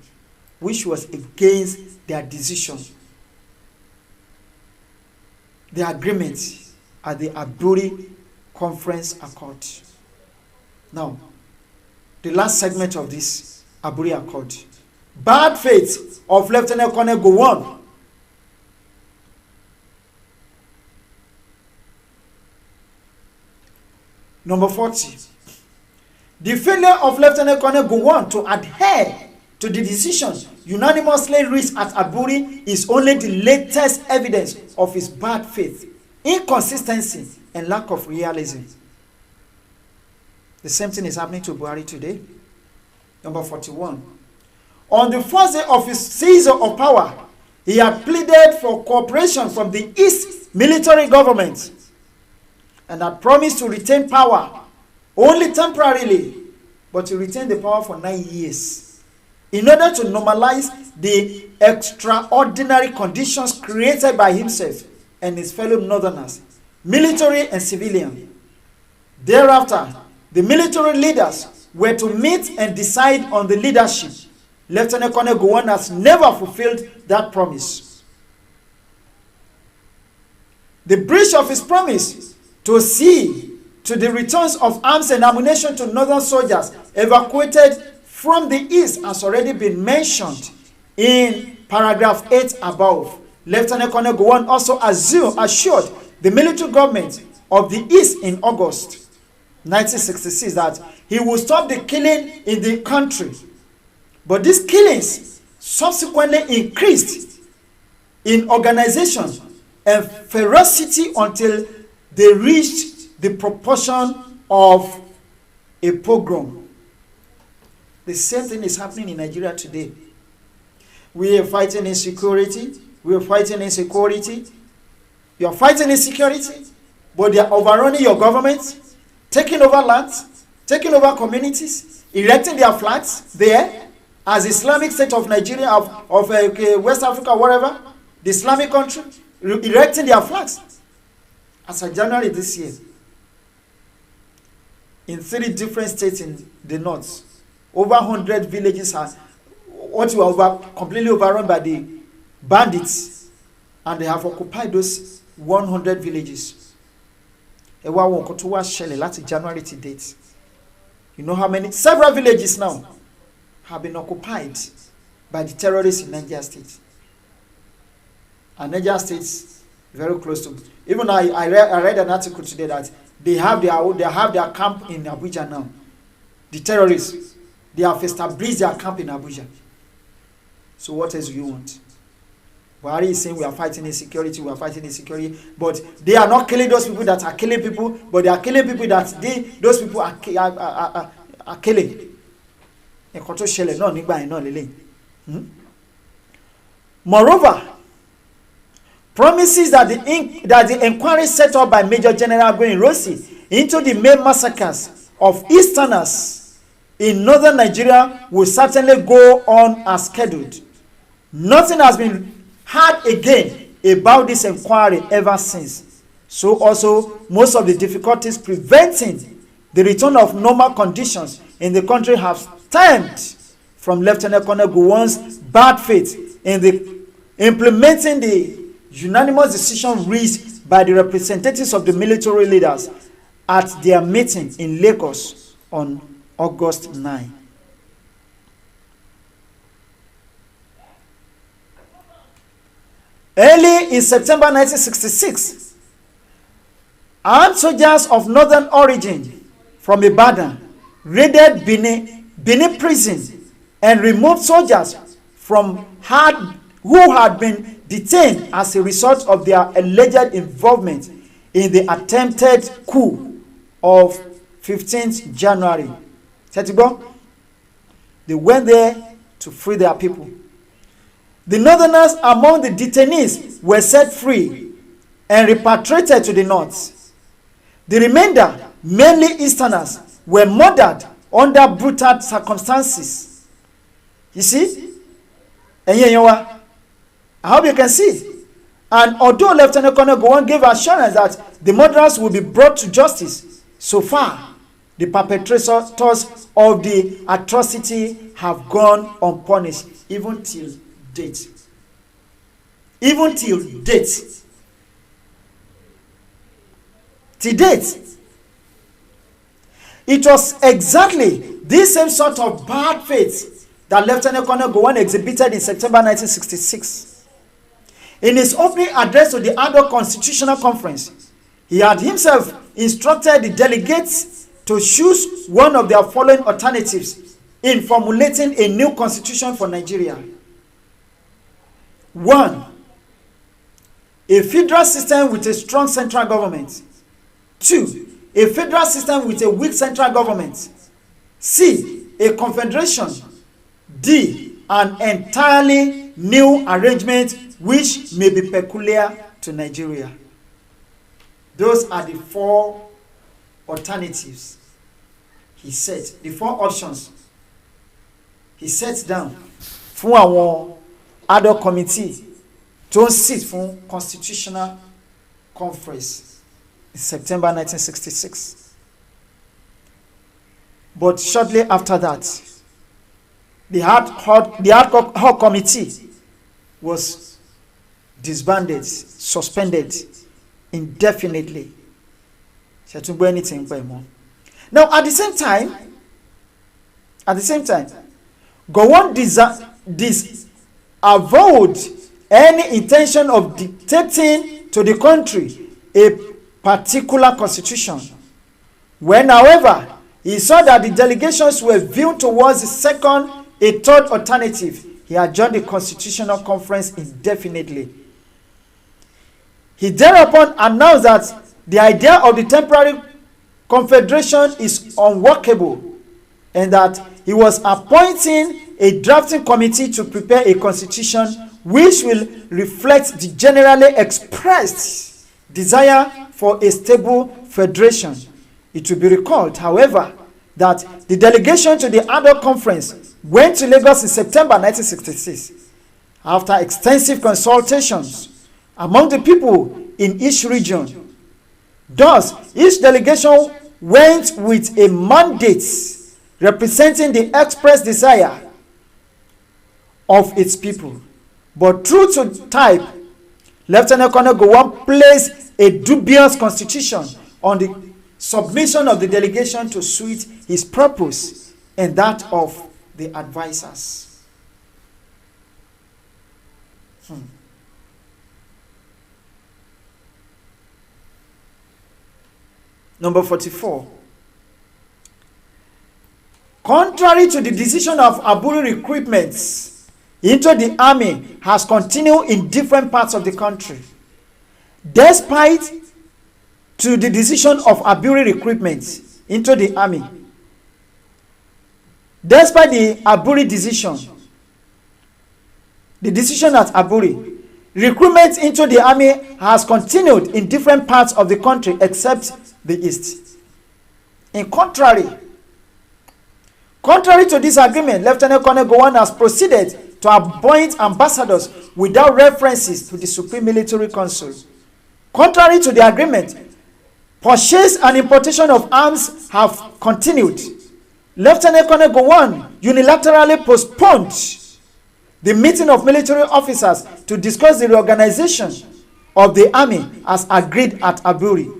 which was against their decision. The agreement at the Aburi Conference Accord. Now, the last segment of this Aburi Accord. Bad faith of Lieutenant Colonel Gowon. Number 40. The failure of Lieutenant Colonel Gowon to adhere to the decision unanimously reached at Aburi is only the latest evidence of his bad faith, inconsistency, and lack of realism. The same thing is happening to Buhari today. Number 41. On the first day of his seizure of power, he had pleaded for cooperation from the East military government and had promised to retain power only temporarily, but to retain the power for 9 years in order to normalize the extraordinary conditions created by himself and his fellow northerners, military and civilian. Thereafter, the military leaders were to meet and decide on the leadership. Lieutenant Colonel Gowon has never fulfilled that promise. The breach of his promise to see to the returns of arms and ammunition to northern soldiers evacuated from the east has already been mentioned in paragraph 8 above. Lieutenant Colonel Gowon also assured the military government of the east in August 1966 that he will stop the killing in the country. But these killings subsequently increased in organization and ferocity until they reached the proportion of a pogrom. The same thing is happening in Nigeria today. We are fighting insecurity. We are fighting insecurity. You are fighting insecurity, but they are overrunning your government, taking over lands, taking over communities, erecting their flags there as Islamic State of Nigeria, of West Africa, whatever, the Islamic country, erecting their flags. As of January this year, in 3 different states in the north, over 100 villages are completely overrun by the bandits, and they have occupied those 100 villages. January to date. You know how many? Several villages now have been occupied by the terrorists in Niger State. And Niger State very close to. Even I read an article today that they have their camp in Abuja now. The terrorists, they have established their camp in Abuja. So what else do you want? Buhari is saying we are fighting insecurity, but they are not killing those people that are killing people, but they are killing people that those people are killing. Moreover, promises that the inquiry set up by Major General Aburi Rossi into the main massacres of Easterners in northern Nigeria will certainly go on as scheduled. Nothing has been heard again about this inquiry ever since. So also, most of the difficulties preventing the return of normal conditions in the country have stemmed from Lieutenant Colonel Gowon's bad faith in the implementing the unanimous decision reached by the representatives of the military leaders at their meeting in Lagos on August 9. Early in September 1966, armed soldiers of northern origin from Ibadan raided Benin prison and removed soldiers who had been detained as a result of their alleged involvement in the attempted coup of 15th January. They went there to free their people. The northerners among the detainees were set free and repatriated to the north. The remainder, mainly easterners, were murdered under brutal circumstances. You see? I hope you can see. And although Lieutenant Colonel Gowon gave assurance that the murderers will be brought to justice, so far, the perpetrators of the atrocity have gone unpunished, even till date. Even till date. Till date. It was exactly this same sort of bad faith that Lieutenant Colonel Gowon exhibited in September 1966. In his opening address to the Adult Constitutional Conference, he had himself instructed the delegates to choose one of their following alternatives in formulating a new constitution for Nigeria. 1. A federal system with a strong central government. 2. A federal system with a weak central government. C. A confederation. D. An entirely new arrangement which may be peculiar to Nigeria. Those are the 4 alternatives. He said, the 4 options. He sets down fún àwọn adult committee to sit fún constitutional conference in September 1966. But shortly after that, the ad hoc committee was disbanded, suspended indefinitely. Now, at the same time, Gowon disavowed any intention of dictating to the country a particular constitution. When, however, he saw that the delegations were viewed towards a third alternative, he adjourned the Constitutional Conference indefinitely. He thereupon announced that the idea of the temporary confederation is unworkable and that he was appointing a drafting committee to prepare a constitution which will reflect the generally expressed desire for a stable federation. It will be recalled, however, that the delegation to the adult conference went to Lagos in September 1966 after extensive consultations among the people in each region. Thus, each delegation went with a mandate representing the expressed desire of its people. But true to type, Lieutenant Colonel Gowon placed a dubious constitution on the submission of the delegation to suit his purpose and that of the advisers. Number 44. Contrary to the decision of Aburi, recruitments into the army has continued in different parts of the country. Despite to the decision of Aburi recruitment into the army, despite the Aburi decision, the decision at Aburi, recruitment into the army has continued in different parts of the country except the east. In contrary to this agreement, Lieutenant Colonel Gowon has proceeded to appoint ambassadors without references to the Supreme Military Council. Contrary to the agreement, purchase and importation of arms have continued. Lieutenant Colonel Gowon unilaterally postponed the meeting of military officers to discuss the reorganization of the army as agreed at Aburi.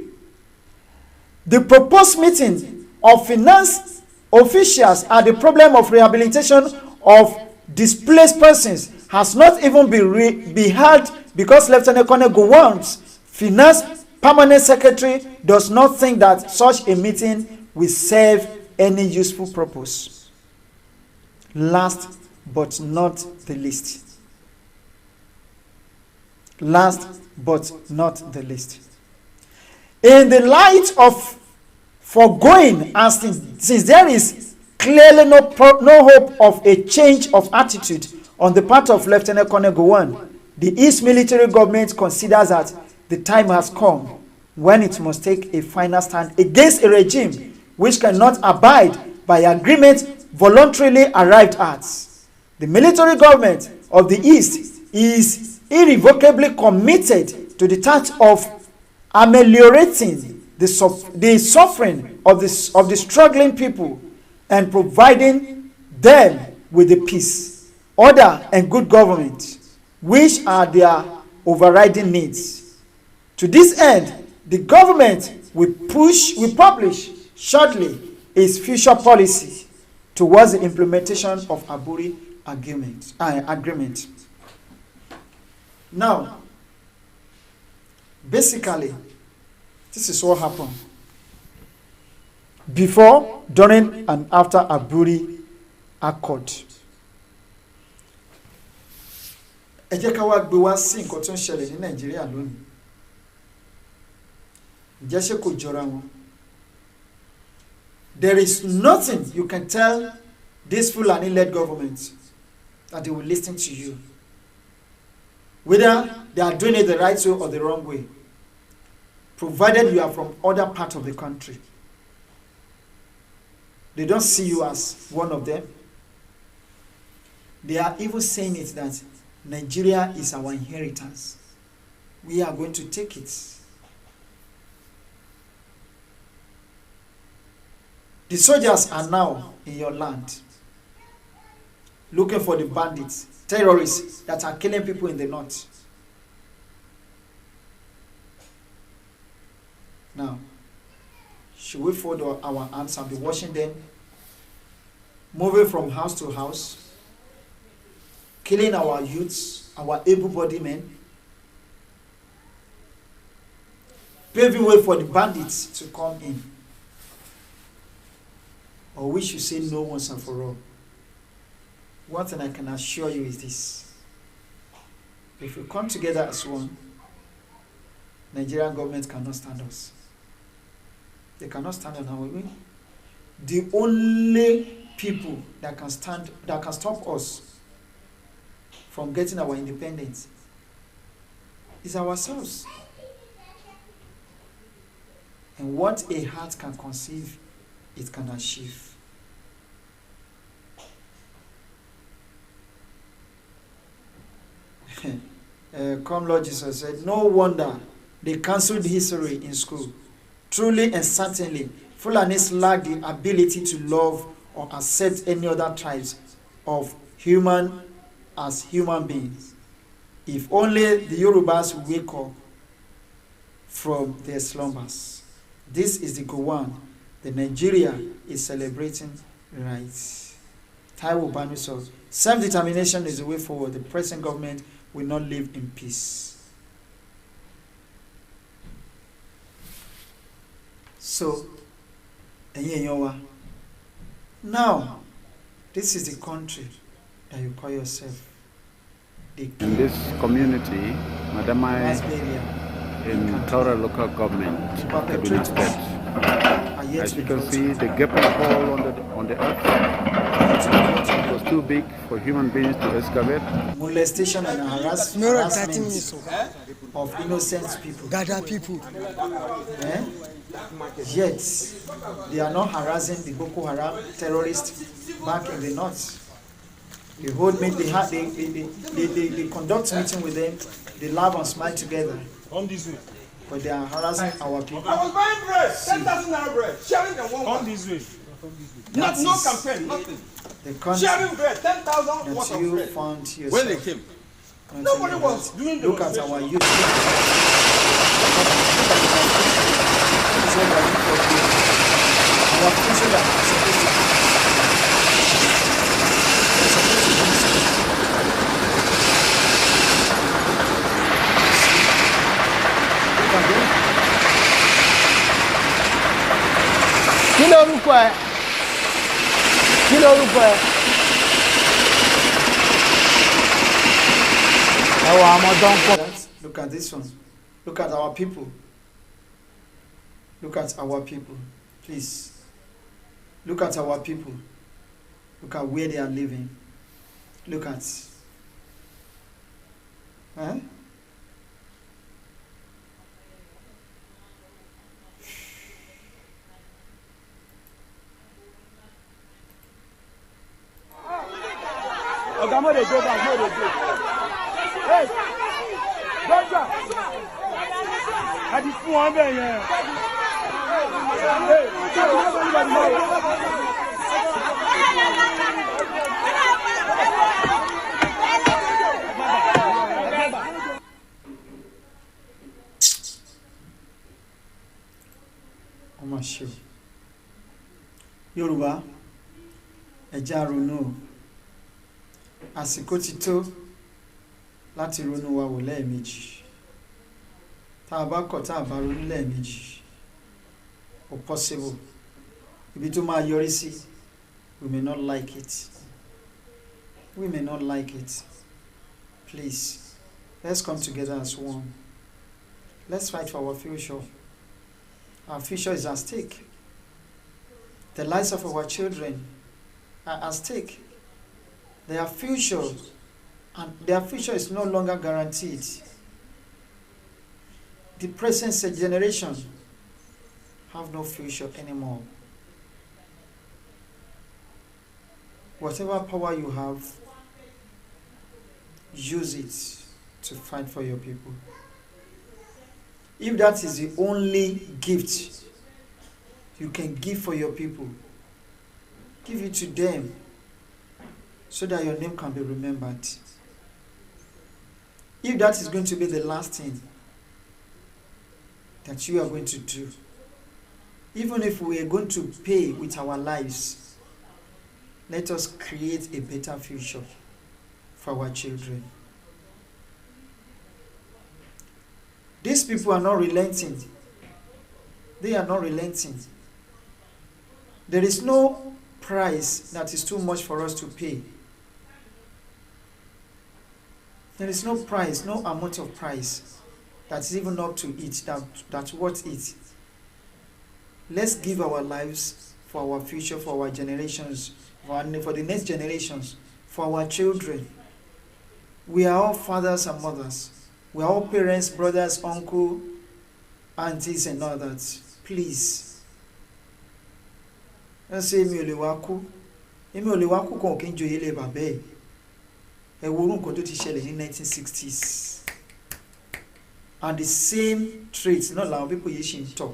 The proposed meeting of finance officials at the problem of rehabilitation of displaced persons has not even been held because Lieutenant Colonel Gowon's finance permanent secretary does not think that such a meeting will serve any useful purpose. Last but not the least. Last but not the least. In the light of foregoing, and since there is clearly no hope of a change of attitude on the part of Lieutenant Colonel Gowon, the East military government considers that the time has come when it must take a final stand against a regime which cannot abide by agreement voluntarily arrived at. The military government of the East is irrevocably committed to the task of ameliorating the suffering of the struggling people and providing them with the peace, order, and good government, which are their overriding needs. To this end, the government will publish shortly its future policy towards the implementation of Aburi agreement. Now, basically, this is what happened before, during, and after Aburi Accord. Ẹ jẹ́ ká wá gbé wá sí nǹkan tó ń ṣẹlẹ̀ ní Nàìjíríà lónìí. Ǹjẹ́ ṣé kò jọra wọn? There is nothing you can tell this Fulani-led government that they will listen to you, whether they are doing it the right way or the wrong way, provided you are from other part of the country. They don't see you as one of them. They are even saying it that Nigeria is our inheritance. We are going to take it. The soldiers are now in your land, looking for the bandits, terrorists that are killing people in the north. Now, should we fold our arms and be watching them, moving from house to house, killing our youths, our able-bodied men, paving way for the bandits to come in? Or we should say no once and for all? One thing I can assure you is this: if we come together as one, Nigerian government cannot stand us. They cannot stand on our way. The only people that can stop us from getting our independence is ourselves. And what a heart can conceive, it can achieve. Come Lord Jesus said, no wonder they cancelled history in school. Truly and certainly, Fulanis lack the ability to love or accept any other tribes of human as human beings. If only the Yorubas wake up from their slumbers. This is the Gowon the Nigeria is celebrating right. Taiwo Banuso, self-determination is the way forward. The present government will not live in peace. So, now, this is the country that you call yourself. In this community, Madamai, in Taura local government, Cabinet State, as you can see, the gaping hole on the earth was too big for human beings to excavate. Molestation and harassment of innocent people. Gather people. Yet, they are not harassing the Boko Haram terrorists back in the north. They hold me, they conduct meeting with them, they laugh and smile together. Come this way. But they are harassing our people. I was buying bread, 10,000 naira bread, sharing them one. Come this way. No campaign, nothing. The country Sharing bread, 10,000 worth that of you bread. found yourself. When they came, nobody was doing the Look at our youth. Our future that is supposed to be. Kí lorúkọ ẹ? Kí lorúkọ ẹ? Ẹ wọ àwọn tó ń pọ̀. Look at this one. Look at our people. Look at our people. Please. Look at our people. Look at where they are living. Look at. Huh? Ọ̀gá mo dey go back, mo dey go. Hey, Dọ́jà, a ti fún wọn bẹ́ẹ̀ yẹn. Hey, ọmọ ṣe o. Yorùbá, ẹ já ronú o. Àsìkò ti tó láti ronú wa wò lẹ́ẹ̀mejì. Tá a bá kọ̀ tá a bá ronú lẹ́ẹ̀mejì, ó possible. Ibi tó máa yọrí sí, we may not like it. We may not like it. Please, let's come together as one. Let's fight for our future. Our future is at stake. The lives of our children are at stake. Their future is no longer guaranteed. The present generation have no future anymore. Whatever power you have, use it to fight for your people. If that is the only gift you can give for your people, give it to them so that your name can be remembered. If that is going to be the last thing that you are going to do, even if we are going to pay with our lives, let us create a better future for our children. These people are not relenting. They are not relenting. There is no price that is too much for us to pay. There is no price, no amount of price that is even up to it, that's worth it. Let's give our lives for our future, for our generations, for the next generations, for our children. We are all fathers and mothers. We are all parents, brothers, uncles, aunties, and all that. Please. Let's say, Emi ò lè wá kú kan kí n joyè lé bàbá ẹ̀. Ẹ wo orú nǹkan tó ti ṣẹlẹ̀ ní 1960s. And the same traits, not làwọn people yìí ṣì ń tọ̀.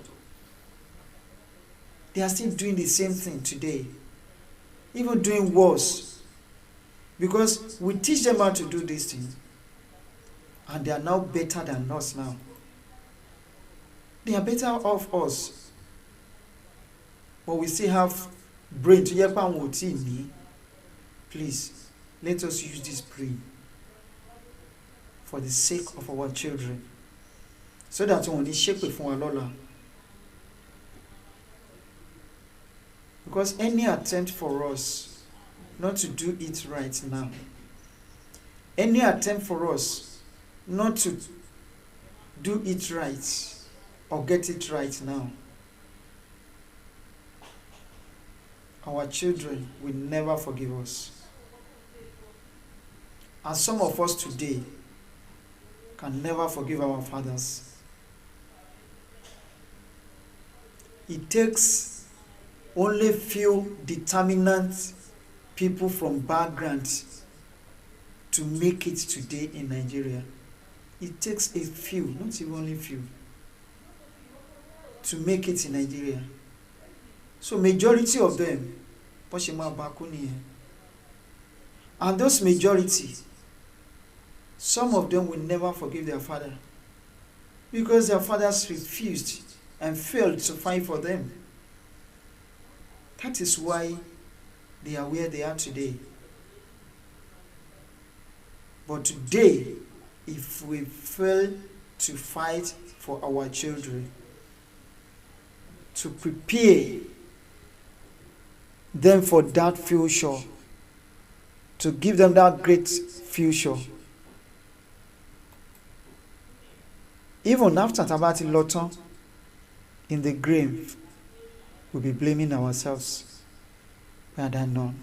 They are still doing the same thing today. Even doing worse. Because we teach them how to do these things. And they are now better than us now. They are better off us. But we still have brain to yẹ pé àwọn ò tí ì ní. Please, let us use this brain for the sake of our children. So that wọn ò ní ṣépè fún wa lọ́la. Because any attempt for us not to do it right now, any attempt for us not to do it right or get it right now, our children will never forgive us. And some of us today can never forgive our fathers. It takes only few determinant people from backgrounds to make it today in Nigeria. It takes a few, not even only few, to make it in Nigeria. So majority of them, and those majority, some of them will never forgive their father because their fathers refused and failed to fight for them. That is why they are where they are today. But today, if we fail to fight for our children, to prepare them for that future, to give them that great future. Even after Tabati Loton in the grave, we'll be blaming ourselves rather than none.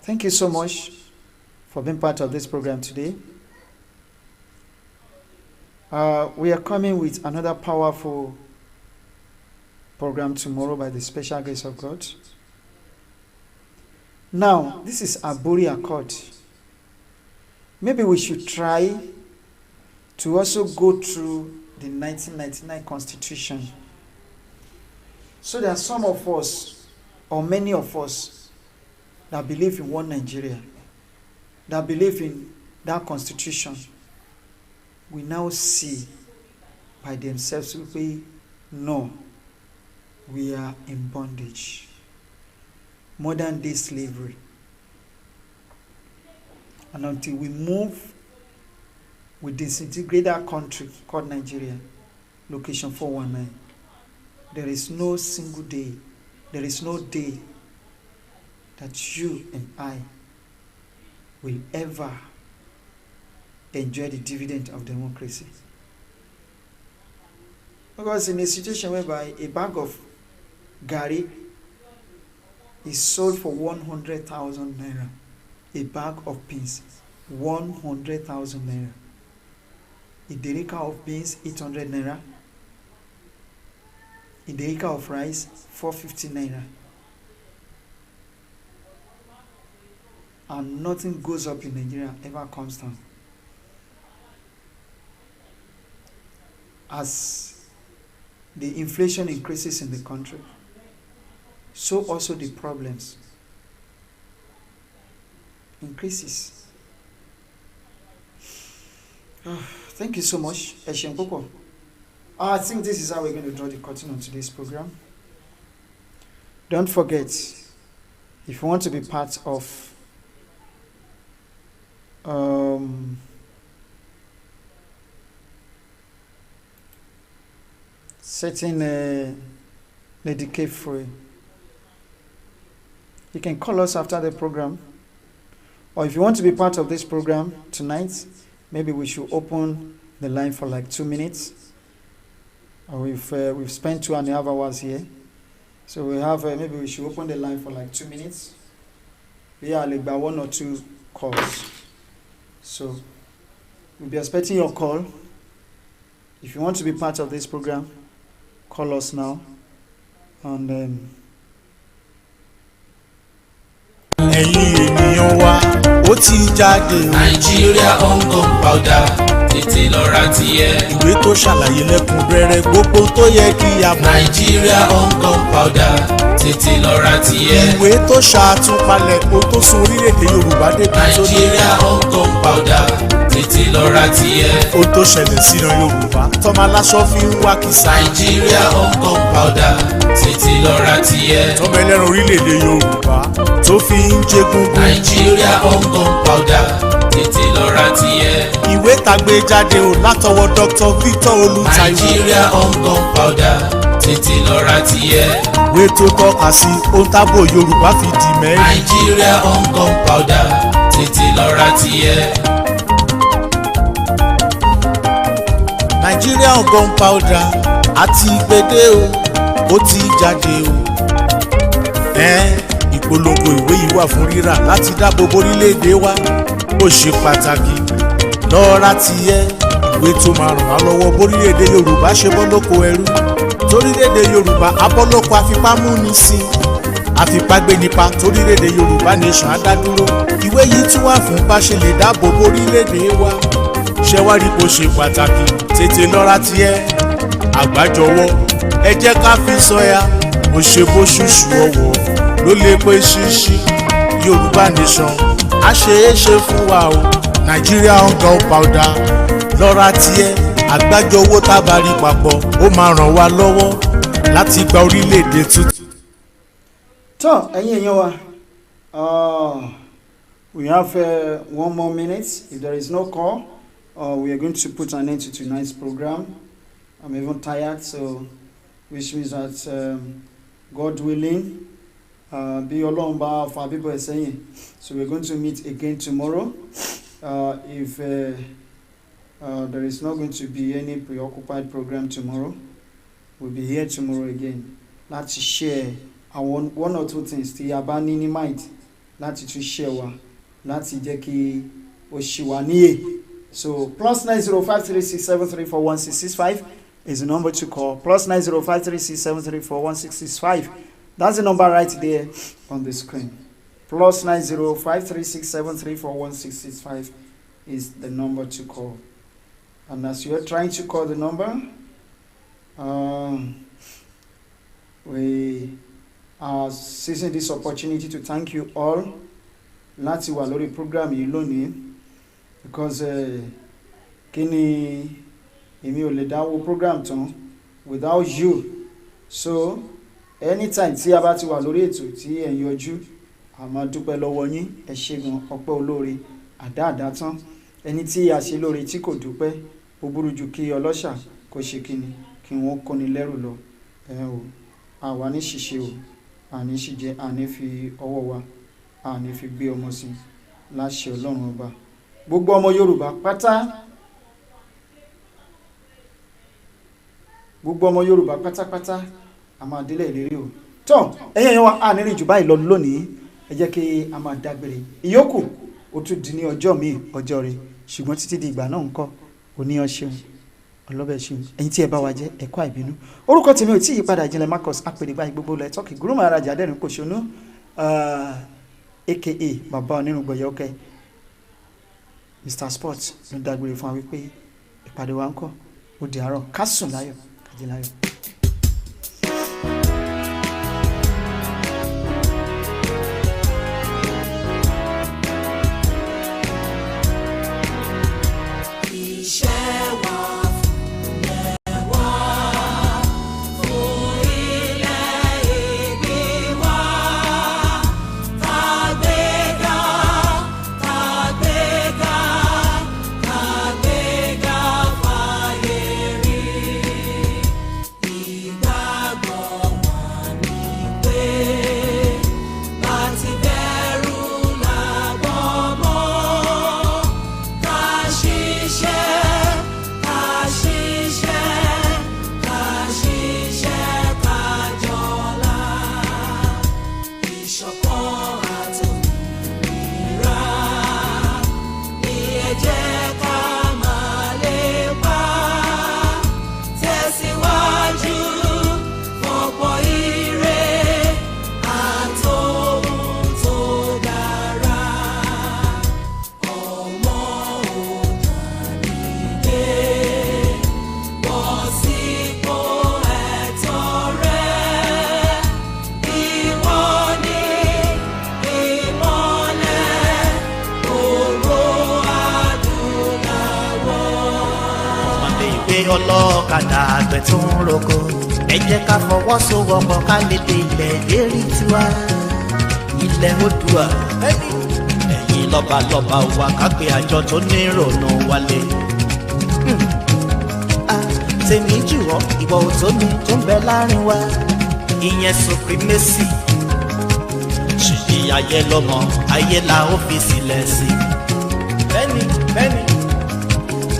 Thank you so much for being part of this program today. We are coming with another powerful program tomorrow by the special grace of God. Now, this is Aburi Accord. Maybe we should try to also go through the 1999 Constitution. So there are some of us, or many of us, that believe in one Nigeria, that believe in that Constitution. We now see by themselves, we know we are in bondage. Modern day slavery. And until we move, we disintegrate our country called Nigeria, location 419, there is no single day, there is no day that you and I will ever enjoy the dividend of democracy. Because in a situation whereby a bag of gari is sold for 100,000 naira, a bag of beans 100,000 naira, a derica of beans 800 naira, a derica of rice 450 naira, and nothing goes up in Nigeria ever comes down. As the inflation increases in the country, so also the problems increases. Thank you so much, Eshen Poko. I think this is how we're going to draw the curtain on today's program. Don't forget, if you want to be part of setting Lady K free, you can call us after the program. Or if you want to be part of this program tonight, maybe we should open the line for like 2 minutes. We've spent 2.5 hours here, so we have maybe we should open the line for like 2 minutes. We are like by 1 or 2 calls, so we'll be expecting your call. If you want to be part of this program, call us now, and then. Ẹ̀yin ènìyàn wa, ó ti jáde. Nigeria on gunpowder, tètè lọ ra tiẹ̀. Ìwé tó ṣàlàyé lẹ́kùnrẹ́rẹ́ gbogbo tó yẹ kí a mọ̀. Nigeria on gunpowder, tètè lọ ra tiẹ̀. Ìwé tó ṣàtúpalẹ̀ kó tó so orílẹ̀-èdè Yorùbá débi tó dé. Nigeria on gunpowder, tètè lọ ra tiẹ̀. Ó tó ṣẹlẹ̀ síran Yorùbá tọ́mọ aláṣọ fi ń wá kìsà. Nigeria on gunpowder, tètè lọ ra tiẹ̀. Tọ́mọ ẹlẹ́ran orílẹ̀-èdè Yorùbá tó fi ń jégúngún. Nigeria on gunpowder, tètè lọ ra tiẹ̀. Ìwé tàgbé jáde ò látọwọ́ Dr. Victor Olùtàyè. Nigeria on gunpowder, tètè lọ ra tiẹ̀. Ìwé tó tọ́ka sí ohun tábò Yorùbá fi di mẹ́rin. Nigeria on gunpowder, tètè lọ ra tiẹ̀. Nigeria on gunpowder àti gbèdé o, ó ti jáde o. Ìpolongo ìwé yìí wà fún rírà láti dáàbò bo orílẹ̀-èdè wa. Ó ṣe pàtàkì lọ ra tiẹ̀. Ìwé tó máa ràn wá lọ́wọ́ bórílẹ̀-èdè Yorùbá ṣe bọ́ lóko ẹrú. Torílẹ̀-èdè Yorùbá abọ́lọ́kọ àfipámúnisìn, àfipágbénipa torílẹ̀-èdè Yorùbá nation adádúró. Ìwé yìí tún wà fún bá ṣe lè dáàbò bo orílẹ̀-èdè wa. Ṣé wá rí bó ṣe pàtàkì? Tètè lọ ra tiẹ̀. Àgbájọwọ́ ẹ jẹ́ ká fi sọ̀yà. Mo ṣe bó ṣùṣù ọwọ́ ló lè pé ṣíṣí. Yorùbá nation á ṣe é ṣe fún wa o. Nigeria on gunpowder, lọ ra tiẹ̀. Àgbájọ owó tábàárí papọ̀ ó máa ràn wá lọ́wọ́ láti gba orílẹ̀-èdè tuntun. So, ẹ̀yin èèyàn wa, we have 1 more minute. If there is no call, we are going to put an end to tonight's program. I'm even tired, so which means that God willing, bí Ọlọ́run bá fa bíbọ̀ ẹ̀ sẹ́yìn. So we're going to meet again tomorrow. If there is not going to be any preoccupied program tomorrow, we'll be here tomorrow again. Láti share àwọn one or two things tí a bá ní ní mind láti tún share wa láti jẹ́ kí ó ṣì wà níyè. So plus 905367341665 is the number to call. Plus 905367341665. That's the number right there on the screen. Plus 905367341665 is the number to call. And as you are trying to call the number, we are seizing this opportunity to thank you all. Láti wà lórí program yìí lónìí, because kíni èmi ò lè dáwọ́ program tán without you. So anytime tí a bá ti wà lórí ètò tí ẹ yọjú, a máa dúpẹ́ lọ́wọ́ yín. Ẹ ṣé gan, ọpẹ́ olóore àdáàdá tán. Ẹni tí a ṣe lóore tí kò dúpẹ́, ó burú jù kí ọlọ́ṣà kó ṣe kíni kí wọ́n kóni lẹ́rù lọ. Àwa ní ṣìṣe o, àní ṣìjẹ, àní fi ọwọ́ wa, àní fi gbé ọmọ sí láṣẹ Ọlọ́run ọba. Gbogbo ọmọ Yorùbá pátápátá a máa délẹ̀ ìlérí o. Tó ẹ̀yin yẹn wá àní rí jù báyìí lọ lónìí. Ẹ jẹ́ kí a máa dágbére. Ìyókù ó tún di ní ọjọ́ míì, ọjọ́ rẹ̀. Ṣùgbọ́n títí di ìgbà náà ńkọ́, oníyan ṣeun, ọlọ́bẹ̀ ṣeun. Ẹ̀yin tí ẹ bá wa jẹ́ ẹ̀kọ́ àìbínú. Orúkọ tèmi ò tí yí padà, Ìjìnlẹ̀ Marcus apèdè báyìí gbogbo lẹ̀ tọ́kì gúrúmọ̀ arajà dẹ́rìn Pòṣónú aka bàbá onírùngbọ̀yẹ́ ọkẹ́ Mr Sports ló dágbére fún wa wípé ìpàdé wa ńkọ́ ó di àárọ̀, ká sùn láyọ̀, ká jí láyọ̀. ọlọ́kadà àgbẹ̀ tó ń roko ẹ jẹ́ ká fọwọ́sowọ́pọ̀ ká lè dé ilẹ̀ lérí tiwa ilẹ̀ Oòduà ẹ̀yin lọ́balọ́ba wa ká gbé àjọ tó ní ìrònú wálé. tèmi jù ọ́ ìwọ òtó mi tó ń bẹ láàrin wa ìyẹn supremacy ṣùgbọ́n ayé lọ́mọ ayé la ó fi sílẹ̀ sí. bẹ́ẹ̀ni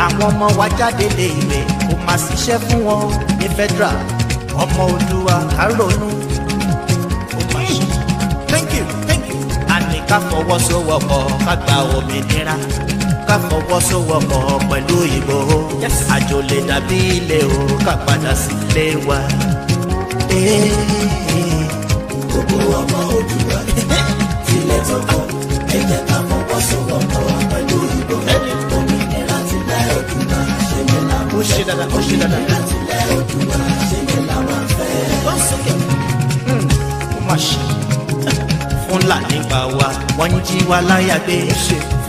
àwọn ọmọ wa jáde lé ìwé kó máa ṣiṣẹ́ fún wọn ní federal ọmọ Oòduà ká ronú ó máa ṣe. thank you. àní ká fọwọ́sowọ́pọ̀ ká gba òmìnira ká fọwọ́sowọ́pọ̀ pẹ̀lú Ìgbòho àjò lè dàbí ilé o ká padà sílé wa. gbogbo ọmọ Oòduà tilẹ̀ tó kọ́ ẹ jẹ́ ká fọwọ́sowọ́pọ̀ pẹ̀lú Ìgbòho òmìnira tilẹ̀ Oòduà ṣe ní làwọn fẹ́ òmìnira tilẹ̀ Oòduà ṣe ní làwọn fẹ́. ó máa ṣe Fúlàní bá wa wọ́n ń jí wa láyà gbé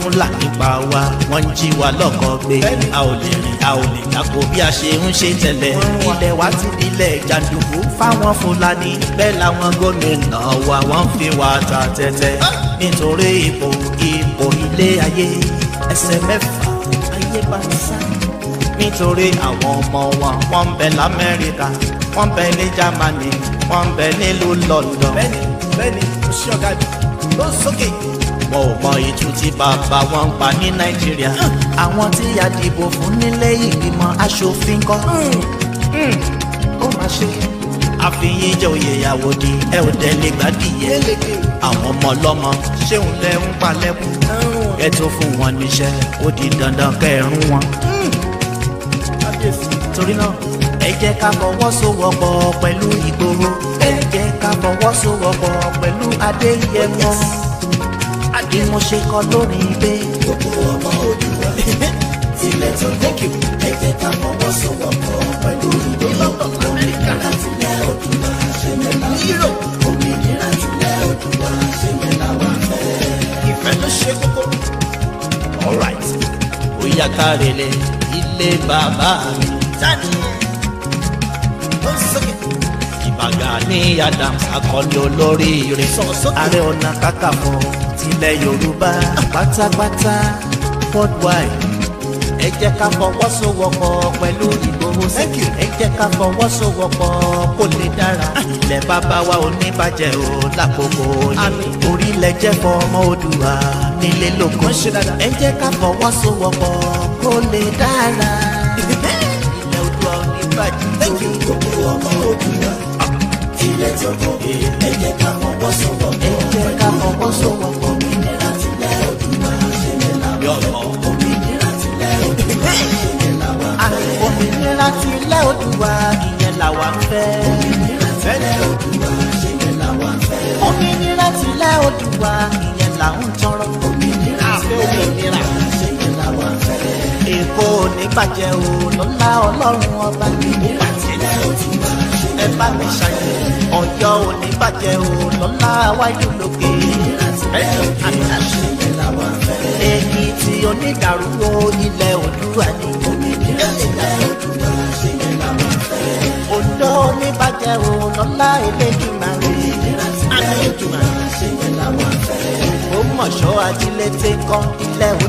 Fúlàní bá wa wọ́n ń jí wa lọ́kọ̀ gbé a ò lè rìn a ò lè dàgbò bí a ṣe ń ṣe tẹ́lẹ̀ ilẹ̀ wa ti dilẹ̀ jàǹdùkú fáwọn Fúlàní bẹ́ẹ̀ làwọn gómìnà wa wọ́n fi wá ta tẹ́tẹ́ nítorí ipò ilé ayé ẹsẹ̀ mẹ́fà ayé bá ń sá nítorí àwọn ọmọ wọn wọ́n ń bẹ l'Amẹ́ríkà wọ́n bẹ ní Germany wọ́n bẹ nílùú London. bẹ́ẹ̀ni o ṣe ọ̀gá mi ló sókè. wọn ò mọ ìtú tí bàbá wọn ń pa ní Nàìjíríà. àwọn tí a dìbò fún nílé ìgbìmọ̀ aṣòfin kọ́. ó máa ṣe àfihàn jẹ́ oyè ìyàwó di ẹ ò tẹ̀lé gbàdìyẹ. àwọn ọmọ ọlọ́mọ ṣéun lẹ́ ń palẹ́kùn. ẹ tó fún wọn níṣẹ́ ó di dandan kẹrùn wọn. torí náà ẹ jẹ́ ká fọwọ́sowọ́pọ̀ pẹ̀lú Ìgbòho. ẹ jẹ́ ká fọwọ́sowọ́pọ̀ pẹ̀lú Adéyẹmọ. Àdìmọ̀ṣe kọ lórí ibẹ̀. gbogbo ọmọ Oòduà tilẹ̀ tó thank you. ẹ jẹ́ ká fọwọ́sowọ́pọ̀ pẹ̀lú Ìgbòho. òmìnira tilẹ̀ Oòduà ṣe yẹn láwa. òmìnira tilẹ̀ Oòduà ṣe yẹn láwa fẹ́. ìfẹ́ ló ṣe kókó. all right bóyá kárẹ̀lẹ̀ ilé bàbá mi. tani ó sókè. Ìbàgà ní Adams akọni olóríire. Ààrẹ Ọ̀nà Kakanfò tilẹ̀ Yorùbá pátápátá worldwide. ẹ jẹ́ ká fọwọ́sowọ́pọ̀ pẹ̀lú Ìgbòho sí. ẹ jẹ́ ká fọwọ́sowọ́pọ̀ kó lè dára. ilẹ̀ bàbá wa ò ní bàjẹ́ o lákòókò yìí. orílẹ̀ jẹ́ fọmọ Oòduà nílé lóko. ẹ jẹ́ ká fọwọ́sowọ́pọ̀ kó lè dára. ilẹ̀ Oòduà ò ní bàjẹ́ o. gbogbo ọmọ Oòduà tilẹ̀ tó kọ́. ẹ jẹ́ ká fọwọ́sowọ́pọ̀. ẹ jẹ́ ká fọwọ́sowọ́pọ̀. òmìnira tilẹ̀ Oòduà ṣe yẹn láwa. òmìnira tilẹ̀ Oòduà ṣe yẹn láwa fẹ́. òmìnira tilẹ̀ Oòduà ìyẹn làwa ń fẹ́. òmìnira tilẹ̀ Oòduà ṣe yẹn láwa fẹ́. òmìnira tilẹ̀ Oòduà ìyẹn là ń tọrọ. òmìnira tilẹ̀ Oòduà ṣe yẹn láwa fẹ́. Èkó ò ní bàjẹ́ o lọ́lá Ọlọ́run ọba. òmìnira tilẹ̀ Oòduà ṣe ẹ yẹn bá láwa mi fẹ́. ṣàyẹ̀ Ọ̀yọ́ ò ní bàjẹ́ o lọ́lá wáyé lókè. òmìnira tilẹ̀ Oòduà ṣe yẹn láwa fẹ́. Èkìtì onídàrú o ilẹ̀ Oòduà ni. òmìnira tilẹ̀ Oòduà ṣe yẹn láwa fẹ́. Oǹdó ò ní bàjẹ́ o lọ́lá Elédùmarè. òmìnira tilẹ̀ Oòduà ṣe yẹn láwa fẹ́. Ògbómọ̀ṣọ́ ajílété kan ilẹ̀ Oòduà.